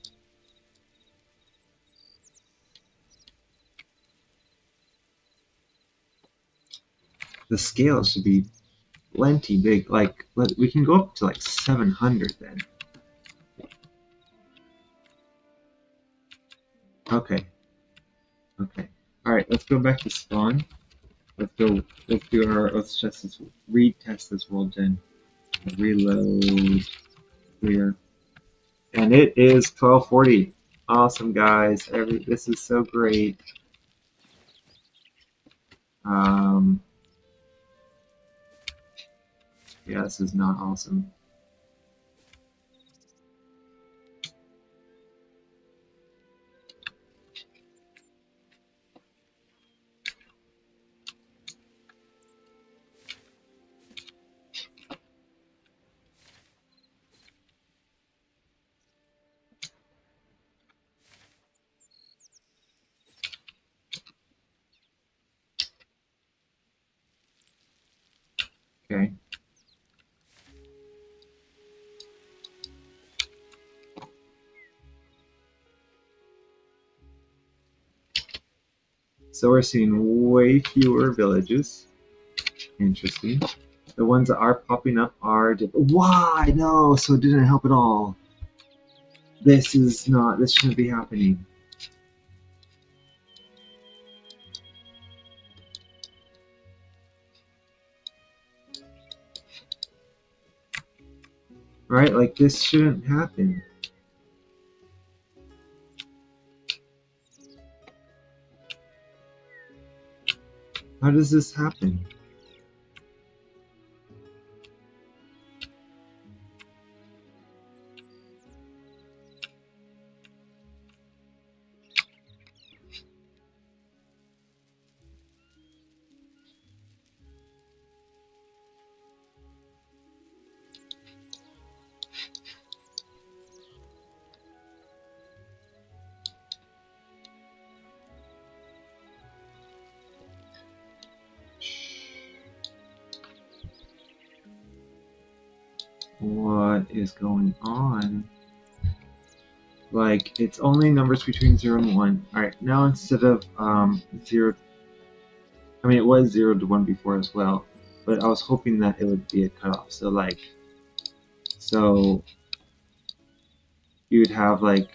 The scale should be plenty big. Like, we can go up to like 700 then. Okay. Okay. Alright, let's go back to spawn. Let's just retest this world gen. Reload, clear. And it is 1240. Awesome, guys. This is so great. Um, yeah, this is not awesome. Okay. So we're seeing way fewer villages. Interesting. The ones that are popping up are why? No, so it didn't help at all. This shouldn't be happening. Right? Like, this shouldn't happen. How does this happen? What is going on? Like, it's only numbers between 0 and 1. Alright, now instead of 0, I mean, it was 0 to 1 before as well, but I was hoping that it would be a cutoff. So, like, so you would have, like,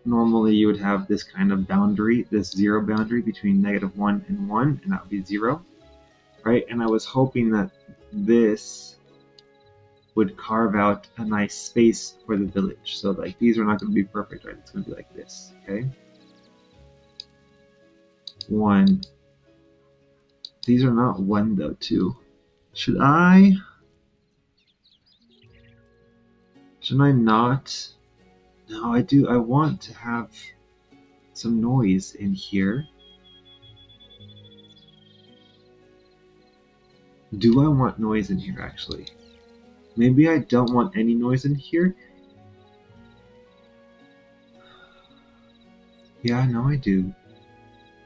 normally you would have this kind of boundary, this 0 boundary between -1 and 1, and that would be 0, right? And I was hoping that this would carve out a nice space for the village. So, like, these are not going to be perfect, right? It's going to be like this, okay? 1. These are not 1 though, 2. Should I? Should I not? No, I do. I want to have some noise in here. Do I want noise in here, actually? Maybe I don't want any noise in here. Yeah, no, I do.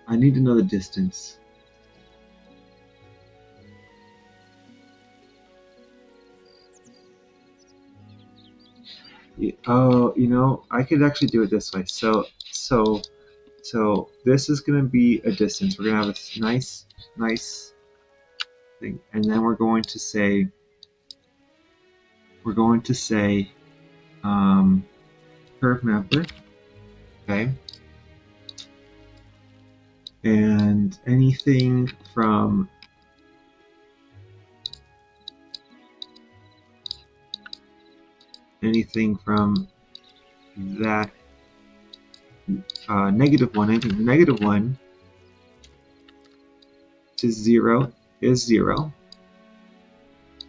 I need to know the distance. Oh, I could actually do it this way. So this is going to be a distance. We're going to have a nice thing. And then we're going to say, curve mapper, okay? And anything from that -1, anything from -1 to 0 is 0,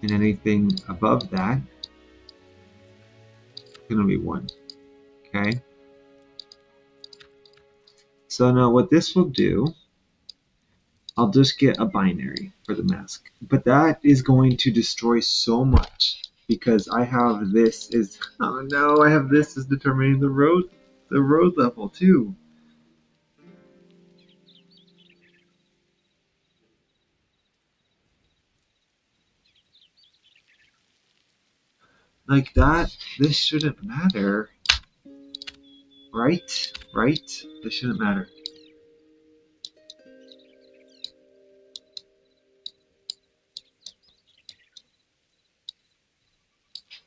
and anything above that is going to be 1. Okay? So now what this will do, I'll just get a binary for the mask. But that is going to destroy so much because I have this is, oh no, I have this as determining the road level too. Like that, this shouldn't matter. Right? Right? This shouldn't matter.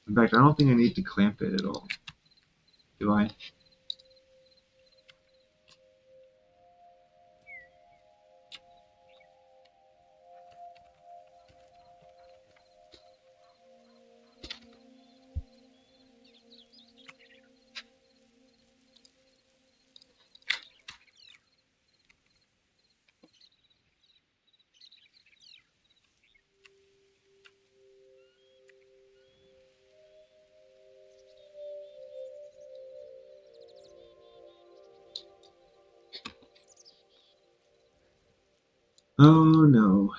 In fact, I don't think I need to clamp it at all. Do I? Oh no.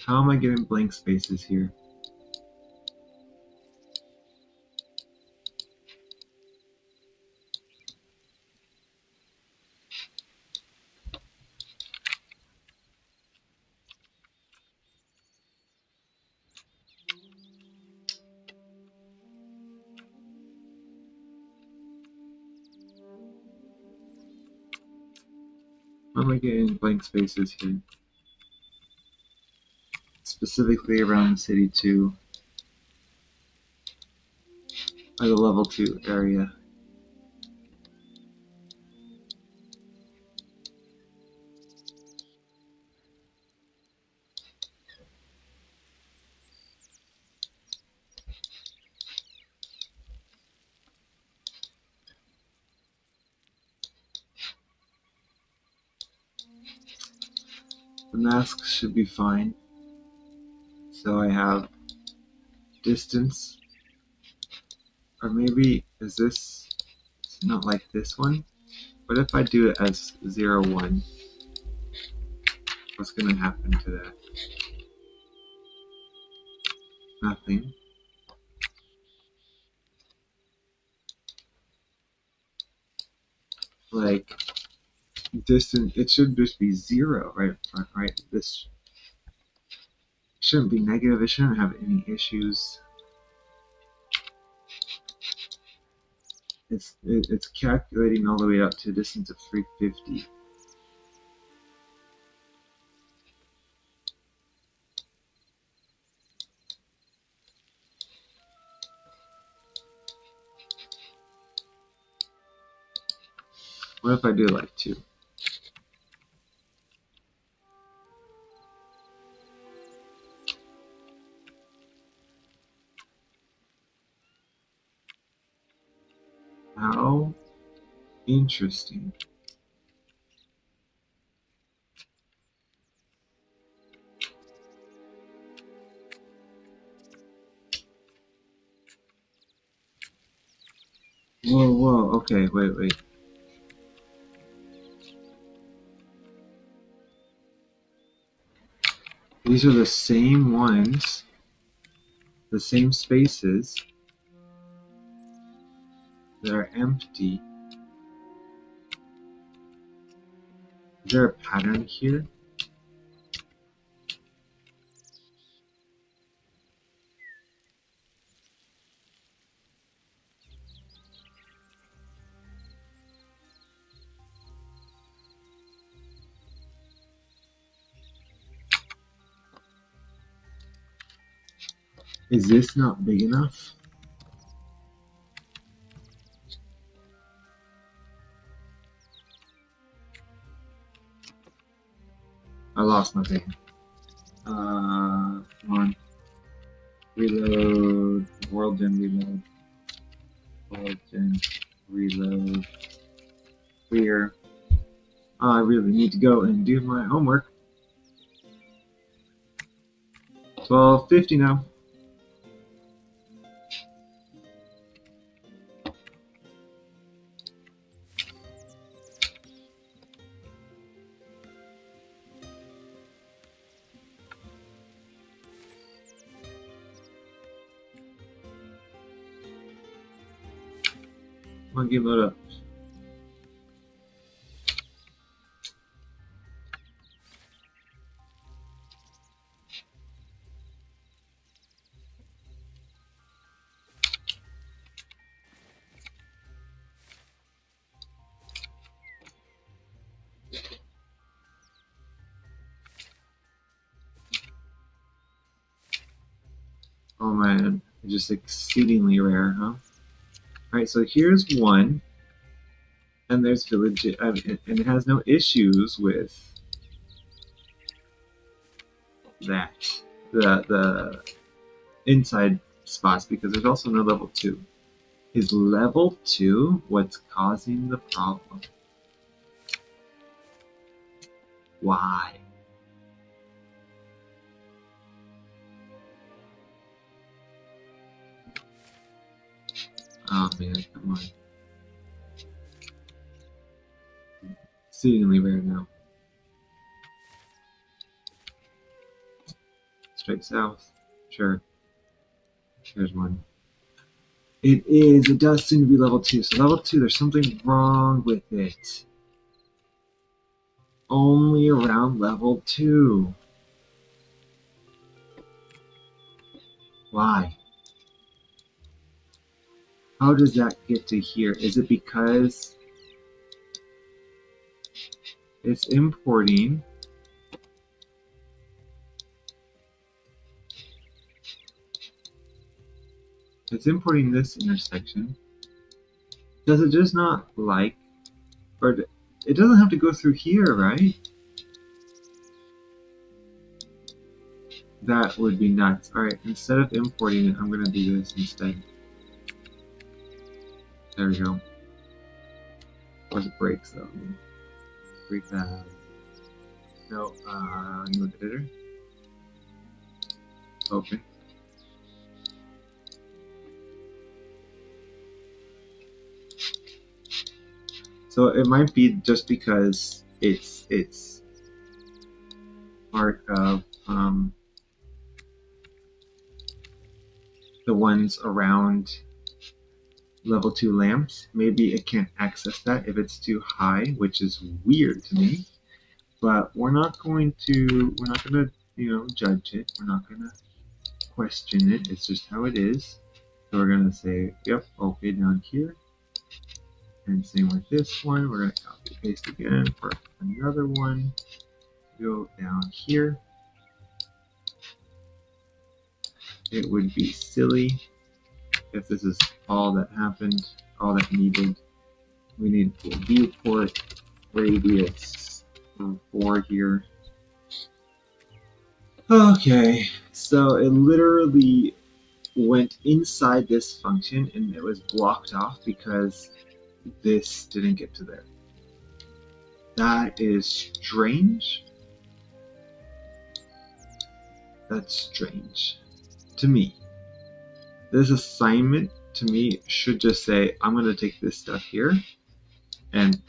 How am I getting blank spaces here? How am I getting blank spaces here? Specifically around the city 2, or the level 2 area. The masks should be fine. So I have distance, or maybe is this not like this one? What if I do it as 0, 1? What's going to happen to that? Nothing. Like, distance, it should just be 0 right up front, right? This shouldn't be negative, it shouldn't have any issues. It's calculating all the way up to a distance of 350. What if I do like 2? How interesting. Whoa, whoa, okay, wait. These are the same ones, the same spaces that are empty. Is there a pattern here? Is this not big enough? lost my thing. Come on. Reload. World gen reload. World gen reload. Clear. I really need to go and do my homework. 12:50 now. Come on, give it up. Oh man, just exceedingly rare, huh? Alright, so here's one, and there's village, and it has no issues with that, the inside spots, because there's also no level 2. Is level 2 what's causing the problem? Why? Oh man, come on. Exceedingly rare now. Straight south. Sure. Here's one. It is. It does seem to be level 2. So level 2, there's something wrong with it. Only around level 2. Why? How does that get to here? Is it because it's importing this intersection? Does it just not like, or it doesn't have to go through here, right? That would be nuts. Alright, instead of importing it, I'm going to do this instead. There we go. Of course it breaks though. Break that. No, new editor. Open. So it might be just because it's part of the ones around level 2 lamps. Maybe it can't access that if it's too high, which is weird to me. But we're not going to judge it. We're not gonna question it. It's just how it is. So we're gonna say, yep, okay, down here. And same with this one. We're gonna copy paste again for another one. Go down here. It would be silly if this is all that happened, all that needed. We need a viewport radius 4 here. Okay, so it literally went inside this function and it was blocked off because this didn't get to there. That is strange. That's strange to me. This assignment to me should just say, I'm going to take this stuff here and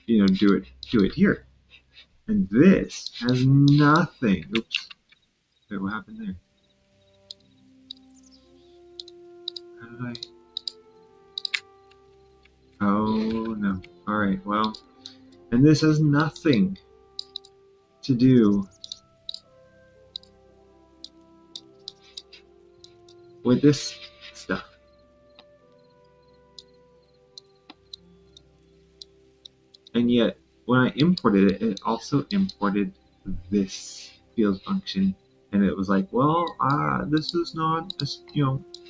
do it here. And this has nothing. Oops. Wait, what happened there? How did I? Oh no. Alright, well. And this has nothing to do with this stuff. And yet, when I imported it, it also imported this field function. And it was like, well, this is not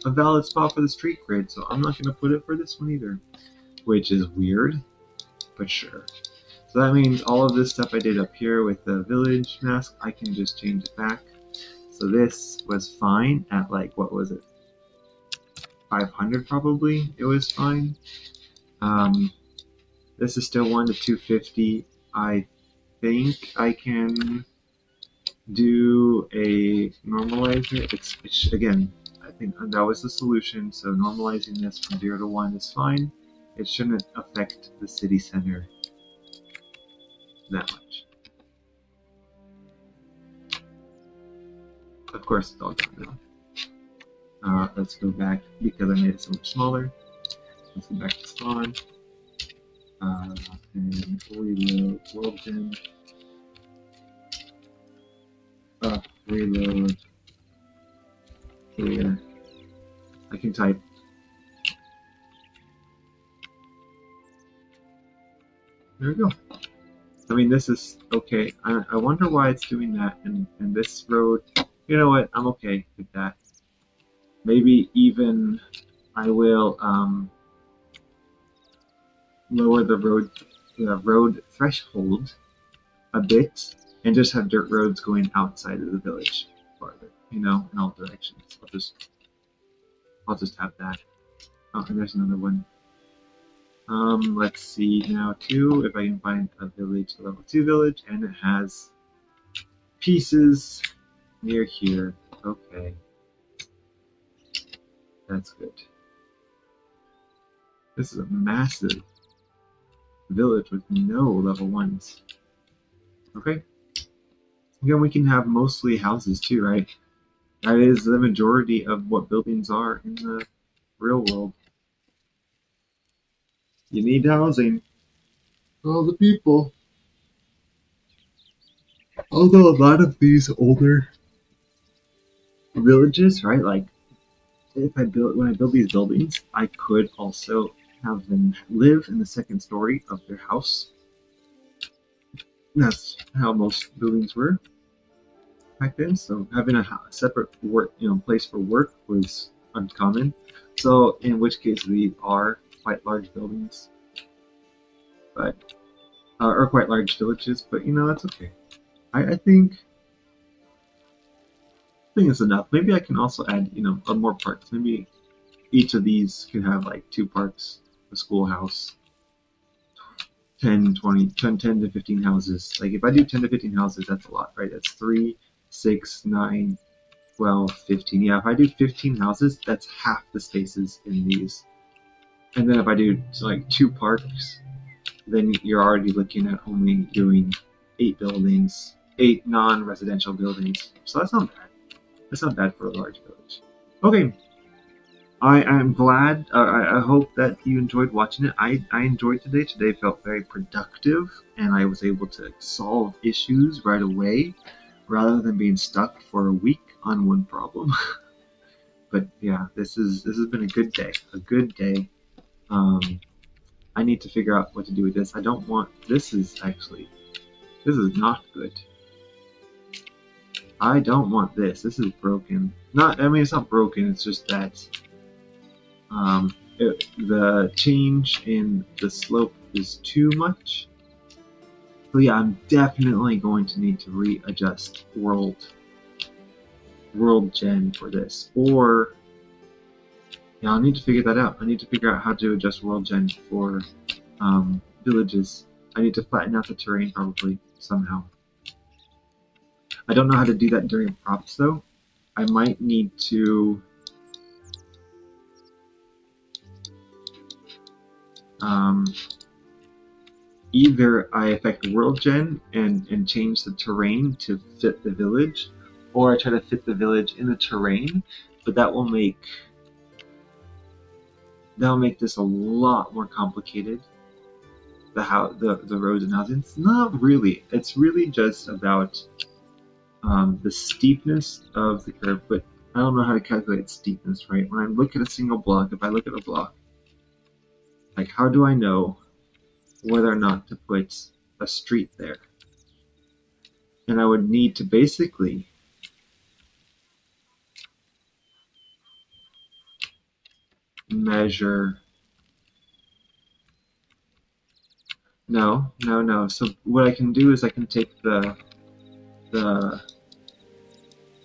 a valid spot for the street grid, so I'm not going to put it for this one either. Which is weird, but sure. So that means all of this stuff I did up here with the village mask, I can just change it back. So this was fine at like, what was it? 500 probably, it was fine. This is still 1 to 250. I think I can do a normalizer. It's again, I think that was the solution. So normalizing this from 0 to 1 is fine. It shouldn't affect the city center that much. Of course, it's all gone now. Let's go back because I made it so much smaller. Let's go back to spawn. And reload world gen. Reload clear. I can type. There we go. I mean, this is okay. I wonder why it's doing that. And this road, you know what? I'm okay with that. Maybe even I will lower the road threshold a bit and just have dirt roads going outside of the village farther, you know, in all directions. I'll just have that. Oh, and there's another one. Let's see now too if I can find a village, a level 2 village, and it has pieces near here. Okay, that's good. This is a massive village with no level 1s. Okay. Again, we can have mostly houses too, right? That is the majority of what buildings are in the real world. You need housing for all the people. Although a lot of these older villages, right? Like if I build when I build these buildings, I could also have them live in the second story of their house. That's how most buildings were back then. So having a separate work, place for work was uncommon. So in which case these are quite large buildings, but or quite large villages. But that's okay. I think it's enough. Maybe I can also add more parks. Maybe each of these could have like 2 parks, a schoolhouse, 10, 20, 10 to 15 houses. Like if I do 10 to 15 houses, that's a lot, right? That's 3, 6, 9, 12, 15. Yeah, if I do 15 houses, that's half the spaces in these. And then if I do like 2 parks, then you're already looking at only doing 8 buildings, 8 non-residential buildings. So that's not bad. That's not bad for a large village. Okay. I am glad. I hope that you enjoyed watching it. I enjoyed today. Today felt very productive, and I was able to solve issues right away rather than being stuck for a week on one problem. But yeah, this has been a good day. A good day. I need to figure out what to do with this. I don't want. This is not good. I don't want this. This is broken. I mean, it's not broken. It's just that the change in the slope is too much. So yeah, I'm definitely going to need to readjust world gen for this, or yeah, I'll need to figure that out. I need to figure out how to adjust world gen for villages. I need to flatten out the terrain probably somehow. I don't know how to do that during props though. I might need to either I affect world gen and change the terrain to fit the village, or I try to fit the village in the terrain, but that will make this a lot more complicated. The roads and housing. It's not really. It's really just about the steepness of the curve, but I don't know how to calculate steepness, right? When I look at a single block, if I look at a block, like how do I know whether or not to put a street there? And I would need to basically measure No, no, no. So what I can do is I can take the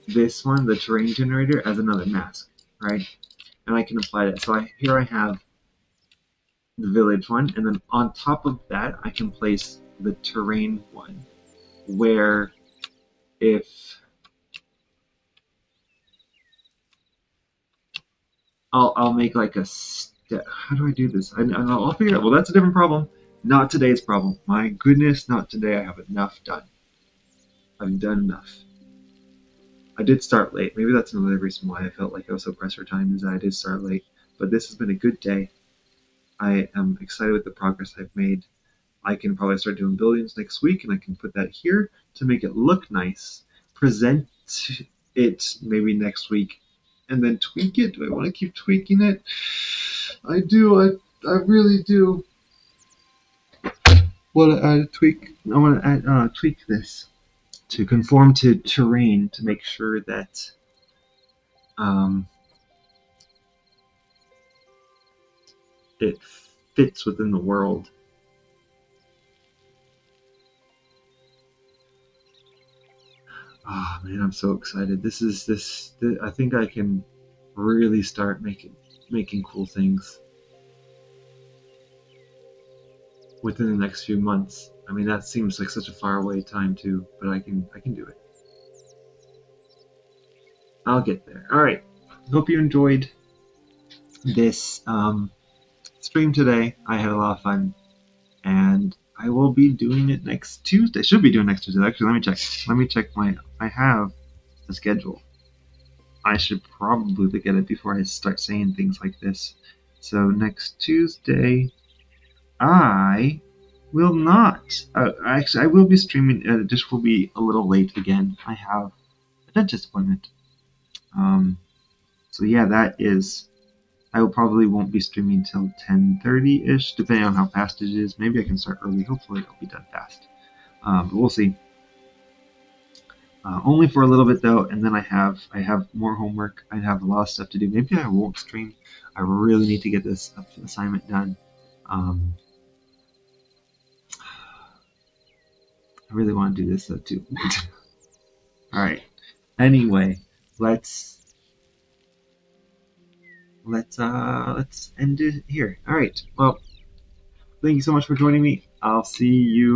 this one, the terrain generator, as another mask, right? And I can apply that. So here I have the village one, and then on top of that, I can place the terrain one, where if I'll make like a step. How do I do this? I'll figure it out. Well, that's a different problem. Not today's problem. My goodness, not today. I have enough done. I've done enough. I did start late. Maybe that's another reason why I felt like I was so pressed for time, is that I did start late. But this has been a good day. I am excited with the progress I've made. I can probably start doing buildings next week, and I can put that here to make it look nice. Present it maybe next week, and then tweak it. Do I want to keep tweaking it? I do. I really do. Well, tweak. I want to tweak this to conform to terrain to make sure that um, it fits within the world. Oh man, I'm so excited. I think I can really start making cool things within the next few months. I mean, that seems like such a far away time too, but I can do it. I'll get there. All right. Hope you enjoyed this stream today. I had a lot of fun, and I will be doing it next Tuesday. Should be doing next Tuesday. Actually, let me check. Let me check my. I have the schedule. I should probably look at it before I start saying things like this. So next Tuesday, I will not. Actually, I will be streaming. This will be a little late again. I have a dentist appointment. Um, so yeah, that is. I will probably won't be streaming till 10:30 ish, depending on how fast it is. Maybe I can start early. Hopefully, I'll be done fast. But we'll see. Only for a little bit though, and then I have more homework. I have a lot of stuff to do. Maybe I won't stream. I really need to get this assignment done. Um, I really want to do this though too. All right. Anyway, let's let's end it here. All right. Well, thank you so much for joining me. I'll see you